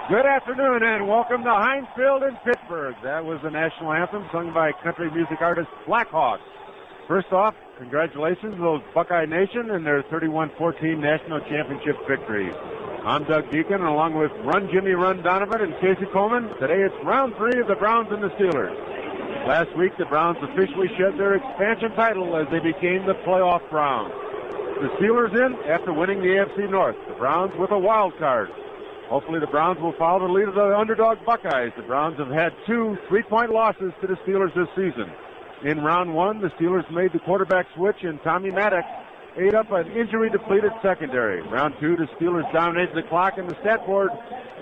Good afternoon and welcome to Heinz Field in Pittsburgh. That was the national anthem sung by country music artist Blackhawks. First off, congratulations to those Buckeye Nation and their 31-14 national championship victory. I'm Doug Deacon, and along with Run Jimmy Run Donovan and Casey Coleman, today it's round 3 of the Browns and the Steelers. Last week, the Browns officially shed their expansion title as they became the playoff Browns. The Steelers in after winning the AFC North. The Browns with a wild card. Hopefully the Browns will follow the lead of the underdog Buckeyes. The Browns have had 2 3-point losses to the Steelers this season. In round 1, the Steelers made the quarterback switch, and Tommy Maddox ate up an injury-depleted secondary. Round 2, the Steelers dominated the clock and the stat board,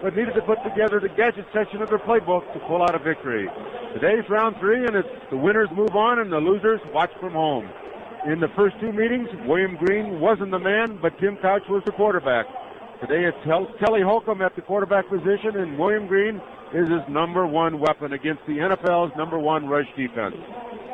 but needed to put together the gadget section of their playbook to pull out a victory. Today's round 3, and it's the winners move on and the losers watch from home. In the first 2 meetings, William Green wasn't the man, but Tim Couch was the quarterback. Today it's Kelly Holcomb at the quarterback position, and William Green is his number 1 weapon against the NFL's number 1 rush defense.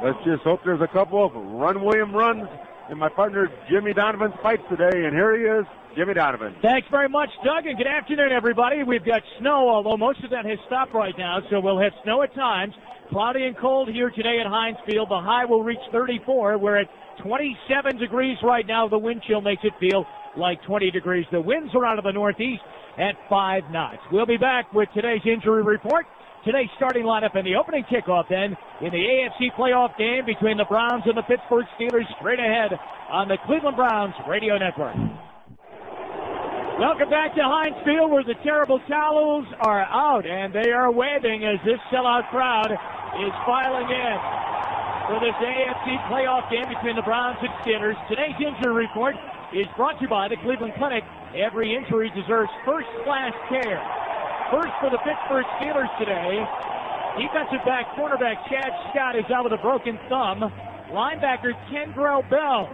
Let's just hope there's a couple of Run William runs in my partner Jimmy Donovan's fights today, and here he is, Jimmy Donovan. Thanks very much, Doug, and good afternoon, everybody. We've got snow, although most of that has stopped right now, so we'll have snow at times. Cloudy and cold here today at Heinz Field. The high will reach 34. We're at 27 degrees right now. The wind chill makes it feel like 20 degrees. The winds are out of the northeast at 5 knots. We'll be back with today's injury report. Today's starting lineup and the opening kickoff then in the AFC playoff game between the Browns and the Pittsburgh Steelers straight ahead on the Cleveland Browns radio network. Welcome back to Heinz Field, where the terrible towels are out and they are waving as this sellout crowd is filing in for this AFC playoff game between the Browns and Steelers. Today's injury report is brought to you by the Cleveland Clinic. Every injury deserves first-class care. First for the Pittsburgh Steelers today, defensive back cornerback Chad Scott is out with a broken thumb. Linebacker Kendrell Bell.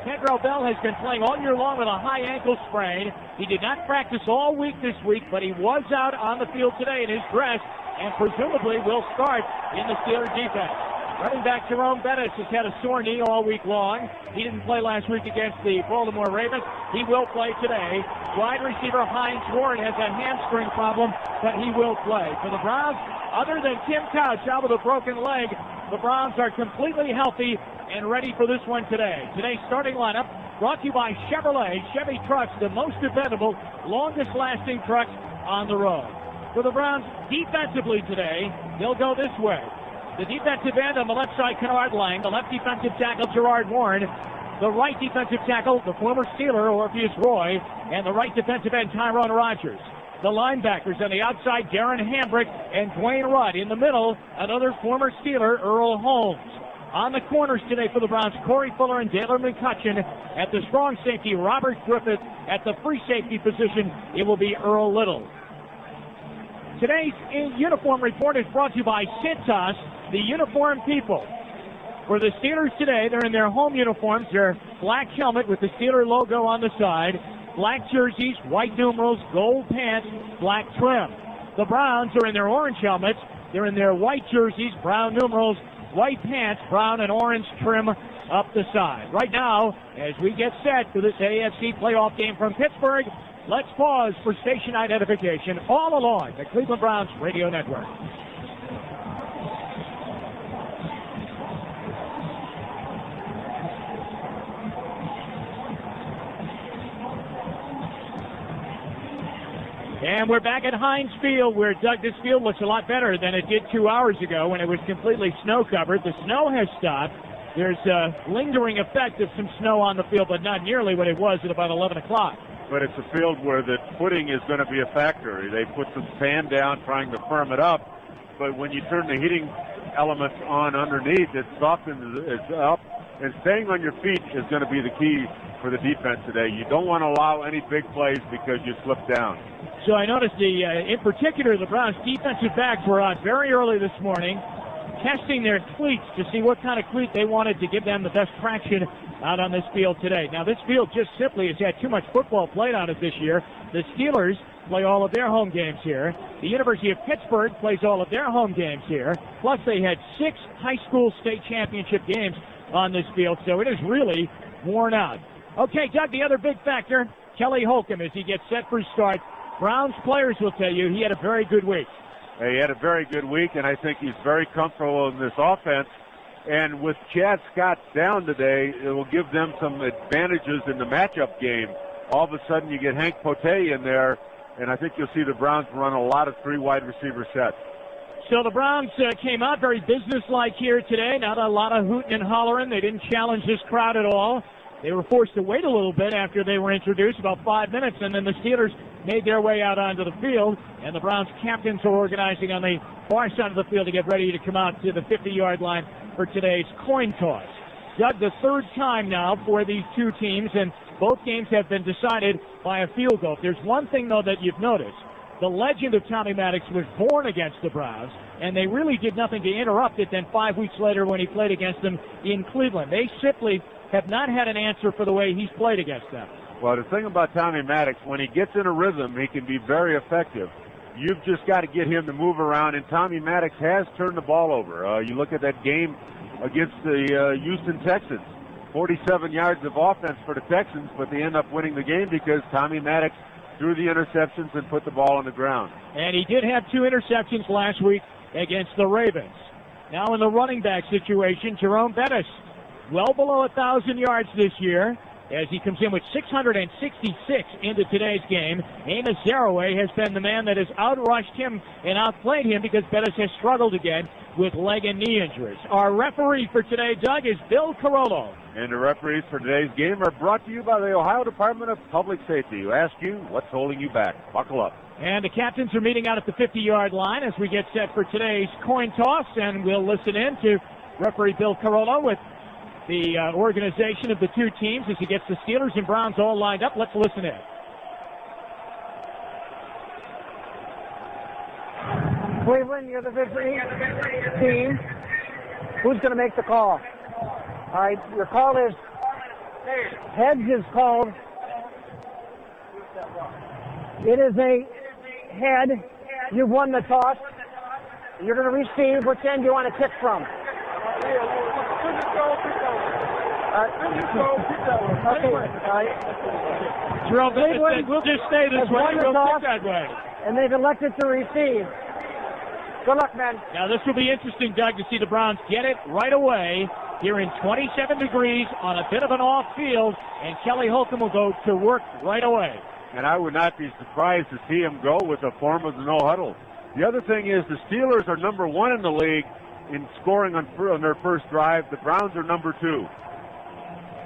Kendrell Bell has been playing all year long with a high ankle sprain. He did not practice all week this week, but he was out on the field today in his dress and presumably will start in the Steelers defense. Running back Jerome Bettis has had a sore knee all week long. He didn't play last week against the Baltimore Ravens. He will play today. Wide receiver Hines Ward has a hamstring problem, but he will play. For the Browns, other than Tim Couch out with a broken leg, the Browns are completely healthy and ready for this one today. Today's starting lineup brought to you by Chevrolet. Chevy trucks, the most dependable, longest-lasting trucks on the road. For the Browns, defensively today, they'll go this way. The defensive end on the left side, Kennard Lang. The left defensive tackle, Gerard Warren. The right defensive tackle, the former Steeler, Orpheus Roy. And the right defensive end, Tyrone Rogers. The linebackers on the outside, Darren Hambrick and Dwayne Rudd. In the middle, another former Steeler, Earl Holmes. On the corners today for the Browns, Corey Fuller and Taylor McCutcheon. At the strong safety, Robert Griffith. At the free safety position, it will be Earl Little. Today's uniform report is brought to you by Cintas, the uniform people. For the Steelers today, they're in their home uniforms. Their black helmet with the Steeler logo on the side, black jerseys, white numerals, gold pants, black trim. The Browns are in their orange helmets. They're in their white jerseys, brown numerals, white pants, brown and orange trim up the side. Right now, as we get set for this AFC playoff game from Pittsburgh, let's pause for station identification all along the Cleveland Browns radio network. And we're back at Heinz Field, where, Doug, this field looks a lot better than it did 2 hours ago when it was completely snow-covered. The snow has stopped. There's a lingering effect of some snow on the field, but not nearly what it was at about 11 o'clock. But it's a field where the footing is going to be a factor. They put some sand down trying to firm it up, but when you turn the heating elements on underneath, it softens it up, and staying on your feet is going to be the key for the defense today. You don't want to allow any big plays because you slip down. So I noticed in particular, the Browns defensive backs were out very early this morning, testing their cleats to see what kind of cleat they wanted to give them the best traction out on this field today. Now, this field just simply has had too much football played on it this year. The Steelers play all of their home games here. The University of Pittsburgh plays all of their home games here. Plus, they had 6 high school state championship games on this field, so it is really worn out. Okay, Doug, the other big factor, Kelly Holcomb, as he gets set for start. Browns players will tell you he had a very good week. He had a very good week, and I think he's very comfortable in this offense. And with Chad Scott down today, it will give them some advantages in the matchup game. All of a sudden, you get Hank Pote in there, and I think you'll see the Browns run a lot of 3 wide receiver sets. So the Browns came out very businesslike here today. Not a lot of hooting and hollering. They didn't challenge this crowd at all. They were forced to wait a little bit after they were introduced, about 5 minutes, and then the Steelers made their way out onto the field, and the Browns captains are organizing on the far side of the field to get ready to come out to the 50-yard line for today's coin toss. Doug, the third time now for these two teams, and both games have been decided by a field goal. There's one thing, though, that you've noticed. The legend of Tommy Maddox was born against the Browns, and they really did nothing to interrupt it then 5 weeks later when he played against them in Cleveland. They simply have not had an answer for the way he's played against them. Well, the thing about Tommy Maddox, when he gets in a rhythm, he can be very effective. You've just got to get him to move around, and Tommy Maddox has turned the ball over. You look at that game against the Houston Texans, 47 yards of offense for the Texans, but they end up winning the game because Tommy Maddox threw the interceptions and put the ball on the ground. And he did have 2 interceptions last week against the Ravens. Now in the running back situation, Jerome Bettis, well below 1,000 yards this year, as he comes in with 666 into today's game. Amos Zaraway has been the man that has outrushed him and outplayed him because Bettis has struggled again with leg and knee injuries. Our referee for today, Doug, is Bill Carollo. And the referees for today's game are brought to you by the Ohio Department of Public Safety, who ask you, what's holding you back? Buckle up. And the captains are meeting out at the 50-yard line as we get set for today's coin toss, and we'll listen in to referee Bill Carollo with the organization of the two teams as he gets the Steelers and Browns all lined up. Let's listen in. Cleveland, you're the victory team. Who's going to make the call? All right, your call is heads is called. It is a head. You've won the toss. You're going to receive. Which end do you want to kick from? Okay. Jerome, we'll just stay this way. We'll kick that way. And they've elected to receive. Good luck, man. Now, this will be interesting, Doug, to see the Browns get it right away here in 27 degrees on a bit of an off field, and Kelly Holcomb will go to work right away. And I would not be surprised to see him go with a form of the no huddle. The other thing is the Steelers are number 1 in the league in scoring on their first drive. The Browns are number 2.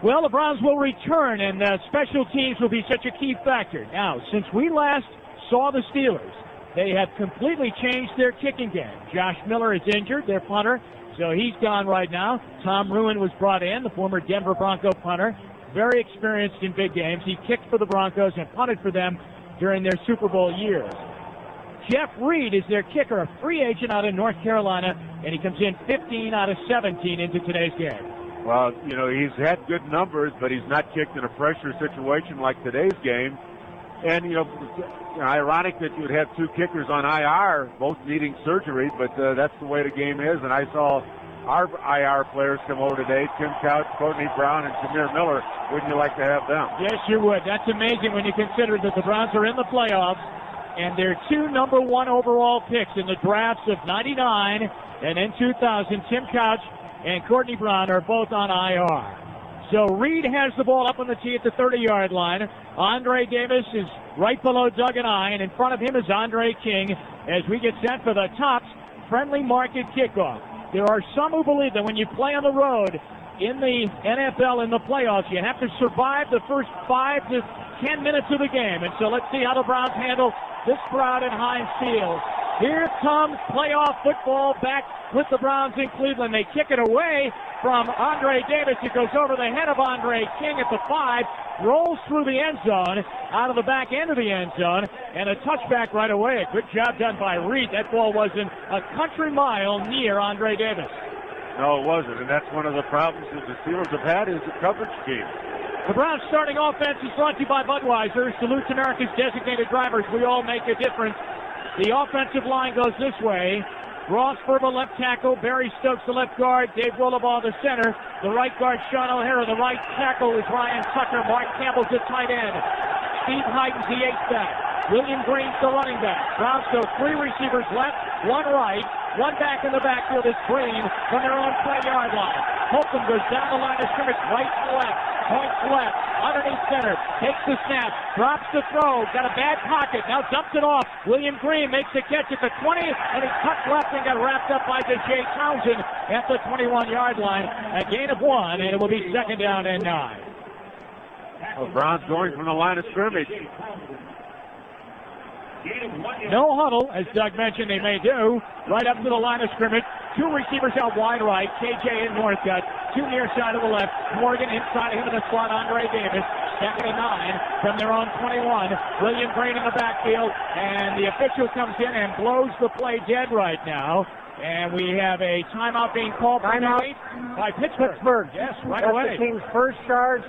Well, the Browns will return, and special teams will be such a key factor. Now, since we last saw the Steelers, they have completely changed their kicking game. Josh Miller is injured, their punter, so he's gone right now. Tom Ruin was brought in, the former Denver Bronco punter, very experienced in big games. He kicked for the Broncos and punted for them during their Super Bowl years. Jeff Reed is their kicker, a free agent out of North Carolina, and he comes in 15 out of 17 into today's game. Well, you know, he's had good numbers, but he's not kicked in a pressure situation like today's game. And, you know, ironic that you would have 2 kickers on IR, both needing surgery, but that's the way the game is. And I saw our IR players come over today, Tim Couch, Courtney Brown, and Jameer Miller. Wouldn't you like to have them? Yes, you would. That's amazing when you consider that the Browns are in the playoffs, and their 2 number 1 overall picks in the drafts of 99 and in 2000, Tim Couch and Courtney Brown, are both on IR. So Reed has the ball up on the tee at the 30-yard line. Andre Davis is right below Doug and I, and in front of him is Andre King as we get set for the Tops friendly market kickoff. There are some who believe that when you play on the road in the NFL in the playoffs, you have to survive the first 5 to 10 minutes of the game. And so let's see how the Browns handle this crowd at Heinz Field. Here comes playoff football back with the Browns in Cleveland. They kick it away from Andre Davis. It goes over the head of Andre King at the 5, rolls through the end zone, out of the back end of the end zone, and a touchback right away. A good job done by Reed. That ball wasn't a country mile near Andre Davis. No, it wasn't, and that's one of the problems that the Steelers have had is the coverage scheme. The Browns starting offense is brought to you by Budweiser. Salutes America's designated drivers. We all make a difference. The offensive line goes this way. Ross Furba, left tackle. Barry Stokes, the left guard. Dave Rollabaugh, the center. The right guard, Sean O'Hara. The right tackle is Ryan Tucker. Mark Campbell's the tight end. Steve Hyden's the H-back. William Green's the running back. Browns go 3 receivers left, 1 right, 1 back in the backfield is Green from their own 20-yard line. Holcomb goes down the line of scrimmage, right to left, points left, underneath center, takes the snap, drops the throw, got a bad pocket, now dumps it off. William Green makes the catch at the 20, and he cut left and got wrapped up by Jay Townsend at the 21-yard line. A gain of 1, and it will be 2nd down and 9. Well, Browns going from the line of scrimmage. No huddle, as Doug mentioned they may do, right up to the line of scrimmage. 2 receivers out wide right, KJ and Northcutt. 2 near side of the left. Morgan inside of him in the slot, Andre Davis. 2nd and 9 from their own 21. William Green in the backfield, and the official comes in and blows the play dead right now. And we have a timeout being called by Pittsburgh. Yes, right away. That's the team's first charge.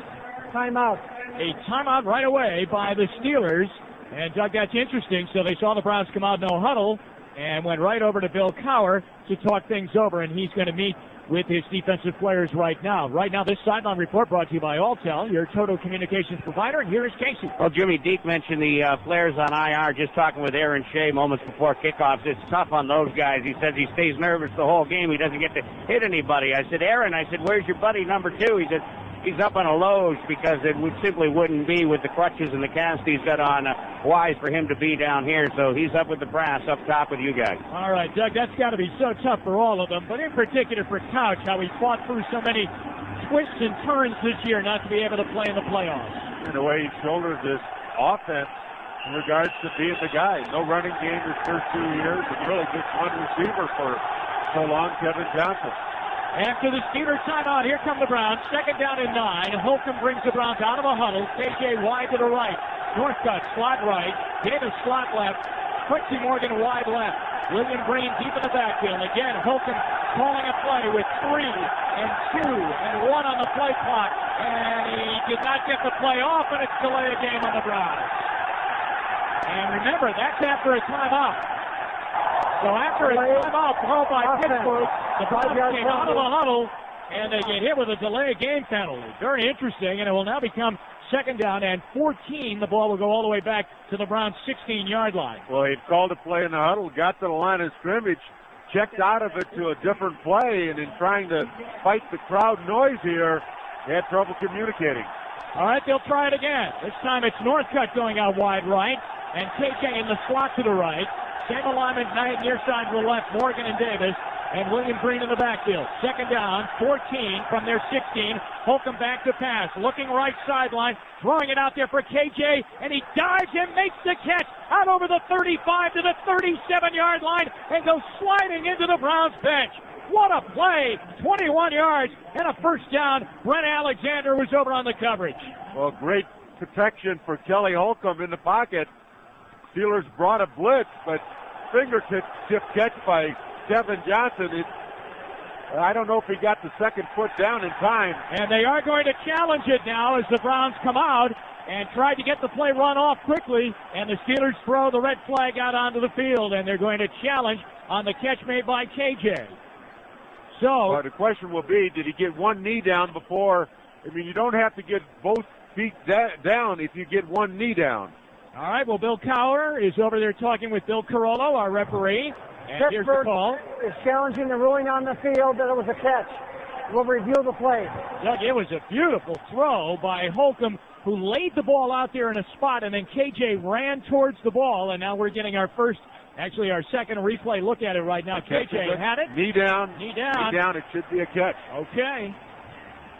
Timeout. A timeout right away by the Steelers. And Doug, that's interesting. So they saw the Browns come out no huddle and went right over to Bill Cowher to talk things over, and he's going to meet with his defensive players right now. Right now, this sideline report brought to you by Alltel, your total communications provider, and here is Casey. Well, Jimmy Deke mentioned the players on IR, just talking with Aaron Shea moments before kickoffs. It's tough on those guys. He says he stays nervous the whole game. He doesn't get to hit anybody. I said, Aaron, where's your buddy number 2? He said, he's up on a Lowe's because it simply wouldn't be with the crutches and the cast he's got on wise for him to be down here. So he's up with the brass up top with you guys. All right, Doug, that's got to be so tough for all of them, but in particular for Couch, how he fought through so many twists and turns this year not to be able to play in the playoffs. And the way he shouldered this offense in regards to being the guy. No running game his first 2 years, and really just one receiver for so long, Kevin Johnson. After the Steelers timeout, here come the Browns. 2nd down and 9. Holcomb brings the Browns out of a huddle. KJ wide to the right. Northcutt slot right. Davis slot left. Quincy Morgan wide left. William Green deep in the backfield. Again, Holcomb calling a play with 3 and 2 and 1 on the play clock. And he did not get the play off, and it's delay a game on the Browns. And remember, that's after a timeout. So after a timeout called by Pittsburgh, the Browns came out of the huddle, and they get hit with a delay game penalty. Very interesting, and it will now become 2nd down and 14. The ball will go all the way back to the Browns' 16-yard line. Well, he called a play in the huddle, got to the line of scrimmage, checked out of it to a different play, and in trying to fight the crowd noise here, he had trouble communicating. All right, they'll try it again. This time it's Northcutt going out wide right, and KJ in the slot to the right. Same alignment, near side to the left, Morgan and Davis, and William Green in the backfield. 2nd down, 14 from their 16. Holcomb back to pass, looking right sideline, throwing it out there for KJ, and he dives and makes the catch out over the 35 to the 37-yard line and goes sliding into the Browns bench. What a play! 21 yards and a 1st down. Brent Alexander was over on the coverage. Well, great protection for Kelly Holcomb in the pocket. Steelers brought a blitz, but fingertip catch by Kevin Johnson. I don't know if he got the 2nd foot down in time. And they are going to challenge it now as the Browns come out and try to get the play run off quickly. And the Steelers throw the red flag out onto the field, and they're going to challenge on the catch made by KJ. So well, the question will be, did he get one knee down before? I mean, you don't have to get both feet down if you get one knee down. All right, well, Bill Cowher is over there talking with Bill Carollo, our referee. And here's the call. Is challenging the ruling on the field that it was a catch. We'll review the play. Doug, it was a beautiful throw by Holcomb, who laid the ball out there in a spot, and then KJ ran towards the ball, and now we're getting our 2nd replay look at it right now. KJ had it. Knee down. Knee down. Knee down. It should be a catch. Okay.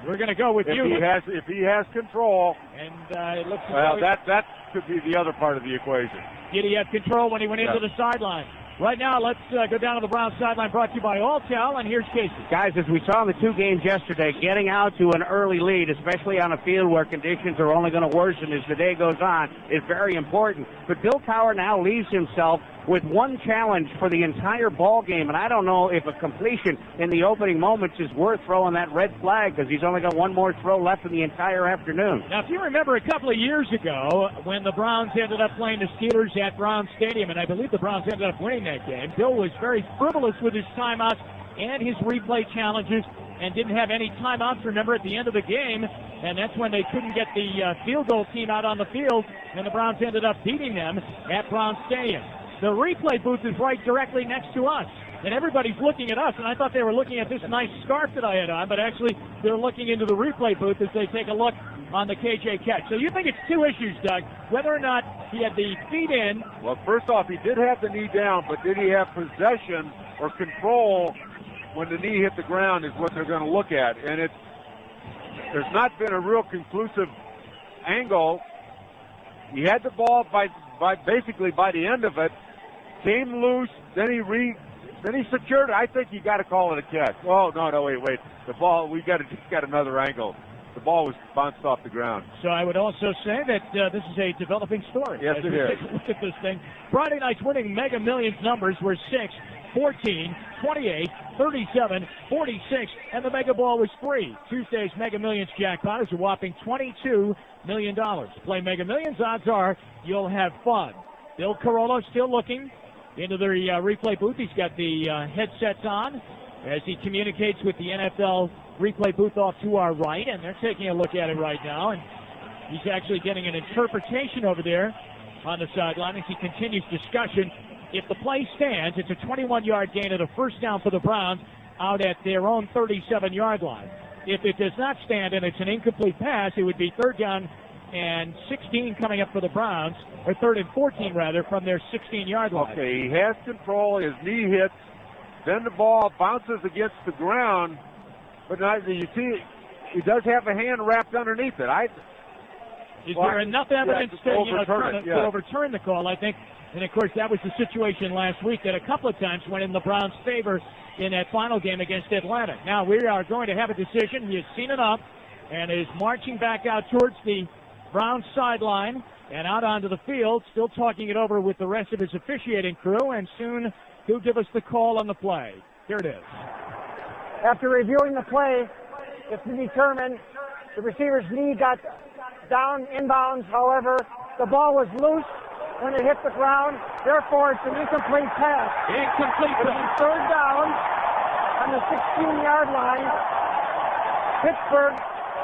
We're going to go with you. If he has control. And it looks well, that could be the other part of the equation. Did he have control when he went into the sideline? Right now, let's go down to the Browns sideline, brought to you by Alltel, and here's Casey. Guys, as we saw in the 2 games yesterday, getting out to an early lead, especially on a field where conditions are only going to worsen as the day goes on, is very important. But Bill Cowher now leaves himself with one challenge for the entire ball game, and I don't know if a completion in the opening moments is worth throwing that red flag, because he's only got one more throw left in the entire afternoon. Now, if you remember a couple of years ago when the Browns ended up playing the Steelers at Brown Stadium, and I believe the Browns ended up winning that game, Bill was very frivolous with his timeouts and his replay challenges. and didn't have any timeouts, remember, at the end of the game, and that's when they couldn't get the field goal team out on the field, and the Browns ended up beating them at Brown Stadium. The replay booth is right directly next to us, and everybody's looking at us, and I thought they were looking at this nice scarf that I had on, but actually they're looking into the replay booth as they take a look on the KJ catch. So you think it's two issues, Doug, whether or not he had the feet in. Well, first off, he did have the knee down, but did he have possession or control when the knee hit the ground is what they're going to look at. And there's not been a real conclusive angle. He had the ball basically by the end of it, came loose, then he secured it. I think you got to call it a catch. Oh, no, wait. The ball, we got another angle. The ball was bounced off the ground. So I would also say that this is a developing story. Yes, it is. Look at this thing. Friday night's winning Mega Millions numbers were 6, 14, 28, 37, 46, and the Mega Ball was free. Tuesday's Mega Millions jackpot is a whopping $22 million. To play Mega Millions, odds are you'll have fun. Bill Carollo still looking into the replay booth. He's got the headsets on as he communicates with the NFL replay booth off to our right, and they're taking a look at it right now, and he's actually getting an interpretation over there on the sideline as he continues discussion. If the play stands, it's a 21-yard gain and a first down for the Browns out at their own 37-yard line. If it does not stand and it's an incomplete pass, it would be 3rd down and 16 coming up for the Browns, or 3rd and 14 rather, from their 16-yard line. Okay, he has control, his knee hits, then the ball bounces against the ground, but now you see he does have a hand wrapped underneath it. Is there enough evidence to overturn the call, I think? And, of course, that was the situation last week that a couple of times went in the Browns' favor in that final game against Atlanta. Now we are going to have a decision. He has seen enough and is marching back out towards the Browns sideline and out onto the field, still talking it over with the rest of his officiating crew, and soon he'll give us the call on the play. Here it is. After reviewing the play, it's to determine the receiver's knee got down inbounds. However, the ball was loose when it hit the ground. Therefore, it's an incomplete pass. Incomplete pass. 3rd down on the 16-yard line. Pittsburgh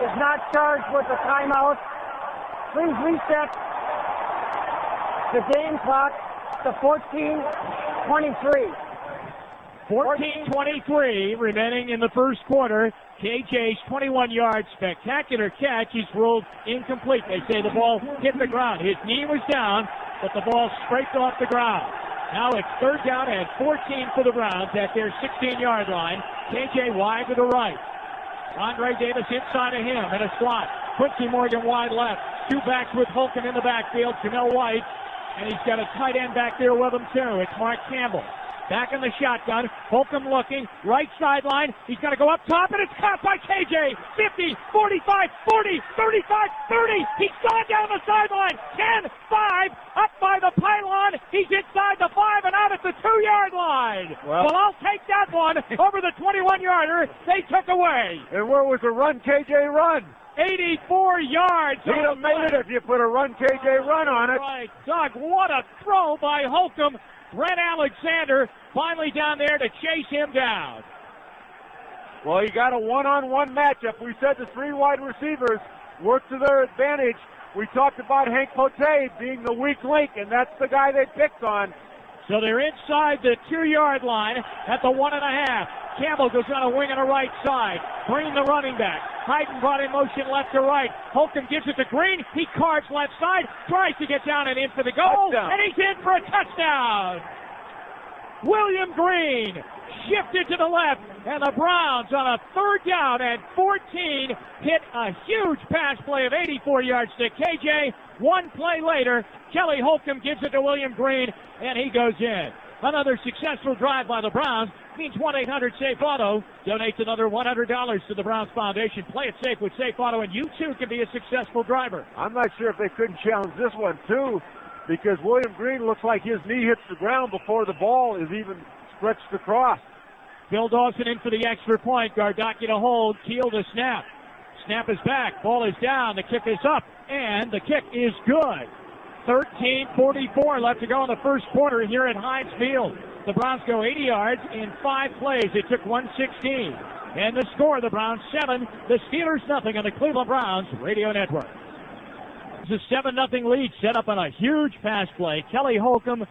is not charged with a timeout. Please reset the game clock to 14:23. 14:23 remaining in the first quarter. KJ's 21-yard spectacular catch is ruled incomplete. They say the ball hit the ground. His knee was down, but the ball scraped off the ground. Now it's 3rd down and 14 for the Browns at their 16-yard line. KJ wide to the right. Andre Davis inside of him in a slot. Quincy Morgan wide left. 2 backs with Holcomb in the backfield. Jamel White. And he's got a tight end back there with him too. It's Mark Campbell. Back in the shotgun. Holcomb looking. Right sideline. He's got to go up top, and it's caught by KJ. 50, 45, 40, 35, 30. He's gone down the sideline. 10, 5, up by the pylon. He's inside the 5 and out at the 2-yard line. Well, I'll take that one over the 21-yarder they took away. And where was the run KJ run? 84 yards. He'd have made it if you put a run KJ run on it. Right, Doug, what a throw by Holcomb. Brent Alexander finally down there to chase him down. Well, you got a one-on-one matchup. We said the 3 wide receivers work to their advantage. We talked about Hank Pote being the weak link, and that's the guy they picked on. So they're inside the 2-yard line at the 1.5. Campbell goes on a wing on the right side. Green, the running back. Hyden brought in motion left to right. Holcomb gives it to Green. He carves left side, tries to get down and in for the goal, touchdown. And he's in for a touchdown. William Green shifted to the left, and the Browns on a 3rd down and 14 hit a huge pass play of 84 yards to KJ. 1 play later, Kelly Holcomb gives it to William Green, and he goes in. Another successful drive by the Browns means 1-800-SAFE-AUTO. Donates another $100 to the Browns Foundation. Play it safe with Safe Auto, and you too can be a successful driver. I'm not sure if they couldn't challenge this one too, because William Green looks like his knee hits the ground before the ball is even stretched across. Bill Dawson in for the extra point. Gardocki to hold. Keel to snap. Snap is back. Ball is down. The kick is up, and the kick is good. 13:44 left to go in the first quarter here at Heinz Field. The Browns go 80 yards in 5 plays. It took 116. And the score, the Browns 7, the Steelers nothing on the Cleveland Browns Radio Network. It's a 7-0 lead set up on a huge pass play. Kelly Holcomb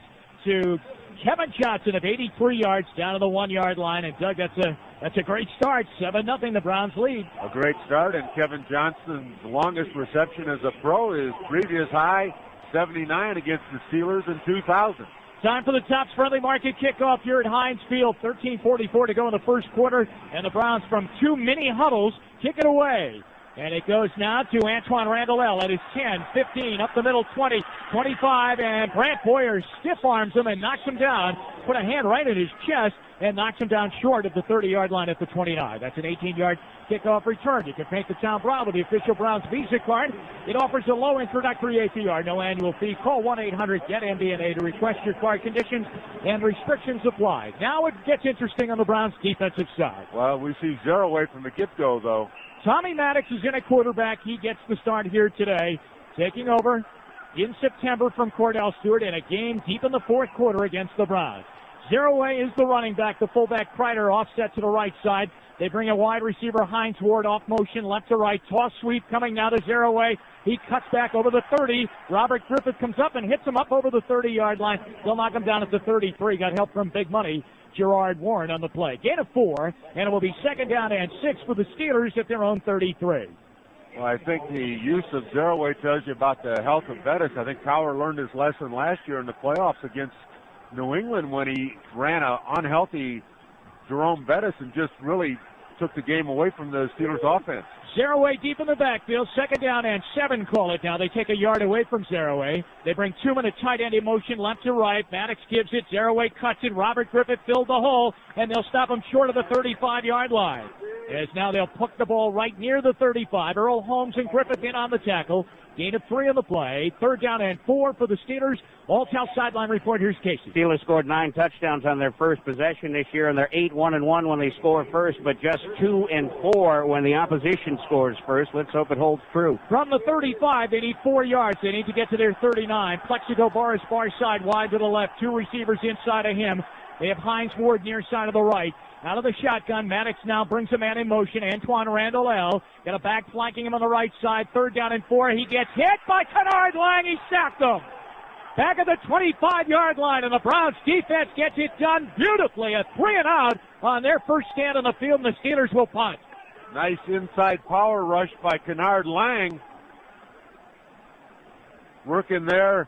to Kevin Johnson of 83 yards down to the 1-yard line. And Doug, that's a great start. 7-0 the Browns lead. A great start, and Kevin Johnson's longest reception as a pro is previous high 79 against the Steelers in 2000. Time for the Tops Friendly Market kickoff here at Heinz Field. 13:44 to go in the first quarter, and the Browns from 2 mini huddles kick it away. And it goes now to Antoine Randall at his 10, 15, up the middle, 20, 25, and Brant Boyer stiff arms him and knocks him down. Put a hand right at his chest and knocks him down short of the 30-yard line at the 29. That's an 18-yard kickoff return. You can paint the town brown with the official Browns Visa card. It offers a low introductory APR, no annual fee. Call 1-800-GET-MBNA to request your card. Conditions and restrictions apply. Now it gets interesting on the Browns' defensive side. Well, we see zero away from the get-go, though. Tommy Maddox is in at quarterback. He gets the start here today, taking over in September from Cordell Stewart in a game deep in the fourth quarter against the Browns. Zeroaway is the running back. The fullback Kreider offset to the right side. They bring a wide receiver, Hines Ward, off motion, left to right. Toss sweep coming now to Zeroaway. He cuts back over the 30. Robert Griffith comes up and hits him up over the 30-yard line. They'll knock him down at the 33. Got help from big money Gerard Warren on the play. Gain of 4, and it will be 2nd down and 6 for the Steelers at their own 33. Well, I think the use of Zeroaway tells you about the health of Bettis. I think Cowher learned his lesson last year in the playoffs against New England when he ran an unhealthy Jerome Bettis and just really took the game away from the Steelers offense. Zeroaway deep in the backfield, 2nd down and 7 call it now. They take a yard away from Zeroaway. They bring 2 men at tight end in motion, left to right. Maddox gives it, Zeroaway cuts it, Robert Griffith filled the hole, and they'll stop him short of the 35-yard line. As now they'll puck the ball right near the 35. Earl Holmes and Griffith in on the tackle. Gain of 3 on the play. 3rd down and 4 for the Steelers. All-Cal sideline report. Here's Casey. Steelers scored 9 touchdowns on their first possession this year, and they're 8-1-1 when they score first, but just 2-4 when the opposition scores first. Let's hope it holds true. From the 35, they need 4 yards. They need to get to their 39. Plexico Boris far side, wide to the left. 2 receivers inside of him. They have Hines Ward near side of the right. Out of the shotgun, Maddox now brings a man in motion. Antoine Randall got a back flanking him on the right side. 3rd down and 4. He gets hit by Kennard Lang. He sacked him. Back at the 25-yard line, and the Browns defense gets it done beautifully. A 3-and-out on their first stand on the field, and the Steelers will punt. Nice inside power rush by Kennard Lang. Working there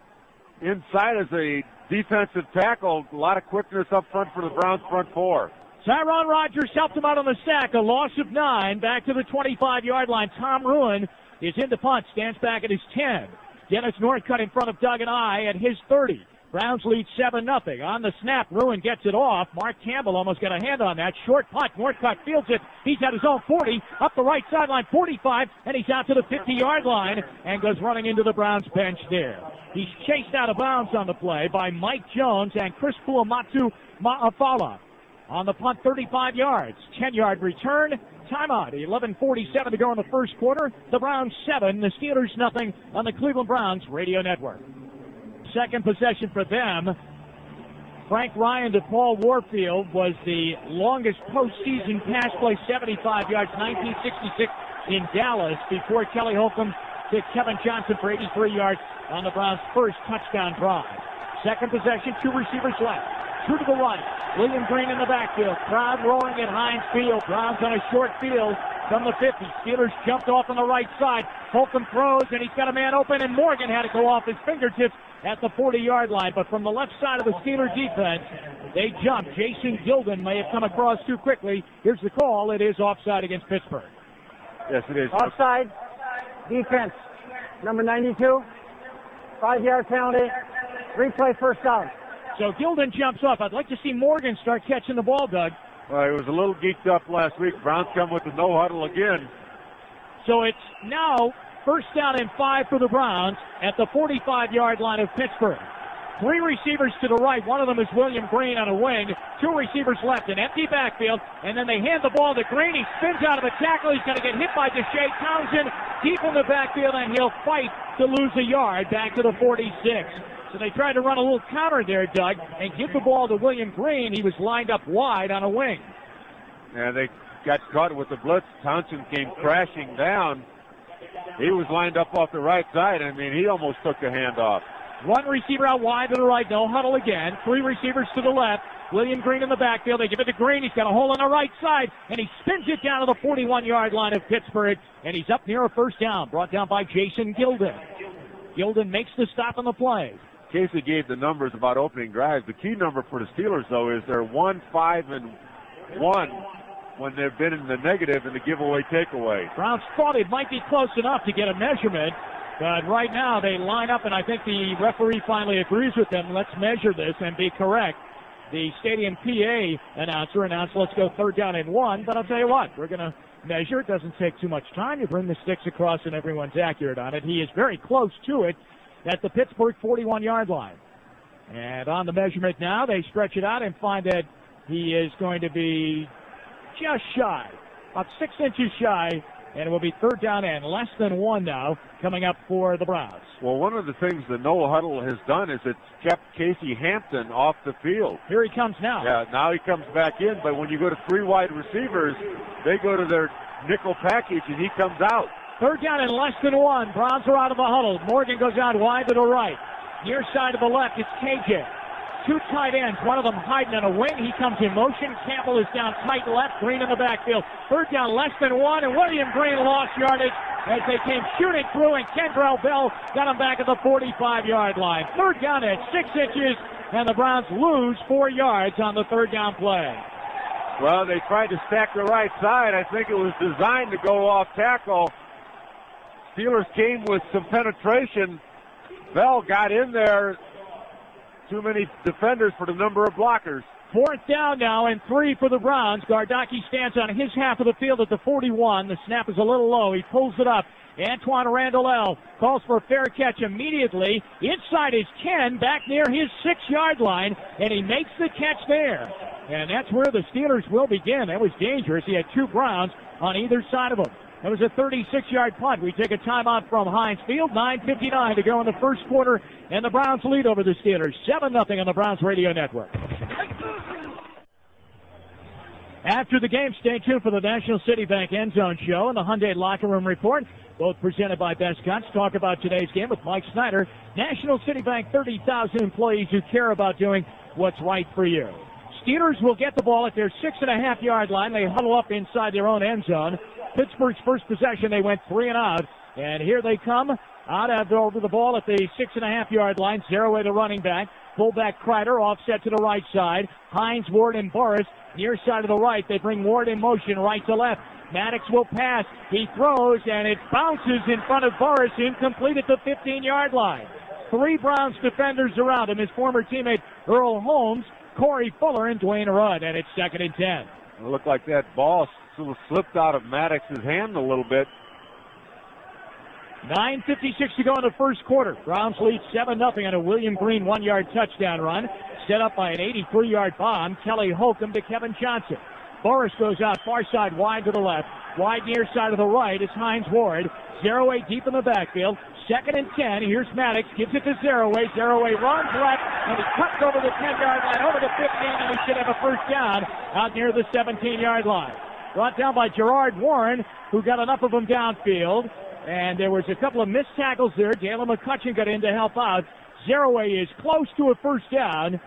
inside as a defensive tackle. A lot of quickness up front for the Browns front 4. Tyron Rogers helped him out on the sack. A loss of 9. Back to the 25-yard line. Tom Ruin is in the punt. Stands back at his 10. Dennis Northcutt in front of Doug and I at his 30. Browns lead 7-0. On the snap, Ruin gets it off. Mark Campbell almost got a hand on that. Short punt. Northcutt fields it. He's at his own 40. Up the right sideline, 45. And he's out to the 50-yard line and goes running into the Browns bench there. He's chased out of bounds on the play by Mike Jones and Chris Fuamatu Ma'afala. On the punt, 35 yards. 10-yard return. Timeout. 11:47 to go in the first quarter. The Browns 7, the Steelers nothing on the Cleveland Browns Radio Network. Second possession for them. Frank Ryan to Paul Warfield was the longest postseason pass play, 75 yards, 1966 in Dallas, before Kelly Holcomb to Kevin Johnson for 83 yards on the Browns' first touchdown drive. Second possession, 2 receivers left. 2 to the right. William Green in the backfield. Crowd roaring at Heinz Field. Browns on a short field from the 50. Steelers jumped off on the right side. Holcomb throws, and he's got a man open, and Morgan had to go off his fingertips at the 40-yard line. But from the left side of the Steeler defense, they jumped. Jason Gilden may have come across too quickly. Here's the call. It is offside against Pittsburgh. Yes, it is. Offside. Defense. Number 92. 5-yard penalty. Replay, first down. So Gilden jumps off. I'd like to see Morgan start catching the ball, Doug. Well, he was a little geeked up last week. Browns come with the no huddle again. So it's now first down and 5 for the Browns at the 45-yard line of Pittsburgh. 3 receivers to the right. One of them is William Green on a wing. 2 receivers left, an empty backfield, and then they hand the ball to Green. He spins out of a tackle. He's going to get hit by Deshae Townsend deep in the backfield, and he'll fight to lose a yard back to the 46. So they tried to run a little counter there, Doug, and give the ball to William Green. He was lined up wide on a wing. Yeah, they got caught with the blitz. Townsend came crashing down. He was lined up off the right side. I mean, he almost took the handoff. One receiver out wide to the right, no huddle again. Three receivers to the left. William Green in the backfield. They give it to Green. He's got a hole on the right side, and he spins it down to the 41-yard line of Pittsburgh, and he's up near a first down, brought down by Jason Gilden. Gilden makes the stop on the play. Casey gave the numbers about opening drives. The key number for the Steelers, though, is they're 1-5-1 when they've been in the negative in the giveaway takeaway. Browns thought it might be close enough to get a measurement, but right now they line up, and I think the referee finally agrees with them. Let's measure this and be correct. The stadium PA announcer announced, let's go 3rd down and 1, but I'll tell you what, we're going to measure. It doesn't take too much time. You bring the sticks across and everyone's accurate on it. He is very close to it at the Pittsburgh 41-yard line. And on the measurement now, they stretch it out and find that he is going to be just shy, about 6 inches shy, and it will be 3rd down and less than 1 now coming up for the Browns. Well, one of the things the no huddle has done is it's kept Casey Hampton off the field. Here he comes now. Yeah, now he comes back in, but when you go to 3 wide receivers, they go to their nickel package and he comes out. 3rd down and less than 1. Browns are out of the huddle. Morgan goes out wide to the right. Near side to the left, it's KJ. 2 tight ends, one of them hiding on a wing. He comes in motion. Campbell is down tight left. Green in the backfield. 3rd down, less than 1, and William Green lost yardage as they came shooting through, and Kendrell Bell got him back at the 45-yard line. 3rd down at 6 inches, and the Browns lose 4 yards on the 3rd down play. Well, they tried to stack the right side. I think it was designed to go off tackle. Steelers came with some penetration. Bell got in there. Too many defenders for the number of blockers. 4th down now and 3 for the Browns. Gardocki stands on his half of the field at the 41. The snap is a little low. He pulls it up. Antoine Randall calls for a fair catch immediately. Inside is Ken, back near his 6-yard line, and he makes the catch there. And that's where the Steelers will begin. That was dangerous. He had 2 Browns on either side of him. That was a 36-yard punt. We take a timeout from Heinz Field. 9:59 to go in the first quarter, and the Browns lead over the Steelers. 7-0 on the Browns Radio Network. After the game, stay tuned for the National City Bank End Zone Show and the Hyundai Locker Room Report, both presented by Best Cuts. Talk about today's game with Mike Snyder. National City Bank, 30,000 employees who care about doing what's right for you. Steelers will get the ball at their 6.5-yard line. They huddle up inside their own end zone. Pittsburgh's first possession, they went 3 and out. And here they come out over the ball at the 6.5-yard line. Zero away the running back. Fullback Kreider offset to the right side. Hines, Ward, and Boris near side to the right. They bring Ward in motion right to left. Maddox will pass. He throws, and it bounces in front of Boris, incomplete at the 15-yard line. 3 Browns defenders around him. His former teammate Earl Holmes, Corey Fuller, and Dwayne Rudd, and it's 2nd and 10. It looked like that ball slipped out of Maddox's hand a little bit. 9:56 to go in the first quarter. Browns lead 7-0 on a William Green 1-yard touchdown run, set up by an 83-yard bomb. Kelly Holcomb to Kevin Johnson. Boris goes out far side wide to the left. Wide near side to the right is Hines Ward. Zeroaway deep in the backfield. 2nd and 10. Here's Maddox. Gives it to Zeroaway. Zeroaway runs left, and he cuts over the 10-yard line, over the 15, and we should have a first down out near the 17-yard line. Brought down by Gerard Warren, who got enough of them downfield. And there was a couple of missed tackles there. Jalen McCutcheon got in to help out. Zeroaway is close to a first down,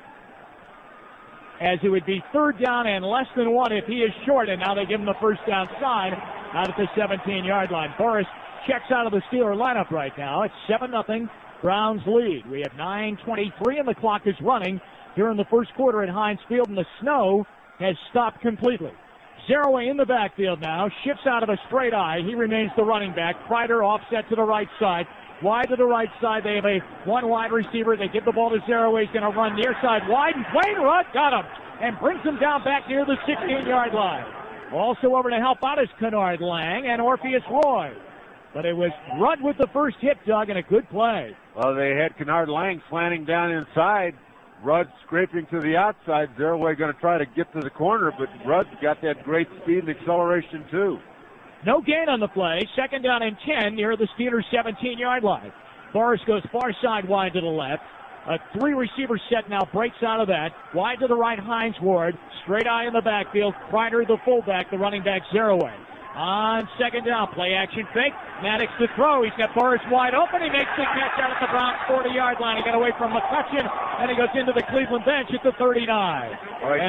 as it would be 3rd down and less than 1 if he is short. And now they give him the first down sign out at the 17-yard line. Boris checks out of the Steeler lineup right now. It's 7-0 Browns lead. We have 9:23 and the clock is running here in the first quarter at Heinz Field, and the snow has stopped completely. Zeroaway in the backfield now, shifts out of a straight eye. He remains the running back. Kreider offset to the right side. Wide to the right side. They have a 1 wide receiver. They give the ball to Zeroaway. He's going to run near side wide, and Dwayne Rudd got him and brings him down back near the 16-yard line. Also over to help out is Kennard Lang and Orpheus Roy. But it was Rudd with the first hit, Doug, and a good play. Well, they had Kennard Lang slanting down inside. Rudd scraping to the outside. Zeroaway going to try to get to the corner, but Rudd got that great speed and acceleration too. No gain on the play. 2nd down and 10 near the Steelers' 17-yard line. Boris goes far side wide to the left. A three-receiver set now breaks out of that. Wide to the right, Hines Ward. Straight eye in the backfield. Kreider, the fullback, the running back, zero away. On second down, play action fake. Maddox to throw. He's got Burris wide open. He makes the catch out at the Browns 40-yard line. He got away from McCutcheon, and he goes into the Cleveland bench at the 39.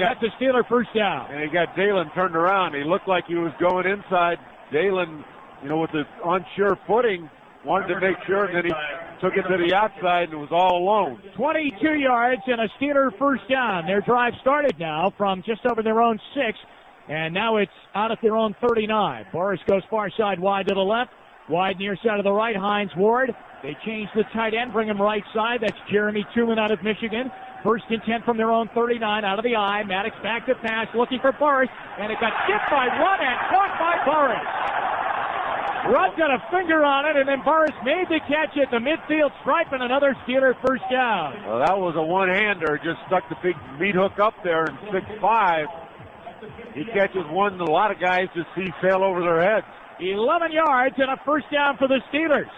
That's a Steeler first down. And he got Dalen turned around. He looked like he was going inside. Dalen, with the unsure footing, wanted to make sure, and then he took it to the outside and was all alone. 22 yards and a Steeler first down. Their drive started now from just over their own 6. And now it's out at their own 39. Boris goes far side wide to the left. Wide near side of the right, Hines Ward. They change the tight end, bring him right side. That's Jeremy Tooman out of Michigan. First and 10 from their own 39, out of the eye. Maddox back to pass, looking for Boris. And it got tipped by Rudd and caught by Boris. Rudd got a finger on it, and then Boris made the catch at the midfield stripe, and another Steeler first down. Well, that was a one-hander. Just stuck the big meat hook up there in 6'5". He catches one that a lot of guys just see sail over their heads. 11 yards and a first down for the Steelers.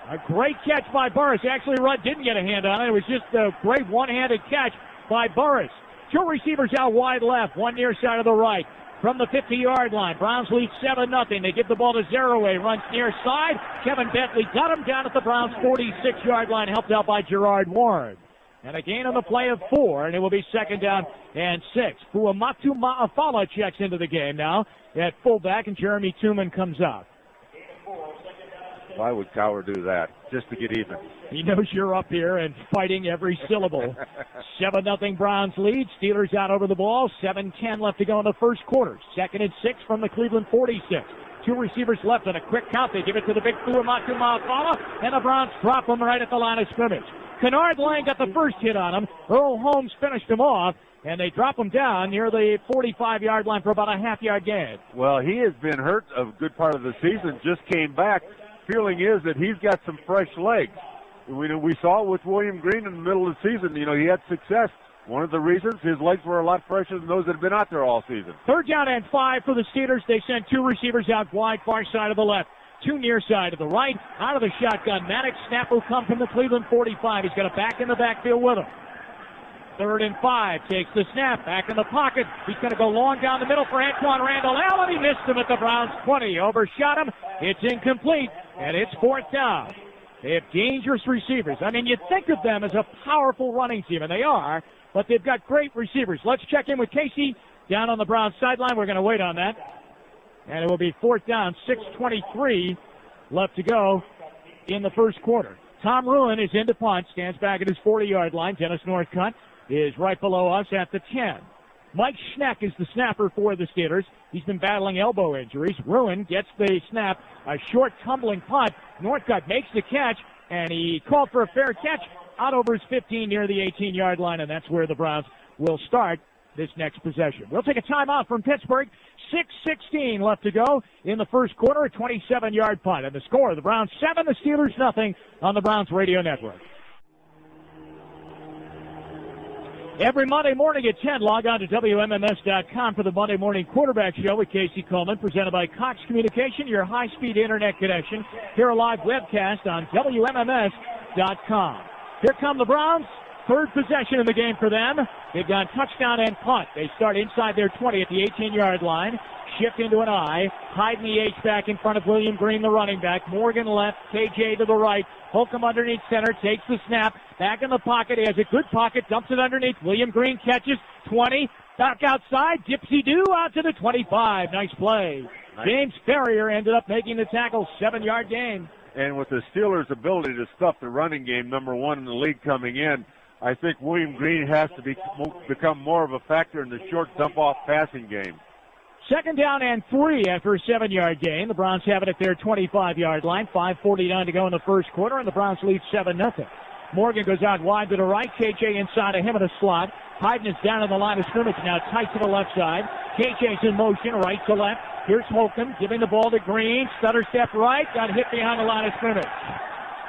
A great catch by Burris. Actually, Rudd didn't get a hand on it. It was just a great one-handed catch by Burris. Two receivers out wide left, one near side of the right. From the 50-yard line, Browns lead 7-0. They give the ball to Zeraway, runs near side. Kevin Bentley got him down at the Browns' 46-yard line, helped out by Gerard Warren. And a gain on the play of 4, and it will be second down and 6. Fuamatu Ma'afala checks into the game now at fullback, and Jeremy Tooman comes out. Why would Cowher do that? Just to get even. He knows you're up here and fighting every syllable. 7-0 Browns lead. Steelers out over the ball. 7:10 left to go in the first quarter. Second and 6 from the Cleveland 46. Two receivers left on a quick count. They give it to the big Fuamatu Ma'afala, and the Browns drop him right at the line of scrimmage. Kennard Lang got the first hit on him. Earl Holmes finished him off, and they drop him down near the 45-yard line for about a half-yard gain. Well, he has been hurt a good part of the season, just came back. Feeling is that he's got some fresh legs. We saw it with William Green in the middle of the season. He had success. One of the reasons, his legs were a lot fresher than those that have been out there all season. Third down and 5 for the Steelers. They send two receivers out wide, far side of the left. Two near side to the right. Out of the shotgun, Maddox. Snap will come from the Cleveland 45. He's got a back in the backfield with him. Third and 5. Takes the snap. Back in the pocket. He's going to go long down the middle for Antoine Randall Allen. He missed him at the Browns 20. Overshot him. It's incomplete. And it's fourth down. They have dangerous receivers. You think of them as a powerful running team, and they are, but they've got great receivers. Let's check in with Casey down on the Browns sideline. We're going to wait on that. And it will be fourth down, 6:23 left to go in the first quarter. Tom Ruin is in to punt, stands back at his 40-yard line. Dennis Northcutt is right below us at the 10. Mike Schneck is the snapper for the Steelers. He's been battling elbow injuries. Ruin gets the snap, a short tumbling punt. Northcutt makes the catch, and he called for a fair catch out over his 15 near the 18-yard line, and that's where the Browns will start this next possession. We'll take a timeout from Pittsburgh. 6:16 left to go in the first quarter, a 27-yard punt. And the score, the Browns 7, the Steelers nothing on the Browns Radio Network. Every Monday morning at 10, log on to WMMS.com for the Monday Morning Quarterback Show with Casey Coleman, presented by Cox Communication, your high-speed internet connection. Here a live webcast on WMMS.com. Here come the Browns. Third possession in the game for them. They've gone touchdown and punt. They start inside their 20 at the 18-yard line. Shift into an I. Hide in the H-back in front of William Green, the running back. Morgan left. KJ to the right. Holcomb underneath center. Takes the snap. Back in the pocket. He has a good pocket. Dumps it underneath. William Green catches. 20. Back outside. Dipsy-doo out to the 25. Nice play. Nice. James Ferrier ended up making the tackle. 7-yard gain. And with the Steelers' ability to stuff the running game, number one in the league coming in, I think William Green has to become more of a factor in the short dump-off passing game. Second down and 3 after a 7-yard gain. The Browns have it at their 25-yard line. 5:49 to go in the first quarter, and the Browns lead 7-0. Morgan goes out wide to the right. KJ inside of him in a slot. Hyden is down on the line of scrimmage now, tight to the left side. KJ's in motion, right to left. Here's Holcomb giving the ball to Green. Stutter step right, got hit behind the line of scrimmage.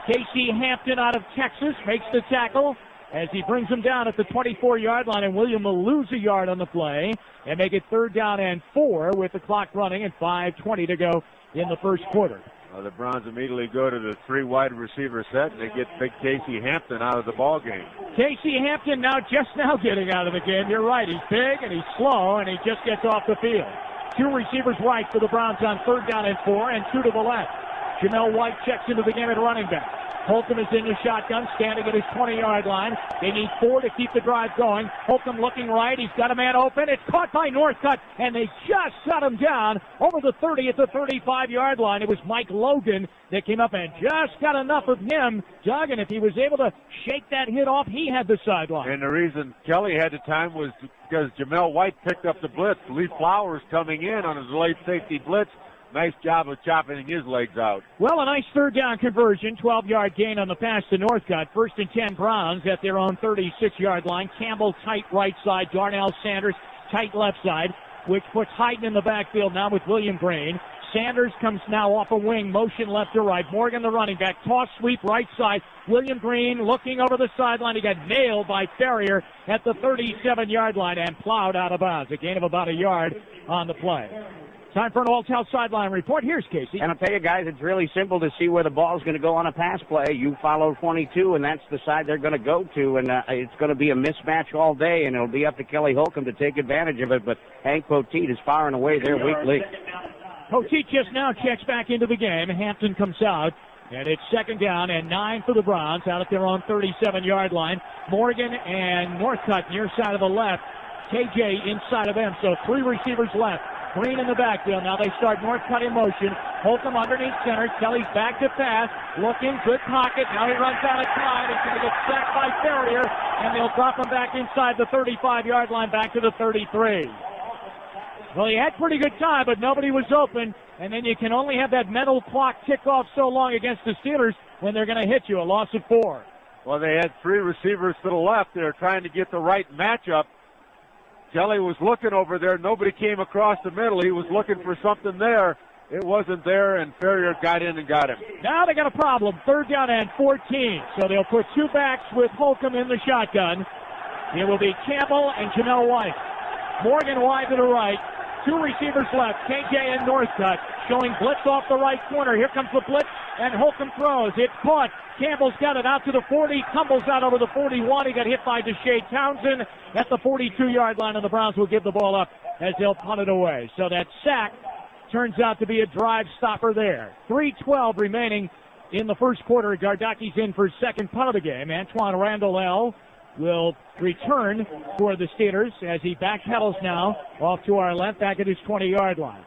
Casey Hampton out of Texas makes the tackle as he brings him down at the 24-yard line, and William will lose a yard on the play and make it third down and 4 with the clock running and 5:20 to go in the first quarter. The Browns immediately go to the 3 wide receiver set, and they get big Casey Hampton out of the ball game. Casey Hampton just now getting out of the game. You're right. He's big and he's slow, and he just gets off the field. 2 receivers right for the Browns on 3rd down and 4, and 2 to the left. Jamel White checks into the game at running back. Holcomb is in the shotgun, standing at his 20-yard line. They need 4 to keep the drive going. Holcomb looking right. He's got a man open. It's caught by Northcutt, and they just shut him down over the 30 at the 35-yard line. It was Mike Logan that came up and just got enough of him. Doug, and if he was able to shake that hit off, he had the sideline. And the reason Kelly had the time was because Jamel White picked up the blitz. Lee Flowers coming in on his late safety blitz. Nice job of chopping his legs out. Well, a nice 3rd down conversion, 12-yard gain on the pass to Northcutt. 1st and 10 Browns at their own 36-yard line. Campbell tight right side, Darnell Sanders tight left side, which puts Hyden in the backfield now with William Green. Sanders comes now off a wing, motion left to right. Morgan, the running back, toss sweep right side. William Green looking over the sideline. He got nailed by Ferrier at the 37-yard line and plowed out of bounds. A gain of about a yard on the play. Time for an all-tell sideline report. Here's Casey. And I'll tell you guys, it's really simple to see where the ball's going to go on a pass play. You follow 22, and that's the side they're going to go to, and it's going to be a mismatch all day, and it'll be up to Kelly Holcomb to take advantage of it. But Hank Poteet is far and away their weak link. Poteet just now checks back into the game. Hampton comes out, and it's 2nd down and 9 for the Browns out at their own 37-yard line. Morgan and Northcutt near side of the left. KJ inside of them, so 3 receivers left. Green in the backfield. Now they start Northcutt in motion. Holcomb underneath center. Kelly's back to pass. Looking, good pocket. Now he runs out of time. He's going to get sacked by Ferrier, and they'll drop him back inside the 35-yard line, back to the 33. Well, he had pretty good time, but nobody was open, and then you can only have that mental clock tick off so long against the Steelers when they're going to hit you. A loss of 4. Well, they had 3 receivers to the left. They're trying to get the right matchup. Kelly was looking over there. Nobody came across the middle. He was looking for something there. It wasn't there, and Ferrier got in and got him. Now they got a problem. 3rd down and 14. So they'll put 2 backs with Holcomb in the shotgun. It will be Campbell and Jamel White. Morgan wide to the right. 2 receivers left. KJ and Northcutt showing blitz off the right corner. Here comes the blitz, and Holcomb throws. It's caught. Campbell's got it out to the 40, tumbles out over the 41. He got hit by Deshae Townsend at the 42-yard line, and the Browns will give the ball up as they'll punt it away. So that sack turns out to be a drive stopper there. 3:12 remaining in the first quarter. Gardaki's in for 2nd punt of the game. Antoine Randall will return for the Steelers as he backpedals now off to our left, back at his 20-yard line.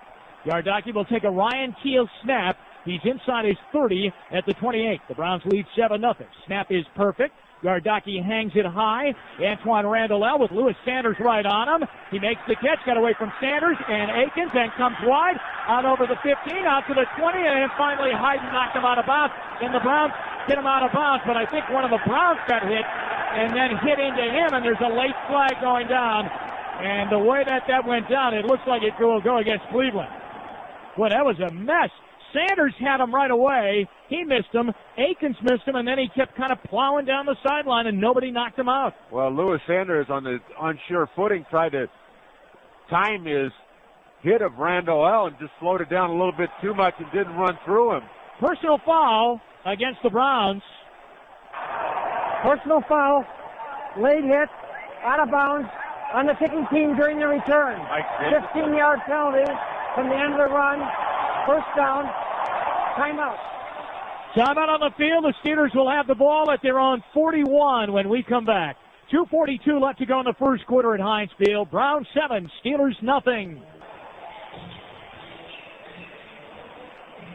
Gardaki will take a Ryan Keel snap. He's inside his 30 at the 28. The Browns lead 7-0. Snap is perfect. Gardaki hangs it high. Antoine Randall with Lewis Sanders right on him. He makes the catch, got away from Sanders and Akins, and comes wide out over the 15, out to the 20, and then finally Hyden knocked him out of bounds. And the Browns get him out of bounds, but I think one of the Browns got hit and then hit into him, and there's a late flag going down. And the way that went down, it looks like it will go against Cleveland. Boy, that was a mess. Sanders had him right away. He missed him. Akins missed him, and then he kept kind of plowing down the sideline, and nobody knocked him out. Well, Lewis Sanders on the unsure footing tried to time his hit of Randall and just slowed it down a little bit too much and didn't run through him. Personal foul against the Browns. Personal foul, late hit, out of bounds on the kicking team during the return. 15-yard penalty from the end of the run. 1st down, timeout. Timeout on the field. The Steelers will have the ball at their own 41 when we come back. 2:42 left to go in the first quarter at Heinz Field. Browns 7, Steelers nothing.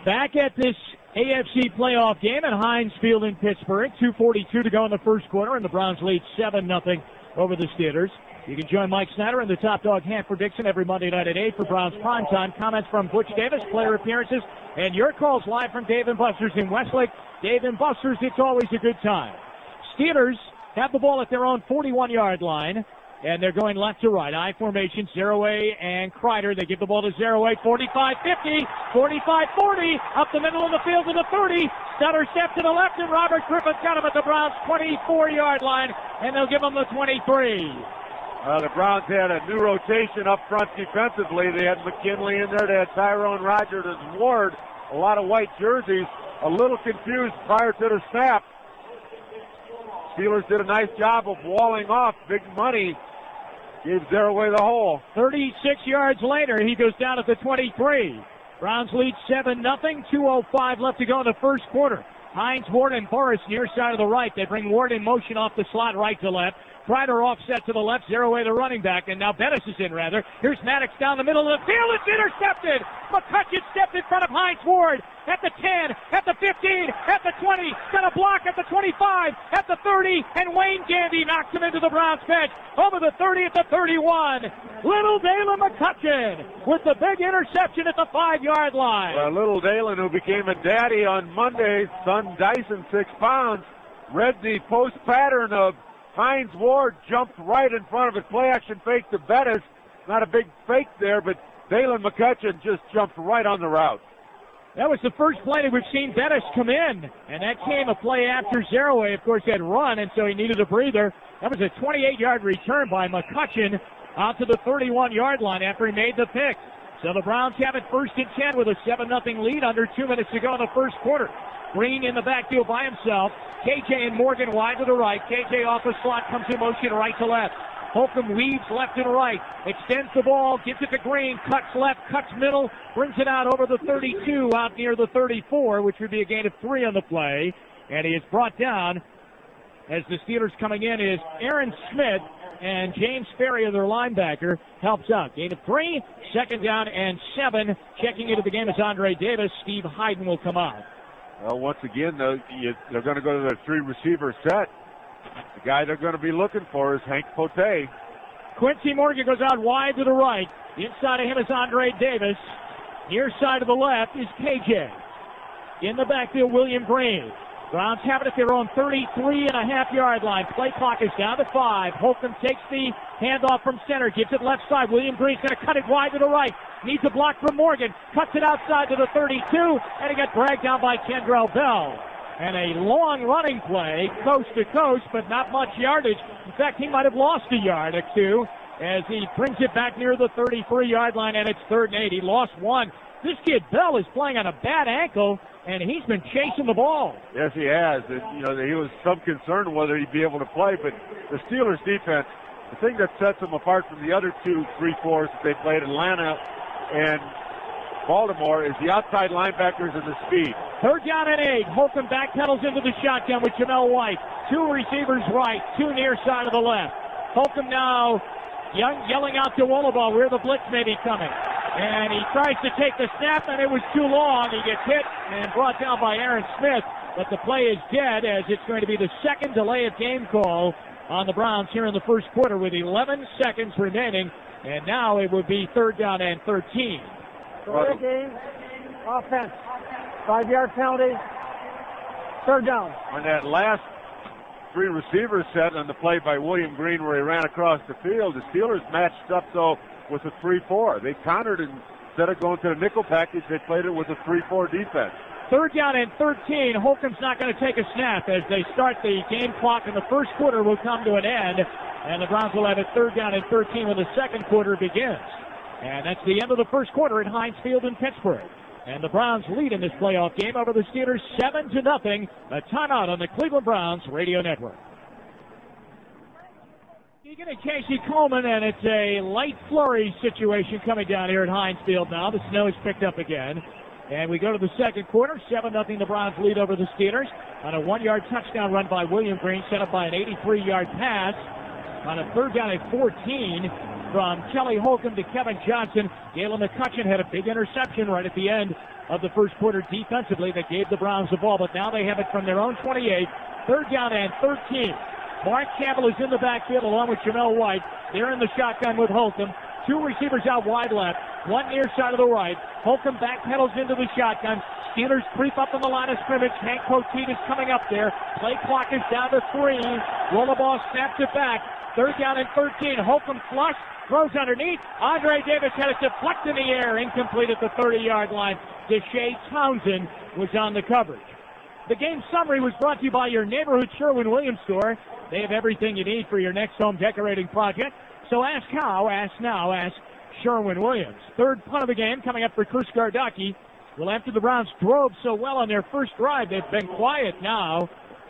Back at this AFC playoff game at Heinz Field in Pittsburgh. 2:42 to go in the first quarter, and the Browns lead 7-0 over the Steelers. You can join Mike Snyder and the Top Dog Hanford Dixon every Monday night at 8 for Browns Primetime. Comments from Butch Davis, player appearances, and your calls live from Dave & Buster's in Westlake. Dave & Buster's, it's always a good time. Steelers have the ball at their own 41-yard line, and they're going left to right. I formation, Zerouay and Kreider. They give the ball to Zerouay, 45-50, 45-40, up the middle of the field to the 30. Stutter step to the left, and Robert Griffith got him at the Browns' 24-yard line, and they'll give him the 23. The Browns had a new rotation up front defensively. They had McKinley in there. They had Tyrone Rogers and Ward. a lot of white jerseys, a little confused prior to the snap. Steelers did a nice job of walling off. Big Money gave Zaraway the hole. 36 yards later, he goes down at the 23. Browns lead 7-0, 2:05 left to go in the first quarter. Hines, Ward, and Boris near side of the right. They bring Ward in motion off the slot right to left. Kreider offset to the left, Zaraway the running back, and now Bettis is in rather. Here's Maddox down the middle of the field. It's intercepted. McCutcheon stepped in front of Hines Ward at the 10, at the 15, at the 20. Got a block at the 25, at the 30, and Wayne Gandy knocks him into the Browns bench. Over the 30 at the 31. Little Dalen McCutcheon with the big interception at the 5-yard line. Little Dalen, who became a daddy on Monday, son Dyson 6 pounds, read the post pattern of Hines Ward, jumped right in front of his play action fake to Bettis. Not a big fake there, but Dalen McCutcheon just jumped right on the route. That was the first play that we've seen Bettis come in, and that came a play after Zaraway, of course, had run, and so he needed a breather. That was a 28-yard return by McCutcheon out to the 31-yard line after he made the pick. So the Browns have it 1st and 10 with a 7-0 lead under 2 minutes to go in the first quarter. Green in the backfield by himself. KJ and Morgan wide to the right. KJ off the slot, comes in motion right to left. Holcomb weaves left and right, extends the ball, gives it to Green, cuts left, cuts middle, brings it out over the 32, out near the 34, which would be a gain of 3 on the play. And he is brought down as the Steelers coming in is Aaron Smith, and James Ferrier, their linebacker, helps out. Gain of 3, 2nd down and 7. Checking into the game is Andre Davis. Steve Hayden will come out. Well, once again, they're going to go to their 3-receiver set. The guy they're going to be looking for is Hank Pote. Quincy Morgan goes out wide to the right. Inside of him is Andre Davis. Near side of the left is KJ. In the backfield, William Green. Browns have it at their own 33.5-yard line. Play clock is down to 5. Holcomb takes the handoff from center, gives it left side. William Green's going to cut it wide to the right. Needs a block from Morgan. Cuts it outside to the 32, and he got dragged down by Kendrell Bell. And a long running play, coast to coast, but not much yardage. In fact, he might have lost a yard or two as he brings it back near the 33-yard line, and it's 3rd and 8. He lost 1. This kid Bell is playing on a bad ankle, and he's been chasing the ball. Yes, he has. He was some concern whether he'd be able to play, but the Steelers' defense, the thing that sets them apart from the other 2-3-4s that they played, Atlanta and Baltimore, is the outside linebackers and the speed. 3rd down and 8. Holcomb backpedals into the shotgun with Jamel White. 2 receivers right, 2 near side of the left. Holcomb now yelling out to Wollabaugh where the blitz may be coming. And he tries to take the snap, and it was too long. He gets hit and brought down by Aaron Smith. But the play is dead as it's going to be the 2nd delay of game call on the Browns here in the first quarter with 11 seconds remaining. And now it would be 3rd down and 13. Delay game, offense, 5-yard penalty, 3rd down. On that last 3-receiver set on the play by William Green where he ran across the field, the Steelers matched up, though, with a 3-4. They countered, and instead of going to the nickel package, they played it with a 3-4 defense. 3rd down and 13. Holcomb's not going to take a snap as they start the game clock, and the first quarter will come to an end. And the Browns will have it 3rd down and 13 when the second quarter begins. And that's the end of the first quarter at Heinz Field in Pittsburgh. And the Browns lead in this playoff game over the Steelers 7-0. A timeout on the Cleveland Browns radio network. Egan and Casey Coleman, and it's a light flurry situation coming down here at Heinz Field now. The snow has picked up again. And we go to the second quarter. 7-0 the Browns lead over the Steelers on a 1-yard touchdown run by William Green, set up by an 83-yard pass on a 3rd down and 14 from Kelly Holcomb to Kevin Johnson. Galen McCutcheon had a big interception right at the end of the first quarter defensively that gave the Browns the ball, but now they have it from their own 28. 3rd down and 13. Mark Campbell is in the backfield along with Jamel White. They're in the shotgun with Holcomb. 2 receivers out wide left, 1 near side of the right. Holcomb backpedals into the shotgun. Steelers creep up on the line of scrimmage. Hank Poteet is coming up there. Play clock is down to 3. Rollerball snaps it back. 3rd down and 13. Holcomb flush. Throws underneath. Andre Davis had it deflect in the air. Incomplete at the 30-yard line. Deshae Townsend was on the coverage. The game summary was brought to you by your neighborhood Sherwin-Williams store. They have everything you need for your next home decorating project. So ask how, ask now, ask Sherwin-Williams. 3rd punt of the game coming up for Chris Gardocki. Well, after the Browns drove so well on their first drive, they've been quiet now.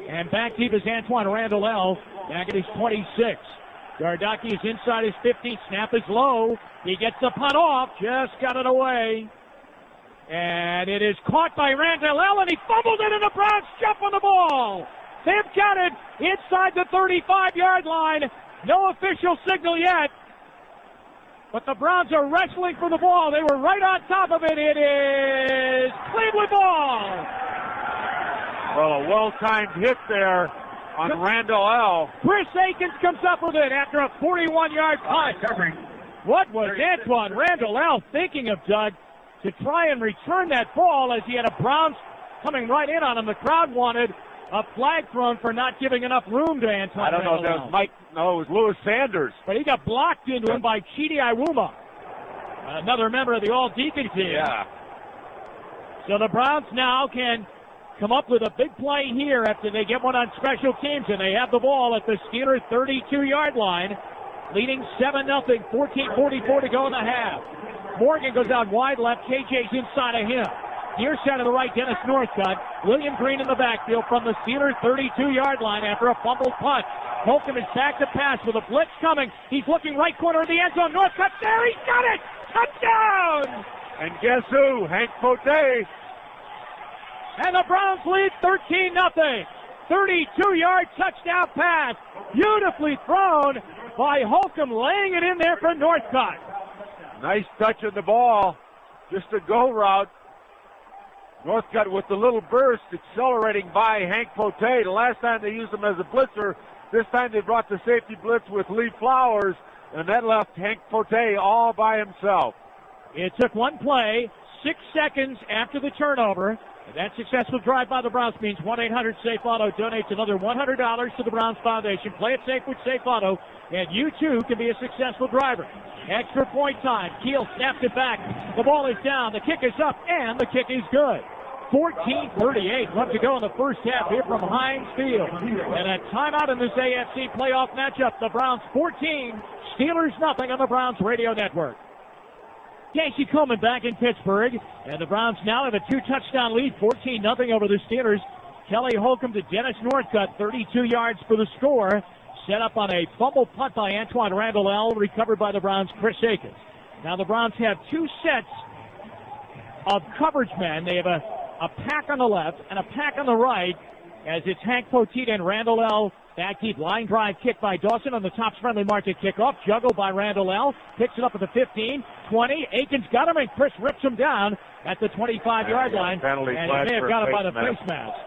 And back deep is Antoine Randall back at his 26. Gardocki is inside his 50. Snap is low. He gets the punt off. Just got it away. And it is caught by Randall, and he fumbled it, and the Browns jump on the ball. They've got it inside the 35-yard line. No official signal yet. But the Browns are wrestling for the ball. They were right on top of it. It is Cleveland ball. Well, a well-timed hit there on Randall. Chris Akins comes up with it after a 41-yard punt. What was Antoine Randall thinking of, Doug, to try and return that ball as he had a Browns coming right in on him? The crowd wanted a flag thrown for not giving enough room to Antoine I don't know if that was Mike. No, it was Lewis Sanders. But he got blocked into him by Chidi Iwuma, another member of the All-Deacon team. Yeah. So the Browns now can come up with a big play here after they get one on special teams, and they have the ball at the Steelers' 32-yard line, leading 7-0, 14:44 to go in the half. Morgan goes out wide left. KJ's inside of him. Near side of the right, Dennis Northcutt. William Green in the backfield from the Steelers' 32-yard line after a fumbled punt. Holcomb is back to pass with a blitz coming. He's looking right corner of the end zone. Northcutt there. He's got it. Touchdown. And guess who? Hank Pote. And the Browns lead 13-0. 32-yard touchdown pass. Beautifully thrown by Holcomb, laying it in there for Northcutt. Nice touch of the ball. Just a go route. Northcutt with the little burst, accelerating by Hank Pote. The last time they used him as a blitzer, this time they brought the safety blitz with Lee Flowers, and that left Hank Pote all by himself. It took one play, 6 seconds after the turnover. And that successful drive by the Browns means 1-800-SAFE-AUTO donates another $100 to the Browns Foundation. Play it safe with Safe Auto, and you too can be a successful driver. Extra point time. Keel snaps it back. The ball is down. The kick is up, and the kick is good. 14:38 left to go in the first half here from Heinz Field. And a timeout in this AFC playoff matchup. The Browns 14, Steelers nothing on the Browns Radio Network. Casey Coleman back in Pittsburgh, and the Browns now have a 2-touchdown lead, 14-0 over the Steelers. Kelly Holcomb to Dennis Northcutt, 32 yards for the score. Set up on a fumble punt by Antoine Randall, recovered by the Browns' Chris Akins. Now the Browns have two sets of coverage men. They have a pack on the left and a pack on the right, as it's Hank Pote and Randall L. Back deep, line drive kick by Dawson on the Topps friendly market kickoff. Juggle by Randall L. Picks it up at the 15, 20. Akins got him, and Chris rips him down at the 25-yard line. And he may have got it by the face mask.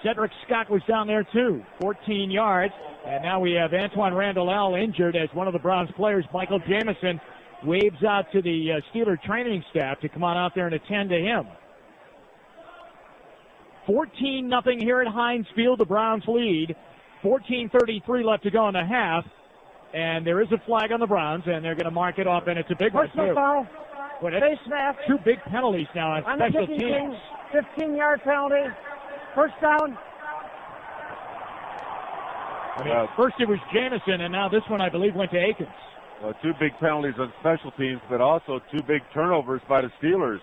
Cedric Scott was down there too, 14 yards. And now we have Antoine Randall L. injured as one of the Browns players, Michael Jamison, waves out to the Steeler training staff to come on out there and attend to him. 14-0 here at Heinz Field. The Browns lead. 14:33 left to go in the half. And there is a flag on the Browns, and they're going to mark it off, and it's a big one, too. Foul. Face mask. Two big penalties now on special teams. 15-yard penalty. First down. I mean, first it was Jamison, and now this one, I believe, went to Akins. Well, two big penalties on special teams, but also two big turnovers by the Steelers.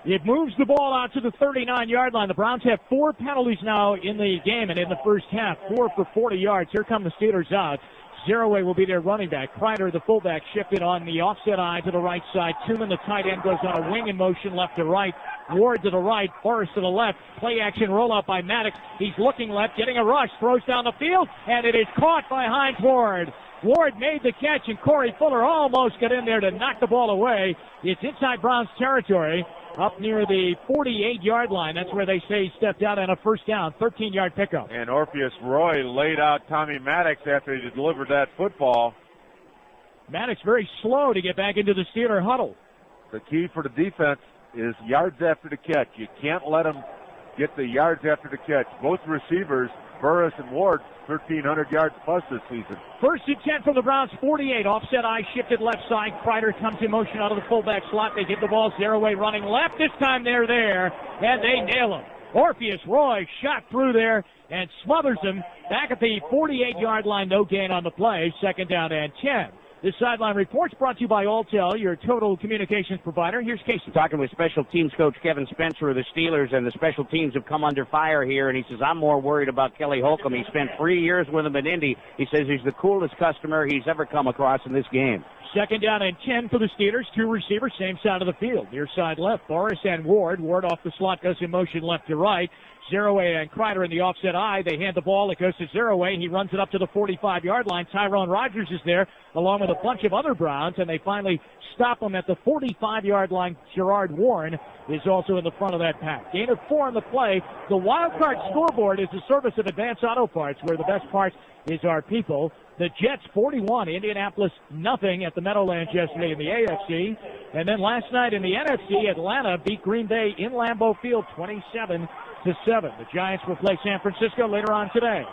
It moves the ball out to the 39-yard line. The Browns have 4 penalties now in the game and in the first half. 4 for 40 yards. Here come the Steelers out. Zeraway will be their running back. Kreider, the fullback, shifted on the offset eye to the right side. Tooman, the tight end, goes on a wing in motion left to right. Ward to the right. Forrest to the left. Play action rollout by Maddox. He's looking left, getting a rush. Throws down the field, and it is caught by Hines Ward. Ward made the catch, and Corey Fuller almost got in there to knock the ball away. It's inside Browns territory, up near the 48-yard line. That's where they say he stepped out on a first down, 13-yard pickup. And Orpheus Roy laid out Tommy Maddox after he delivered that football. Maddox very slow to get back into the Steeler huddle. The key for the defense is yards after the catch. You can't let them get the yards after the catch. Both receivers, Burris and Ward, 1,300 yards plus this season. First and 10 from the Browns, 48. Offset eye shifted left side. Kreider comes in motion out of the fullback slot. They get the ball Zeraway running left. This time they're there, and they nail him. Orpheus Roy shot through there and smothers him back at the 48-yard line. No gain on the play. Second down and 10. This sideline report's brought to you by Alltel, your total communications provider. Here's Casey. Talking with special teams coach Kevin Spencer of the Steelers, and the special teams have come under fire here, and he says, I'm more worried about Kelly Holcomb. He spent 3 years with him in Indy. He says he's the coolest customer he's ever come across in this game. Second down and 10 for the Steelers. Two receivers, same side of the field. Near side left, Boris and Ward. Ward off the slot, goes in motion left to right. Zeroaway and Kreider in the offset eye. They hand the ball. It goes to Zeroaway. He runs it up to the 45-yard line. Tyrone Rogers is there along with a bunch of other Browns, and they finally stop him at the 45-yard line. Gerard Warren is also in the front of that pack. Gain of 4 on the play. The Wildcard scoreboard is the service of Advance Auto Parts, where the best parts is our people. The Jets 41, Indianapolis nothing at the Meadowlands yesterday in the AFC. And then last night in the NFC, Atlanta beat Green Bay in Lambeau Field 27-7. The Giants will play San Francisco later on today.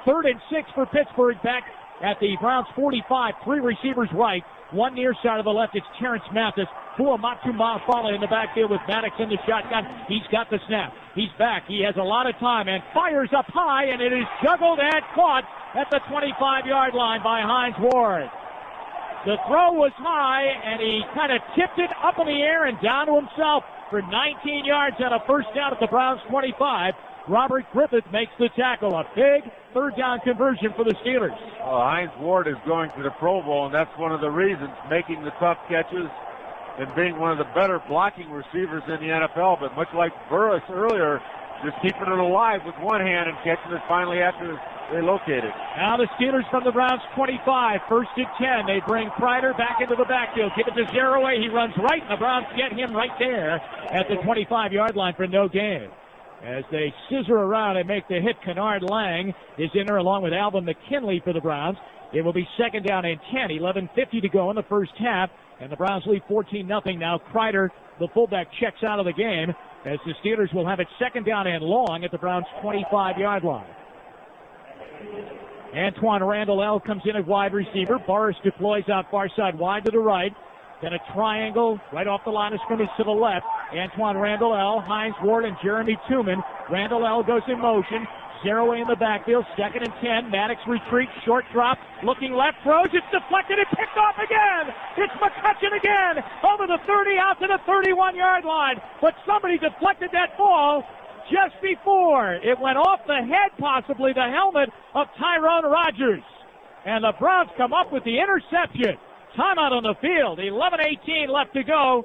3rd and 6 for Pittsburgh, back at the Browns 45. 3 receivers right, 1 near side of the left. It's Terrence Mathis. Fuamatu Mafala in the backfield with Maddox in the shotgun. He's got the snap. He's back. He has a lot of time and fires up high, and it is juggled and caught at the 25-yard line by Hines Ward. The throw was high, and he kind of tipped it up in the air and down to himself for 19 yards and a first down at the Browns 25. Robert Griffith makes the tackle. A big third down conversion for the Steelers. Hines Ward is going to the Pro Bowl, and that's one of the reasons, making the tough catches and being one of the better blocking receivers in the NFL. But much like Burris earlier, just keeping it alive with one hand and catching it finally after they locate it. Now the Steelers from the Browns 25, 1st and 10. They bring Kreider back into the backfield. Give it to Zeroaway. He runs right, and the Browns get him right there at the 25-yard line for no gain. As they scissor around and make the hit, Kennard Lang is in there along with Alvin McKinley for the Browns. It will be 2nd down and 10, 11:50 to go in the first half, and the Browns lead 14-0. Now Kreider, the fullback, checks out of the game as the Steelers will have it 2nd down and long at the Browns' 25-yard line. Antoine Randall L. comes in at wide receiver. Boris deploys out far side wide to the right. Then a triangle right off the line of scrimmage to the left. Antoine Randall L., Hines Ward, and Jeremy Tooman. Randall L. goes in motion. Zeroaway in the backfield. 2nd and 10. Maddox retreats. Short drop. Looking left. Throws. It's deflected and picked off again. It's McCutcheon again. Over the 30 out to the 31-yard line. But somebody deflected that ball just before. It went off the head, possibly the helmet of Tyrone Rogers. And the Browns come up with the interception. Timeout on the field. 11:18 left to go.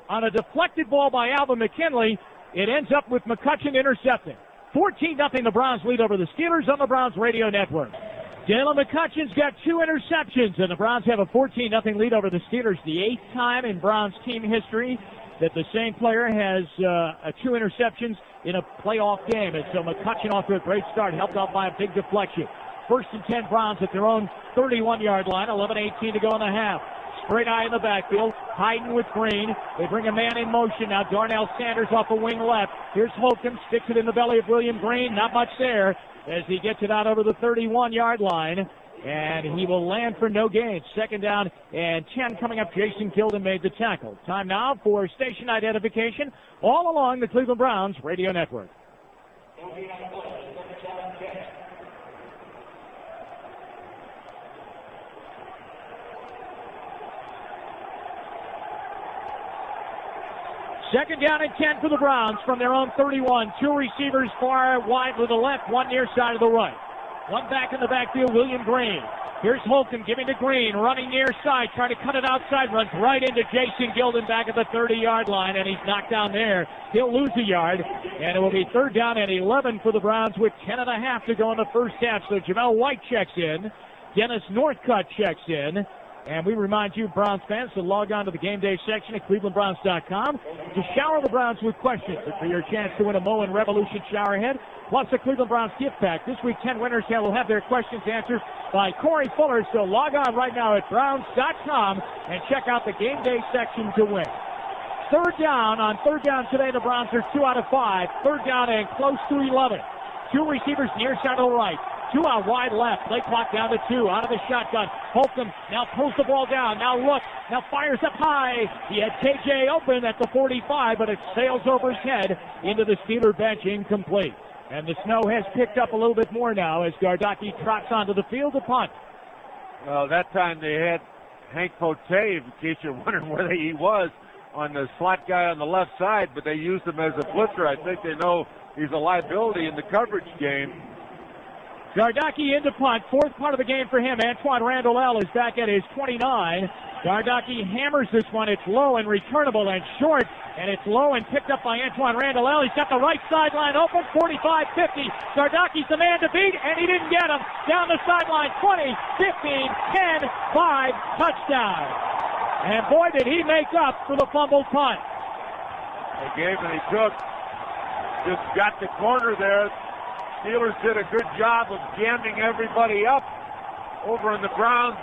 On a deflected ball by Alvin McKinley, it ends up with McCutcheon intercepting. 14-0 the Browns lead over the Steelers on the Browns radio network. Jalen McCutcheon's got 2 interceptions, and the Browns have a 14-0 lead over the Steelers. The 8th time in Browns team history that the same player has 2 interceptions in a playoff game. And so McCutcheon off to a great start, helped out by a big deflection. 1st and 10 Browns at their own 31-yard line. 11:18 to go in the half. Straight eye in the backfield. Hyden with Green. They bring a man in motion now. Darnell Sanders off a wing left. Here's Holcomb. Sticks it in the belly of William Green. Not much there as he gets it out over the 31-yard line. And he will land for no gain. 2nd down and 10 coming up. Jason Gilden made the tackle. Time now for station identification all along the Cleveland Browns radio network. Second down and 10 for the Browns from their own 31. 2 receivers far wide to the left, 1 near side of the right. 1 back in the backfield, William Green. Here's Holcomb giving to Green, running near side, trying to cut it outside, runs right into Jason Gilden back at the 30-yard line, and he's knocked down there. He'll lose a yard, and it will be 3rd down and 11 for the Browns with 10.5 to go in the first half. So Jamel White checks in. Dennis Northcutt checks in. And we remind you, Browns fans, to log on to the game day section at clevelandbrowns.com to shower the Browns with questions for your chance to win a Moen Revolution shower head, plus a Cleveland Browns gift pack. This week, 10 winners will have their questions answered by Corey Fuller. So log on right now at browns.com and check out the game day section to win. 3rd down. On 3rd down today, the Browns are 2 out of 5. 3rd down and close to 11. 2 receivers near side of the right. 2 out wide left. Play clock down to 2. Out of the shotgun. Holcomb now pulls the ball down. Now look. Now fires up high. He had KJ open at the 45, but it sails over his head into the Steeler bench, incomplete. And the snow has picked up a little bit more now as Gardocki trots onto the field to punt. Well, that time they had Hank Pote, in case you're wondering where he was, on the slot guy on the left side, but they used him as a blitzer. I think they know he's a liability in the coverage game. Gardocki into punt. Fourth punt of the game for him. Antoine Randall is back at his 29. Gardocki hammers this one. It's low and returnable and short, and it's low and picked up by Antoine Randall. He's got the right sideline open, 45-50. Gardocki's the man to beat, and he didn't get him. Down the sideline, 20, 15, 10, 5, touchdown. And boy, did he make up for the fumbled punt. He gave and he took. Just got the corner there. Steelers did a good job of jamming everybody up over on the Browns'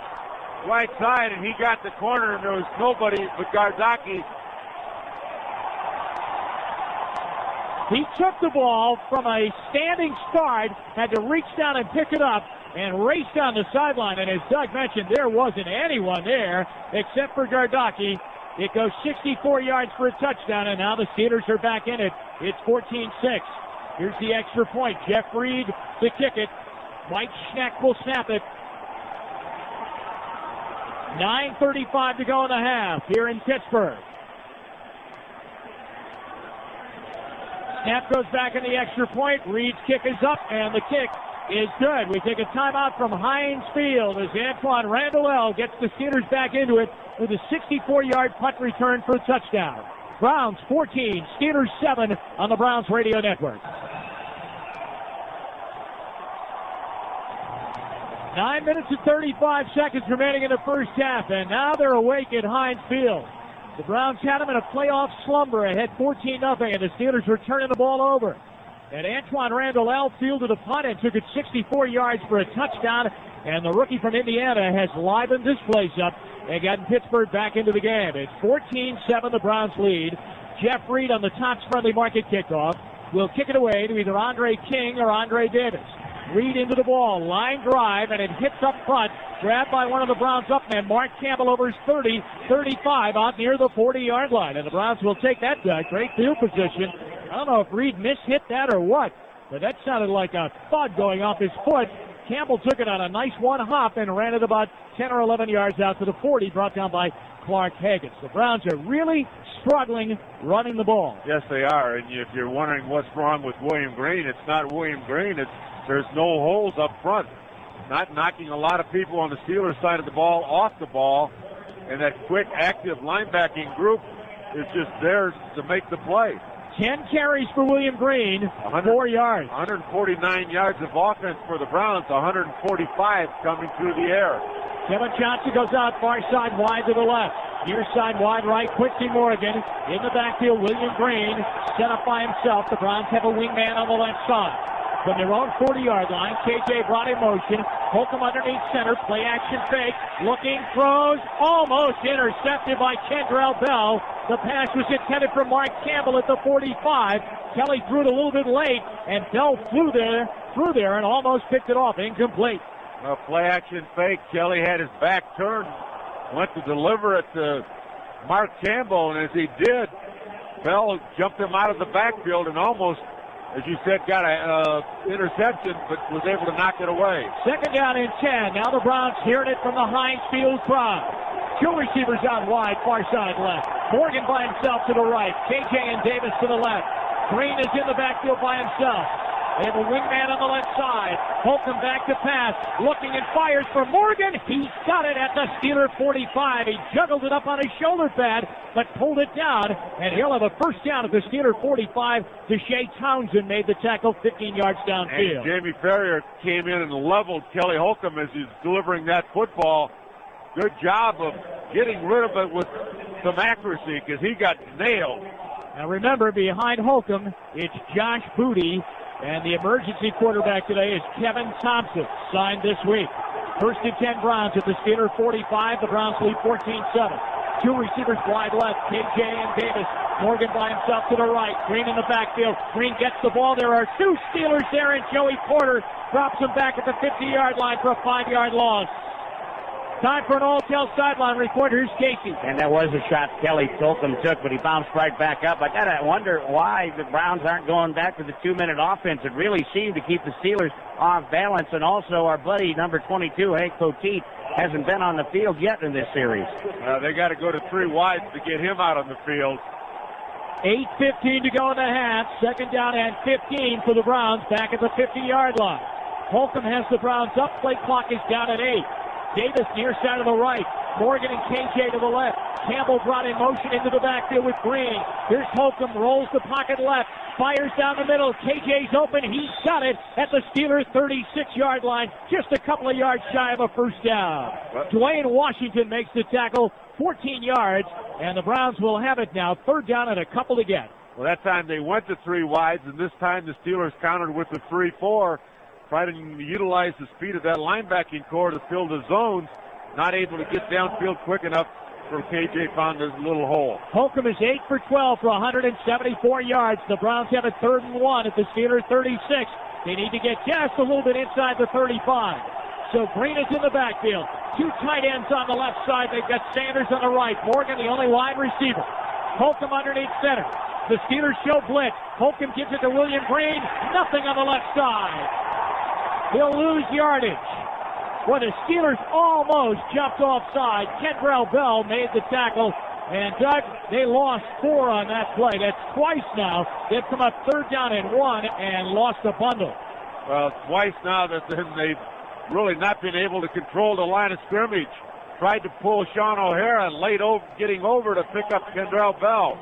right side, and he got the corner, and there was nobody but Gardocki. He took the ball from a standing start, had to reach down and pick it up, and raced down the sideline. And as Doug mentioned, there wasn't anyone there except for Gardocki. It goes 64 yards for a touchdown, and now the Steelers are back in it. It's 14-6. Here's the extra point. Jeff Reed to kick it. Mike Schneck will snap it. 9:35 to go in the half here in Pittsburgh. Snap goes back in the extra point. Reed's kick is up, and the kick is good. We take a timeout from Heinz Field as Antoine Randall gets the Steelers back into it with a 64-yard punt return for a touchdown. Browns 14, Steelers 7 on the Browns Radio Network. 9 minutes and 35 seconds remaining in the first half, and now they're awake at Heinz Field. The Browns had them in a playoff slumber, ahead 14-0, and the Steelers were turning the ball over. And Antoine Randall fielded a punt and took it 64 yards for a touchdown, and the rookie from Indiana has livened this place up and gotten Pittsburgh back into the game. It's 14-7, the Browns lead. Jeff Reed on the Topps Friendly Market kickoff will kick it away to either Andre King or Andre Davis. Reed into the ball, line drive, and it hits up front. Grabbed by one of the Browns up men, Mark Campbell over his 30, 35 out near the 40-yard line. And the Browns will take that great field position. I don't know if Reed mishit that or what, but that sounded like a thud going off his foot. Campbell took it on a nice one hop and ran it about 10 or 11 yards out to the 40, brought down by Clark Haggis. The Browns are really struggling running the ball. Yes, they are. And if you're wondering what's wrong with William Green, it's not William Green. There's no holes up front. Not knocking a lot of people on the Steelers side of the ball off the ball. And that quick, active linebacking group is just there to make the play. 10 carries for William Green, 4 yards. 149 yards of offense for the Browns, 145 coming through the air. Kevin Johnson goes out far side wide to the left. Near side wide right, Quincy Morgan. In the backfield, William Green set up by himself. The Browns have a wingman on the left side. From their own 40-yard line, KJ brought in motion. Holcomb underneath center, play action fake. Looking, throws, almost intercepted by Kendrell Bell. The pass was intended for Mark Campbell at the 45. Kelly threw it a little bit late, and Bell through there and almost picked it off. Incomplete. Play action fake. Kelly had his back turned, went to deliver it to Mark Campbell, and as he did, Bell jumped him out of the backfield and almost, as you said, got an interception, but was able to knock it away. Second down and 10. Now the Browns hearing it from the Heinz Field crowd. Two receivers out wide, far side left. Morgan by himself to the right. KJ and Davis to the left. Green is in the backfield by himself. They have a wingman on the left side. Holcomb back to pass. Looking and fires for Morgan. He's got it at the Steeler 45. He juggled it up on his shoulder pad, but pulled it down. And he'll have a first down at the Steeler 45. Deshae Townsend made the tackle 15 yards downfield. And Jamie Ferrier came in and leveled Kelly Holcomb as he's delivering that football. Good job of getting rid of it with some accuracy because he got nailed. Now remember, behind Holcomb, it's Josh Booty. And the emergency quarterback today is Kevin Thompson, signed this week. First and 10 Browns at the Steeler 45. The Browns lead 14-7. Two receivers wide left, KJ and Davis. Morgan by himself to the right. Green in the backfield. Green gets the ball. There are two Steelers there, and Joey Porter drops him back at the 50-yard line for a 5-yard loss. Time for an all-tail sideline report. Here's Casey. And that was a shot Kelly Holcomb took, but he bounced right back up. I gotta wonder why the Browns aren't going back to the 2-minute offense. It really seemed to keep the Steelers off balance. And also our buddy, number 22, Hank Poteet, hasn't been on the field yet in this series. They got to go to 3 wides to get him out on the field. 8:15 to go in the half. Second down and 15 for the Browns back at the 50-yard line. Holcomb has the Browns up. Play clock is down at 8. Davis near side of the right. Morgan and KJ to the left. Campbell brought in motion into the backfield with Green. Here's Holcomb, rolls the pocket left, fires down the middle. KJ's open. He's got it at the Steelers' 36-yard line, just a couple of yards shy of a first down. Dwayne Washington makes the tackle, 14 yards, and the Browns will have it now. Third down and a couple to get. Well, that time they went to 3 wides, and this time the Steelers countered with the 3-4, trying to utilize the speed of that linebacking core to fill the zones. Not able to get downfield quick enough for KJ found this little hole. Holcomb is 8 for 12 for 174 yards. The Browns have it 3rd and 1 at the Steelers' 36. They need to get just a little bit inside the 35. So Green is in the backfield. 2 tight ends on the left side. They've got Sanders on the right. Morgan, the only wide receiver. Holcomb underneath center. The Steelers show blitz. Holcomb gives it to William Green. Nothing on the left side. He'll lose yardage. Well, the Steelers almost jumped offside. Kendrell Bell made the tackle. And, Doug, they lost 4 on that play. That's twice now. They've come up 3rd down and 1 and lost a bundle. Well, twice now that they've really not been able to control the line of scrimmage. Tried to pull Sean O'Hara and getting over to pick up Kendrell Bell.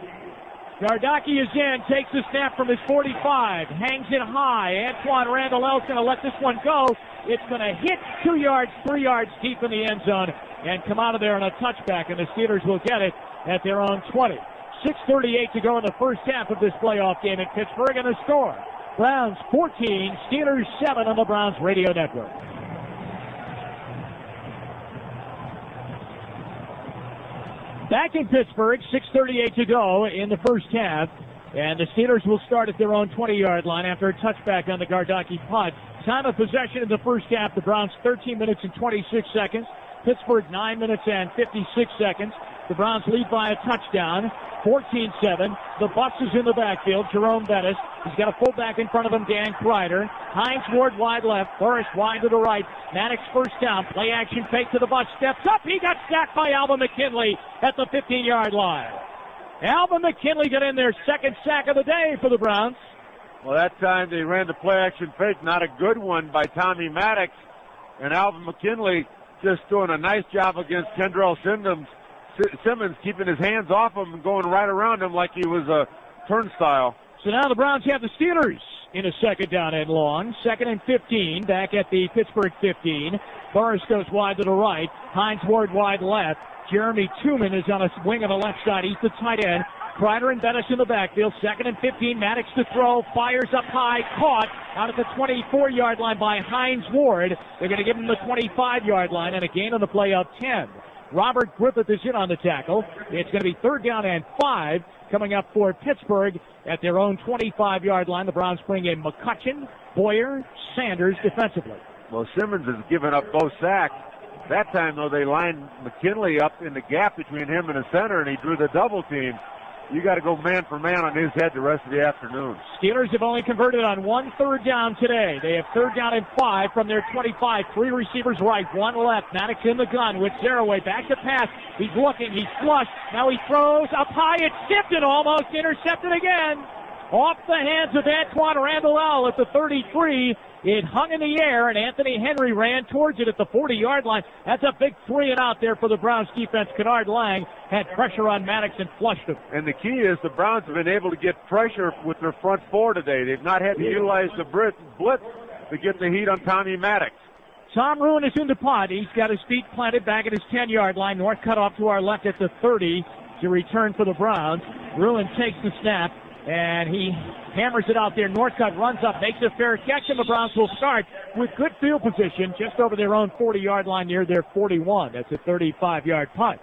Gardocki is in, takes the snap from his 45, hangs it high. Antoine Randall-L's going to let this one go. It's going to hit 2 yards, 3 yards deep in the end zone and come out of there on a touchback, and the Steelers will get it at their own 20. 6:38 to go in the first half of this playoff game in Pittsburgh, and the score, Browns 14, Steelers 7 on the Browns Radio Network. Back in Pittsburgh, 6:38 to go in the first half, and the Steelers will start at their own 20-yard line after a touchback on the Gardocki punt. Time of possession in the first half, the Browns 13 minutes and 26 seconds. Pittsburgh 9 minutes and 56 seconds. The Browns lead by a touchdown, 14-7. The bus is in the backfield. Jerome Bettis. He's got a fullback in front of him, Dan Kreider. Hines Ward wide left. Forrest wide to the right. Maddox first down. Play action fake to the bus. Steps up. He got sacked by Alvin McKinley at the 15-yard line. Alvin McKinley got in their second sack of the day for the Browns. Well, that time they ran the play action fake. Not a good one by Tommy Maddox. And Alvin McKinley just doing a nice job against Kendrell Simmons, keeping his hands off him and going right around him like he was a turnstile. So now the Browns have the Steelers in a second down and long. 2nd and 15 back at the Pittsburgh 15. Burris goes wide to the right. Hines Ward wide left. Jeremy Tooman is on a wing on the left side. He's the tight end. Kreider and Bettis in the backfield. 2nd and 15. Maddox to throw. Fires up high. Caught out at the 24-yard line by Hines Ward. They're going to give him the 25-yard line and a gain on the play of 10. Robert Griffith is in on the tackle. It's going to be 3rd down and 5 coming up for Pittsburgh at their own 25-yard line. The Browns bring in McCutcheon, Boyer, Sanders defensively. Well, Simmons has given up both sacks. That time, though, they lined McKinley up in the gap between him and the center, and he drew the double team. You got to go man for man on his head the rest of the afternoon. Steelers have only converted on 1 3rd down today. They have 3rd down and 5 from their 25. 3 receivers right, 1 left. Maddox in the gun with Zaraway back to pass. He's looking, he's flushed. Now he throws up high. It's tipped and almost intercepted again. Off the hands of Antoine Randall at the 33. It hung in the air, and Anthony Henry ran towards it at the 40-yard line. That's a big 3 and out there for the Browns defense. Kennard Lang had pressure on Maddox and flushed him. And the key is the Browns have been able to get pressure with their front 4 today. They've not had to utilize the blitz to get the heat on Tommy Maddox. Tom Ruin is in the punt. He's got his feet planted back at his 10-yard line. North cut off to our left at the 30 to return for the Browns. Ruin takes the snap, and he hammers it out there. Northcutt runs up, makes a fair catch, and the Browns will start with good field position just over their own 40-yard line near their 41. That's a 35-yard punt.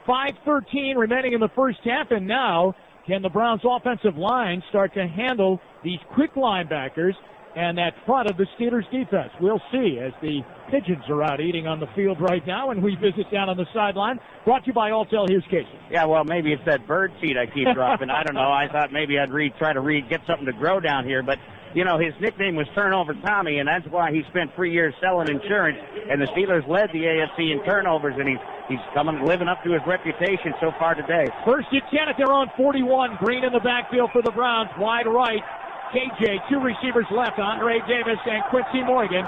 5:13 remaining in the first half, and now can the Browns offensive line start to handle these quick linebackers and that front of the Steelers defense. We'll see as the pigeons are out eating on the field right now, and we visit down on the sideline. Brought to you by Alltel. Here's Casey. Yeah, well, maybe it's that bird seed I keep dropping. I don't know. I thought maybe I'd try to get something to grow down here, but you know, his nickname was Turnover Tommy, and that's why he spent 3 years selling insurance, and the Steelers led the AFC in turnovers, and he's living up to his reputation so far today. First and 10 at their own 41. Green in the backfield for the Browns, wide right. KJ, 2 receivers left, Andre Davis and Quincy Morgan.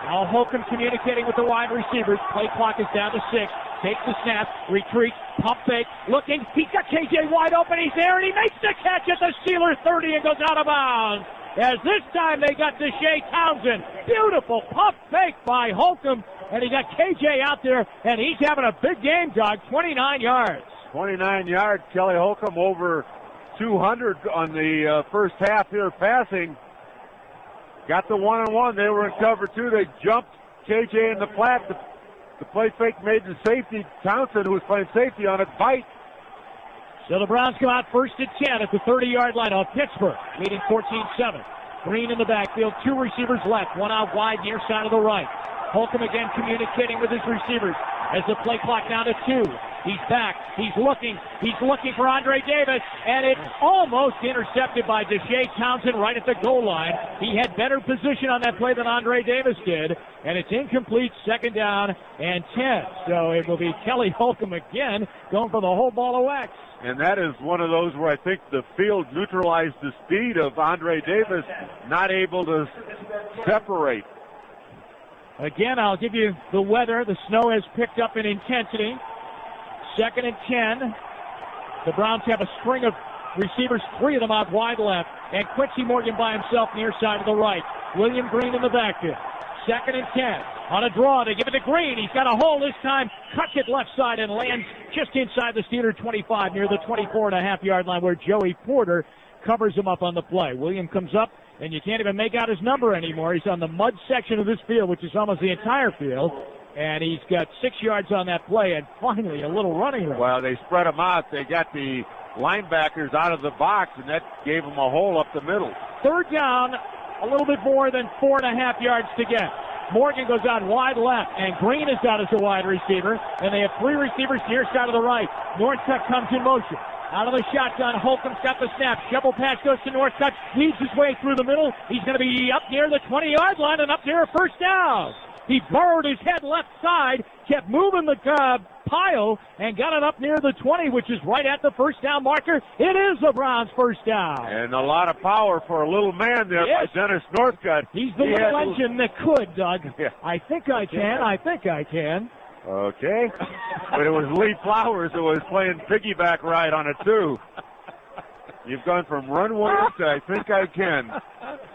Now Holcomb communicating with the wide receivers. Play clock is down to 6. Takes the snap, retreats, pump fake, looking. He's got KJ wide open. He's there, and he makes the catch at the Steelers 30 and goes out of bounds. As this time they got Deshae Townsend. Beautiful pump fake by Holcomb, and he got KJ out there, and he's having a big game, Doug. 29 yards. 29 yards. Kelly Holcomb over 200 on the first half here passing. Got the one-on-one. They were in cover 2. They jumped KJ in the flat. The play fake made the safety, Townsend, who was playing safety on it, bite. So the Browns come out first and 10 at the 30-yard line of Pittsburgh, leading 14-7. Green in the backfield, 2 receivers left, 1 out wide near side of the right. Holcomb again communicating with his receivers as the play clock down to 2. He's back. He's looking for Andre Davis, and it's almost intercepted by Deshae Townsend right at the goal line. He had better position on that play than Andre Davis did, and it's incomplete, 2nd down and 10. So it will be Kelly Holcomb again going for the whole ball of wax. And that is one of those where I think the field neutralized the speed of Andre Davis, not able to separate. Again, I'll give you the weather. The snow has picked up in intensity. 2nd and 10. The Browns have a string of receivers, 3 of them out wide left, and Quincy Morgan by himself near side of the right. William Green in the backfield. 2nd and 10. On a draw, they give it to Green. He's got a hole this time. Cuts it left side and lands just inside the Steeler 25 near the 24.5-yard line where Joey Porter covers him up on the play. William comes up, and you can't even make out his number anymore. He's on the mud section of this field, which is almost the entire field. And he's got 6 yards on that play, and finally a little running room. Well, they spread him out. They got the linebackers out of the box, and that gave him a hole up the middle. 3rd down, a little bit more than 4.5 yards to get. Morgan goes out wide left, and Green is out as a wide receiver, and they have 3 receivers near side of the right. Northcutt comes in motion. Out of the shotgun, Holcomb's got the snap. Shovel pass goes to Northcutt, weaves his way through the middle. He's going to be up near the 20-yard line and up near a 1st down. He burrowed his head left side, kept moving the pile, and got it up near the 20, which is right at the 1st down marker. It is the Browns' 1st down. And a lot of power for a little man there by Dennis Northcutt. He's the little engine that could, Doug. Yeah. I think I can. Okay. But it was Lee Flowers who was playing piggyback ride on it, too. You've gone from run once to I think I can.